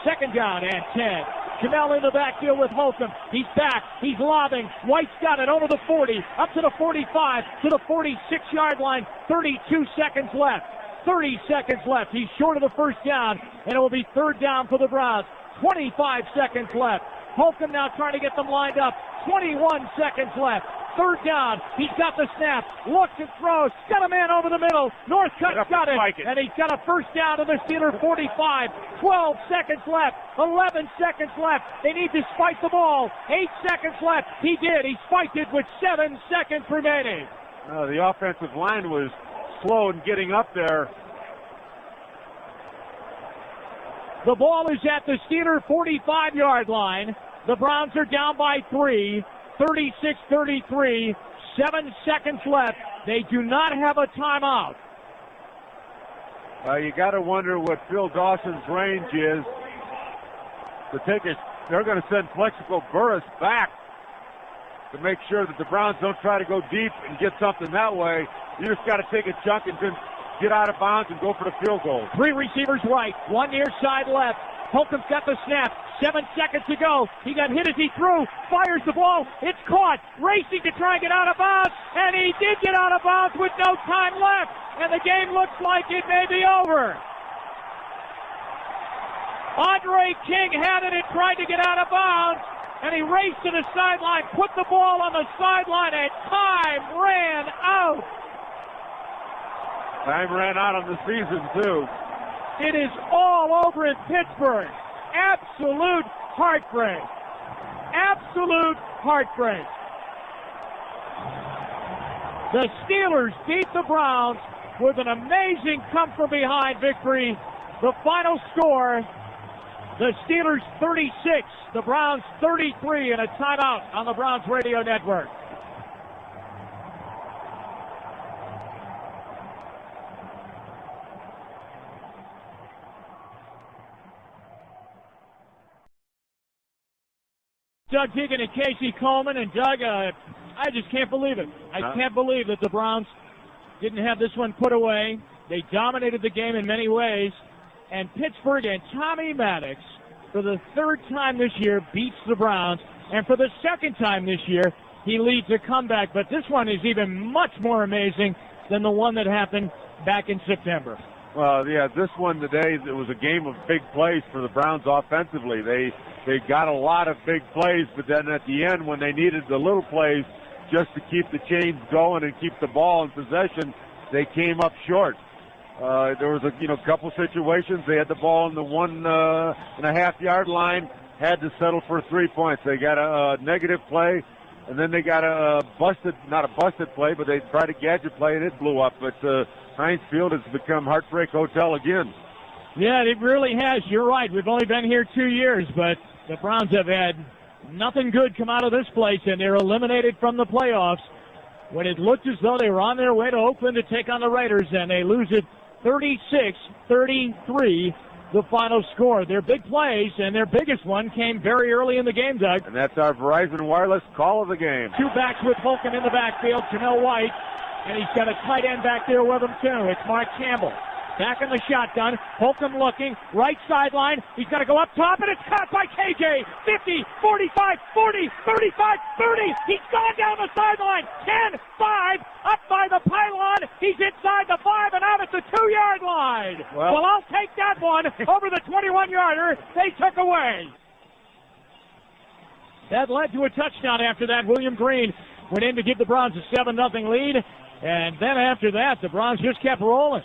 2nd down and 10. Jamel in the backfield with Holcomb. He's back. He's lobbing. White's got it over the 40, up to the 45, to the 46-yard line. 32 seconds left. 30 seconds left. He's short of the first down, and it will be 3rd down for the Browns. 25 seconds left. Holcomb now trying to get them lined up. 21 seconds left. 3rd down. He's got the snap. Looks and throws. Got a man over the middle. Northcutt's got it. And he's got a first down to the Steeler 45. 12 seconds left. 11 seconds left. They need to spike the ball. 8 seconds left. He did. He spiked it with 7 seconds remaining. The offensive line was slow in getting up there. The ball is at the Steeler 45-yard line. The Browns are down by 3. 36-33. 7 seconds left. They do not have a timeout. You got to wonder what Phil Dawson's range is to take it. They're going to send Flexico Burris back to make sure that the Browns don't try to go deep and get something that way. You just got to take a chunk and then get out of bounds and go for the field goal. 3 receivers right, 1 near side left. Holcomb's got the snap. 7 seconds to go. He got hit as he threw. Fires the ball. It's caught. Racing to try and get out of bounds. And he did get out of bounds with no time left. And the game looks like it may be over. Andre King had it and tried to get out of bounds. And he raced to the sideline, put the ball on the sideline, and time ran out. Time ran out on the season, too. It is all over in Pittsburgh. Absolute heartbreak. Absolute heartbreak. The Steelers beat the Browns with an amazing come-from-behind victory. The final score, the Steelers 36, the Browns 33, and a timeout on the Browns radio network. Doug Deegan and Casey Coleman. And Doug, I just can't believe it. I can't believe that the Browns didn't have this one put away. They dominated the game in many ways. And Pittsburgh and Tommy Maddox, for the 3rd time this year, beats the Browns. And for the 2nd time this year, he leads a comeback. But this one is even much more amazing than the one that happened back in September. Well, yeah, this one today, it was a game of big plays for the Browns offensively. They got a lot of big plays, but then at the end, when they needed the little plays just to keep the chains going and keep the ball in possession, they came up short. There was a couple situations. They had the ball in the 1.5-yard line, had to settle for 3 points. They got a negative play, and then they got not a busted play, but they tried a gadget play, and it blew up. But Heinz Field has become Heartbreak Hotel again. Yeah, it really has. You're right. We've only been here 2 years, but the Browns have had nothing good come out of this place, and they're eliminated from the playoffs when it looked as though they were on their way to Oakland to take on the Raiders, and they lose it 36-33, the final score. Their big plays, and their biggest one came very early in the game, Doug. And that's our Verizon Wireless call of the game. 2 backs with Holcomb in the backfield, Jamel White, and he's got a tight end back there with him, too. It's Mark Campbell. Back in the shotgun. Holcomb looking. Right sideline. He's got to go up top, and it's caught by KJ. 50, 45, 40, 35, 30. He's gone down the sideline. 10, 5, up by the pylon. He's inside the 5 and out at the 2-yard line. Well, I'll take that one over the 21-yarder they took away. That led to a touchdown after that. William Green went in to give the Browns a 7-0 lead. And then after that, the Browns just kept rolling.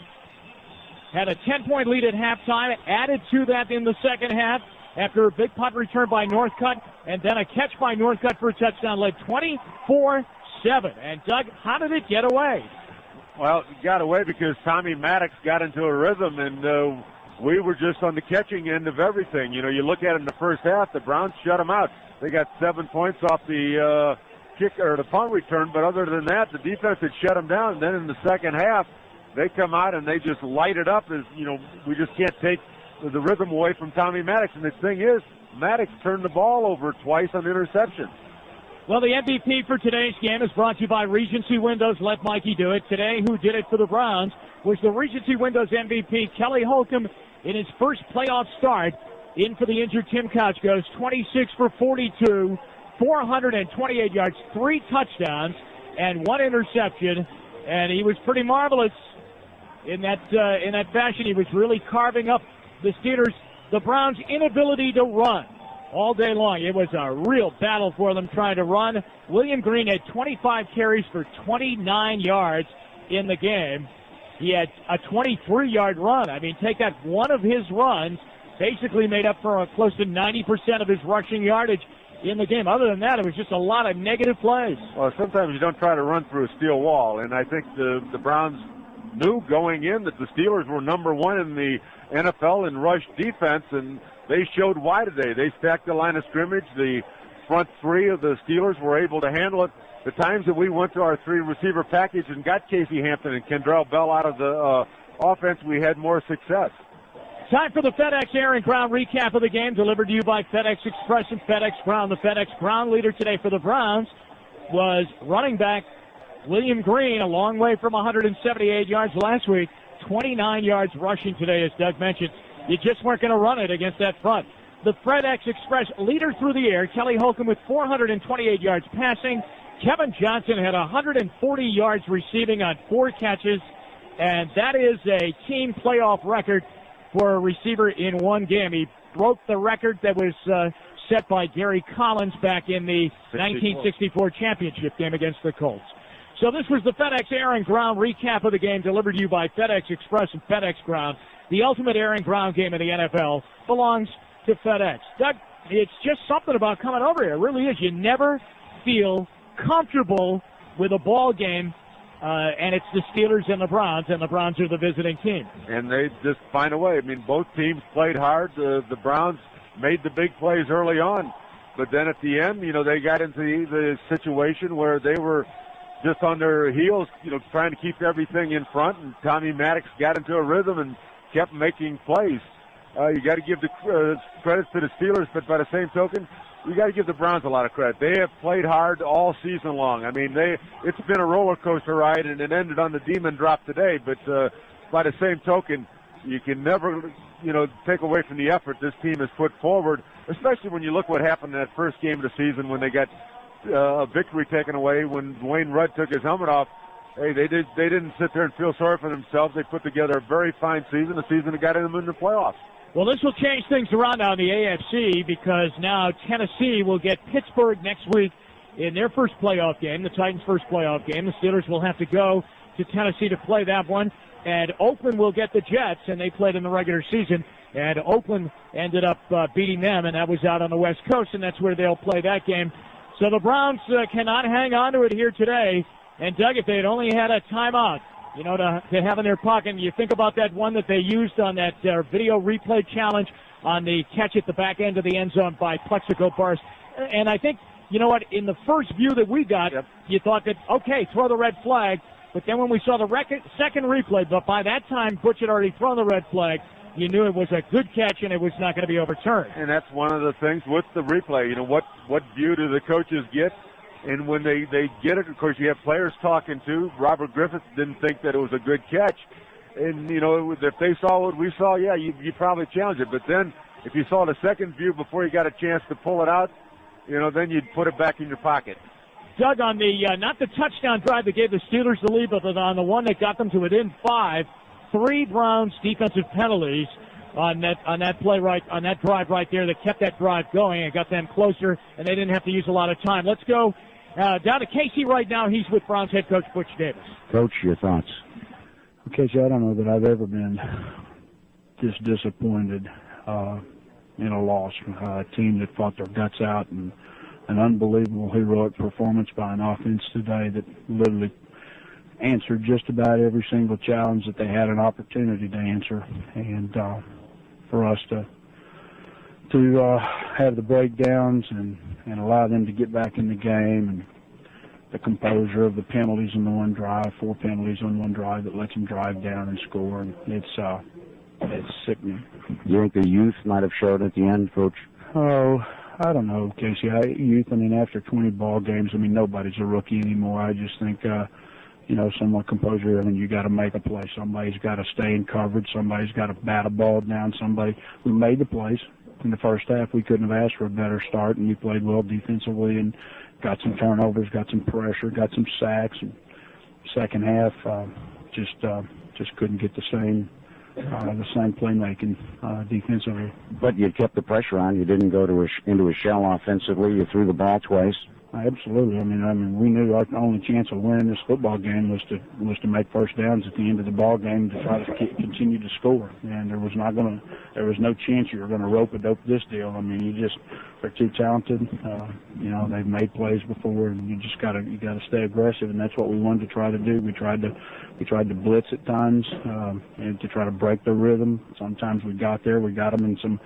had a 10-point lead at halftime, added to that in the second half after a big punt return by Northcutt, and then a catch by Northcutt for a touchdown, led 24-7. And, Doug, how did it get away? Well, it got away because Tommy Maddox got into a rhythm, and we were just on the catching end of everything. You know, you look at it in the first half, the Browns shut them out. They got 7 points off the kick or the punt return, but other than that, the defense had shut them down. And then in the second half, they come out and they just light it up. As you know, we just can't take the rhythm away from Tommy Maddox. And the thing is, Maddox turned the ball over twice on interception. Well, the MVP for today's game is brought to you by Regency Windows. Let Mikey do it. Today, who did it for the Browns was the Regency Windows MVP, Kelly Holcomb, in his first playoff start. In for the injured Tim Couch goes 26 for 42, 428 yards, 3 touchdowns, and 1 interception. And he was pretty marvelous in that fashion. He was really carving up the Steelers, the Browns' inability to run all day long. It was a real battle for them trying to run. William Green had 25 carries for 29 yards in the game. He had a 23-yard run. I mean, take that, one of his runs basically made up for close to 90% of his rushing yardage in the game. Other than that, it was just a lot of negative plays. Well, sometimes you don't try to run through a steel wall, and I think the Browns knew going in that the Steelers were number 1 in the NFL in rush defense, and they showed why today. They stacked the line of scrimmage. The front 3 of the Steelers were able to handle it. The times that we went to our 3-receiver package and got Casey Hampton and Kendrell Bell out of the offense, we had more success. Time for the FedEx Air and Ground recap of the game, delivered to you by FedEx Express and FedEx Ground. The FedEx Ground leader today for the Browns was running back William Green, a long way from 178 yards last week, 29 yards rushing today, as Doug mentioned. You just weren't going to run it against that front. The FedEx Express leader through the air, Kelly Holcomb with 428 yards passing. Kevin Johnson had 140 yards receiving on 4 catches, and that is a team playoff record for a receiver in one game. He broke the record that was set by Gary Collins back in the 1964 championship game against the Colts. So this was the FedEx Air and Ground recap of the game, delivered to you by FedEx Express and FedEx Ground. The ultimate air and ground game in the NFL belongs to FedEx. Doug, it's just something about coming over here. It really is. You never feel comfortable with a ball game, and it's the Steelers and the Browns are the visiting team. And they just find a way. I mean, both teams played hard. The Browns made the big plays early on, but then at the end, you know, they got into the situation where they were just on their heels, you know, trying to keep everything in front, and Tommy Maddox got into a rhythm and kept making plays. You got to give the credits to the Steelers, but by the same token, you got to give the Browns a lot of credit. They have played hard all season long. I mean, it's been a roller coaster ride, and it ended on the demon drop today. But by the same token, you can never, you know, take away from the effort this team has put forward, especially when you look what happened in that first game of the season when they got a victory taken away when Dwayne Rudd took his helmet off. Hey, they didn't sit there and feel sorry for themselves. They put together a very fine season, a season that got them in the playoffs. Well, this will change things around now in the AFC because now Tennessee will get Pittsburgh next week in their first playoff game, the Titans' first playoff game. The Steelers will have to go to Tennessee to play that one. And Oakland will get the Jets, and they played in the regular season. And Oakland ended up beating them, and that was out on the West Coast, and that's where they'll play that game. So the Browns cannot hang on to it here today. And, Doug, if they had only had a timeout, you know, to have in their pocket, and you think about that one that they used on that video replay challenge on the catch at the back end of the end zone by Plexico Bars. And I think, you know what, in the first view that we got, you thought that, okay, throw the red flag. But then when we saw the second replay, but by that time Butch had already thrown the red flag, you knew it was a good catch and it was not going to be overturned. And that's one of the things with the replay. You know, what view do the coaches get? And when they get it, of course, you have players talking to. Robert Griffith didn't think that it was a good catch. And, you know, if they saw what we saw, yeah, you probably challenge it. But then if you saw the second view before you got a chance to pull it out, you know, then you'd put it back in your pocket. Doug, on the not the touchdown drive that gave the Steelers the lead, but on the one that got them to within 5, 3 Browns defensive penalties on that play on that drive right there that kept that drive going and got them closer, and they didn't have to use a lot of time. Let's go down to Casey right now. He's with Browns head coach Butch Davis. Coach, your thoughts? Casey, I don't know that I've ever been this disappointed in a loss. A team that fought their guts out, and an unbelievable heroic performance by an offense today that literally answered just about every single challenge that they had an opportunity to answer. And for us to have the breakdowns and allow them to get back in the game, and the composure of the penalties in the one drive, 4 penalties on one drive that lets them drive down and score. And it's sickening. You think the youth might have showed at the end, Coach? Oh, I don't know, Casey. Youth, I mean, after 20 ball games, I mean, nobody's a rookie anymore. I just think, somewhat composure. I mean, you got to make a play. Somebody's got to stay in coverage. Somebody's got to bat a ball down. We made the plays in the first half. We couldn't have asked for a better start, and we played well defensively and got some turnovers, got some pressure, got some sacks. And second half, just couldn't get the same playmaking defensively. But you kept the pressure on. You didn't go into a shell offensively. You threw the ball twice. Absolutely. I mean, we knew our only chance of winning this football game was to make first downs at the end of the ball game to try to continue to score. And there was no chance you were going to rope a dope this deal. I mean, they're too talented. They've made plays before, and you got to stay aggressive, and that's what we wanted to try to do. We tried to blitz at times and to try to break their rhythm. Sometimes we got there, we got them in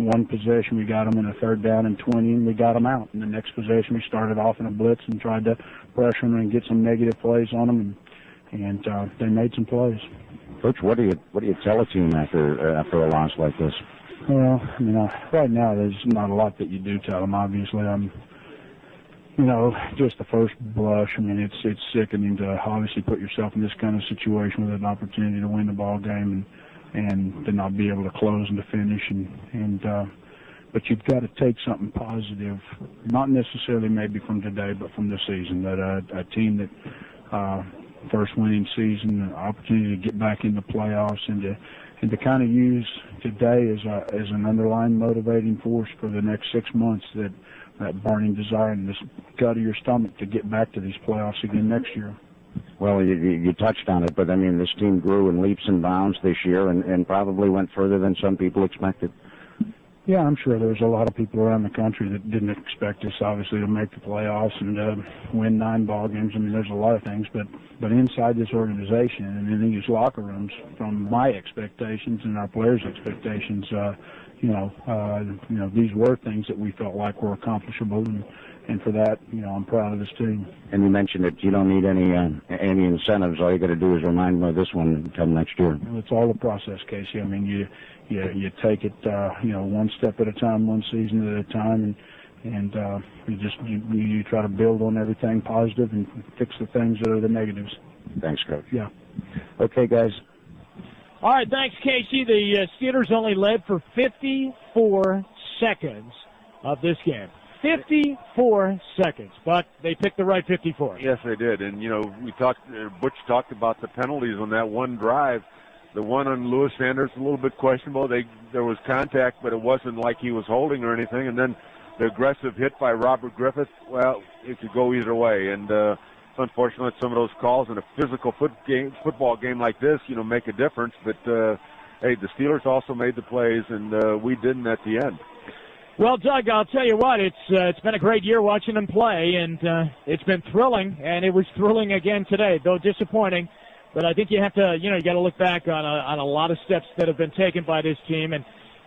one possession, we got them in a 3rd down and 20, and we got them out. In the next possession, we started off in a blitz and tried to pressure them and get some negative plays on them, and they made some plays. Coach, what do you tell a team after a loss like this? Well, I mean, right now there's not a lot that you do tell them. Obviously, just the first blush. I mean, it's sickening to obviously put yourself in this kind of situation with an opportunity to win the ball game and to not be able to close and to finish. But you've got to take something positive, not necessarily maybe from today, but from the season. That a team that first winning season, an opportunity to get back in the playoffs, and to kind of use today as an underlying motivating force for the next 6 months, that burning desire in this gut of your stomach to get back to these playoffs again next year. Well, you touched on it, but I mean, this team grew in leaps and bounds this year and probably went further than some people expected. Yeah, I'm sure there's a lot of people around the country that didn't expect us, obviously, to make the playoffs and win 9 ball games. I mean, there's a lot of things, but inside this organization and in these locker rooms, from my expectations and our players' expectations, these were things that we felt like were accomplishable, and for that, I'm proud of this team. And you mentioned that you don't need any incentives. All you got to do is remind them of this one come next year. Well, it's all a process, Casey. I mean, you take it, one step at a time, one season at a time, and you try to build on everything positive and fix the things that are the negatives. Thanks, Coach. Yeah. Okay, guys. All right, thanks, Casey. The Steelers only led for 54 seconds of this game. 54 seconds, but they picked the right 54. Yes, they did. And, Butch talked about the penalties on that one drive. The one on Lewis Sanders, a little bit questionable. There was contact, but it wasn't like he was holding or anything. And then the aggressive hit by Robert Griffith, well, it could go either way. And it's unfortunate some of those calls in a physical football game like this, make a difference. But, hey, the Steelers also made the plays, and we didn't at the end. Well, Doug, I'll tell you what, it's been a great year watching them play, and it's been thrilling, and it was thrilling again today, though disappointing. But I think you have to, you got to look back on a lot of steps that have been taken by this team, and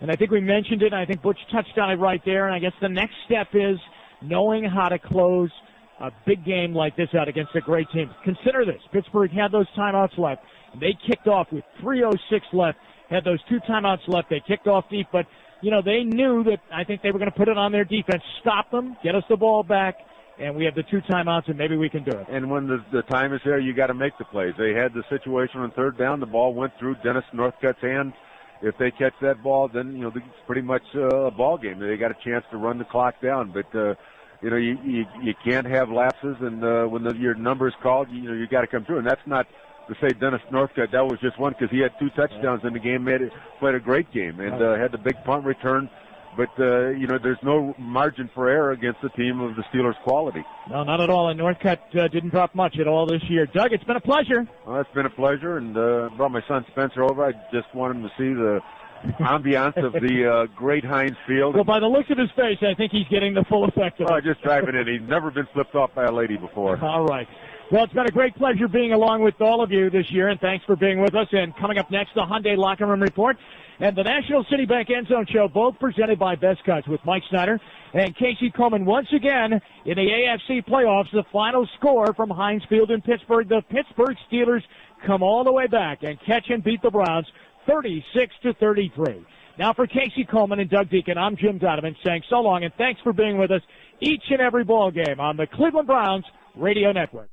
I think we mentioned it, and I think Butch touched on it right there, and I guess the next step is knowing how to close a big game like this out against a great team. Consider this. Pittsburgh had those timeouts left. They kicked off with 3:06 left, had those 2 timeouts left. They kicked off deep, but they knew that I think they were going to put it on their defense, stop them, get us the ball back, and we have the 2 timeouts, and maybe we can do it. And when the time is there, you got to make the plays. They had the situation on 3rd down. The ball went through Dennis Northcutt's hand. If they catch that ball, then, it's pretty much a ball game. They got a chance to run the clock down. But, you can't have lapses, and when your number is called, you got to come through. And that's not to say Dennis Northcutt, that was just one because he had 2 touchdowns in the game, played a great game, and had the big punt return. But, there's no margin for error against a team of the Steelers' quality. No, not at all. And Northcutt didn't drop much at all this year. Doug, it's been a pleasure. Well, it's been a pleasure, and brought my son Spencer over. I just want him to see the ambiance of the great Heinz Field. Well, by the looks of his face, I think he's getting the full effect of it. Just driving in. He's never been flipped off by a lady before. All right. Well, it's been a great pleasure being along with all of you this year, and thanks for being with us. And coming up next, the Hyundai Locker Room Report and the National City Bank End Zone Show, both presented by Best Cuts with Mike Snyder and Casey Coleman. Once again, in the AFC playoffs, the final score from Heinz Field in Pittsburgh. The Pittsburgh Steelers come all the way back and catch and beat the Browns 36-33. Now for Casey Coleman and Doug Deacon, I'm Jim Donovan saying so long, and thanks for being with us each and every ball game on the Cleveland Browns Radio Network.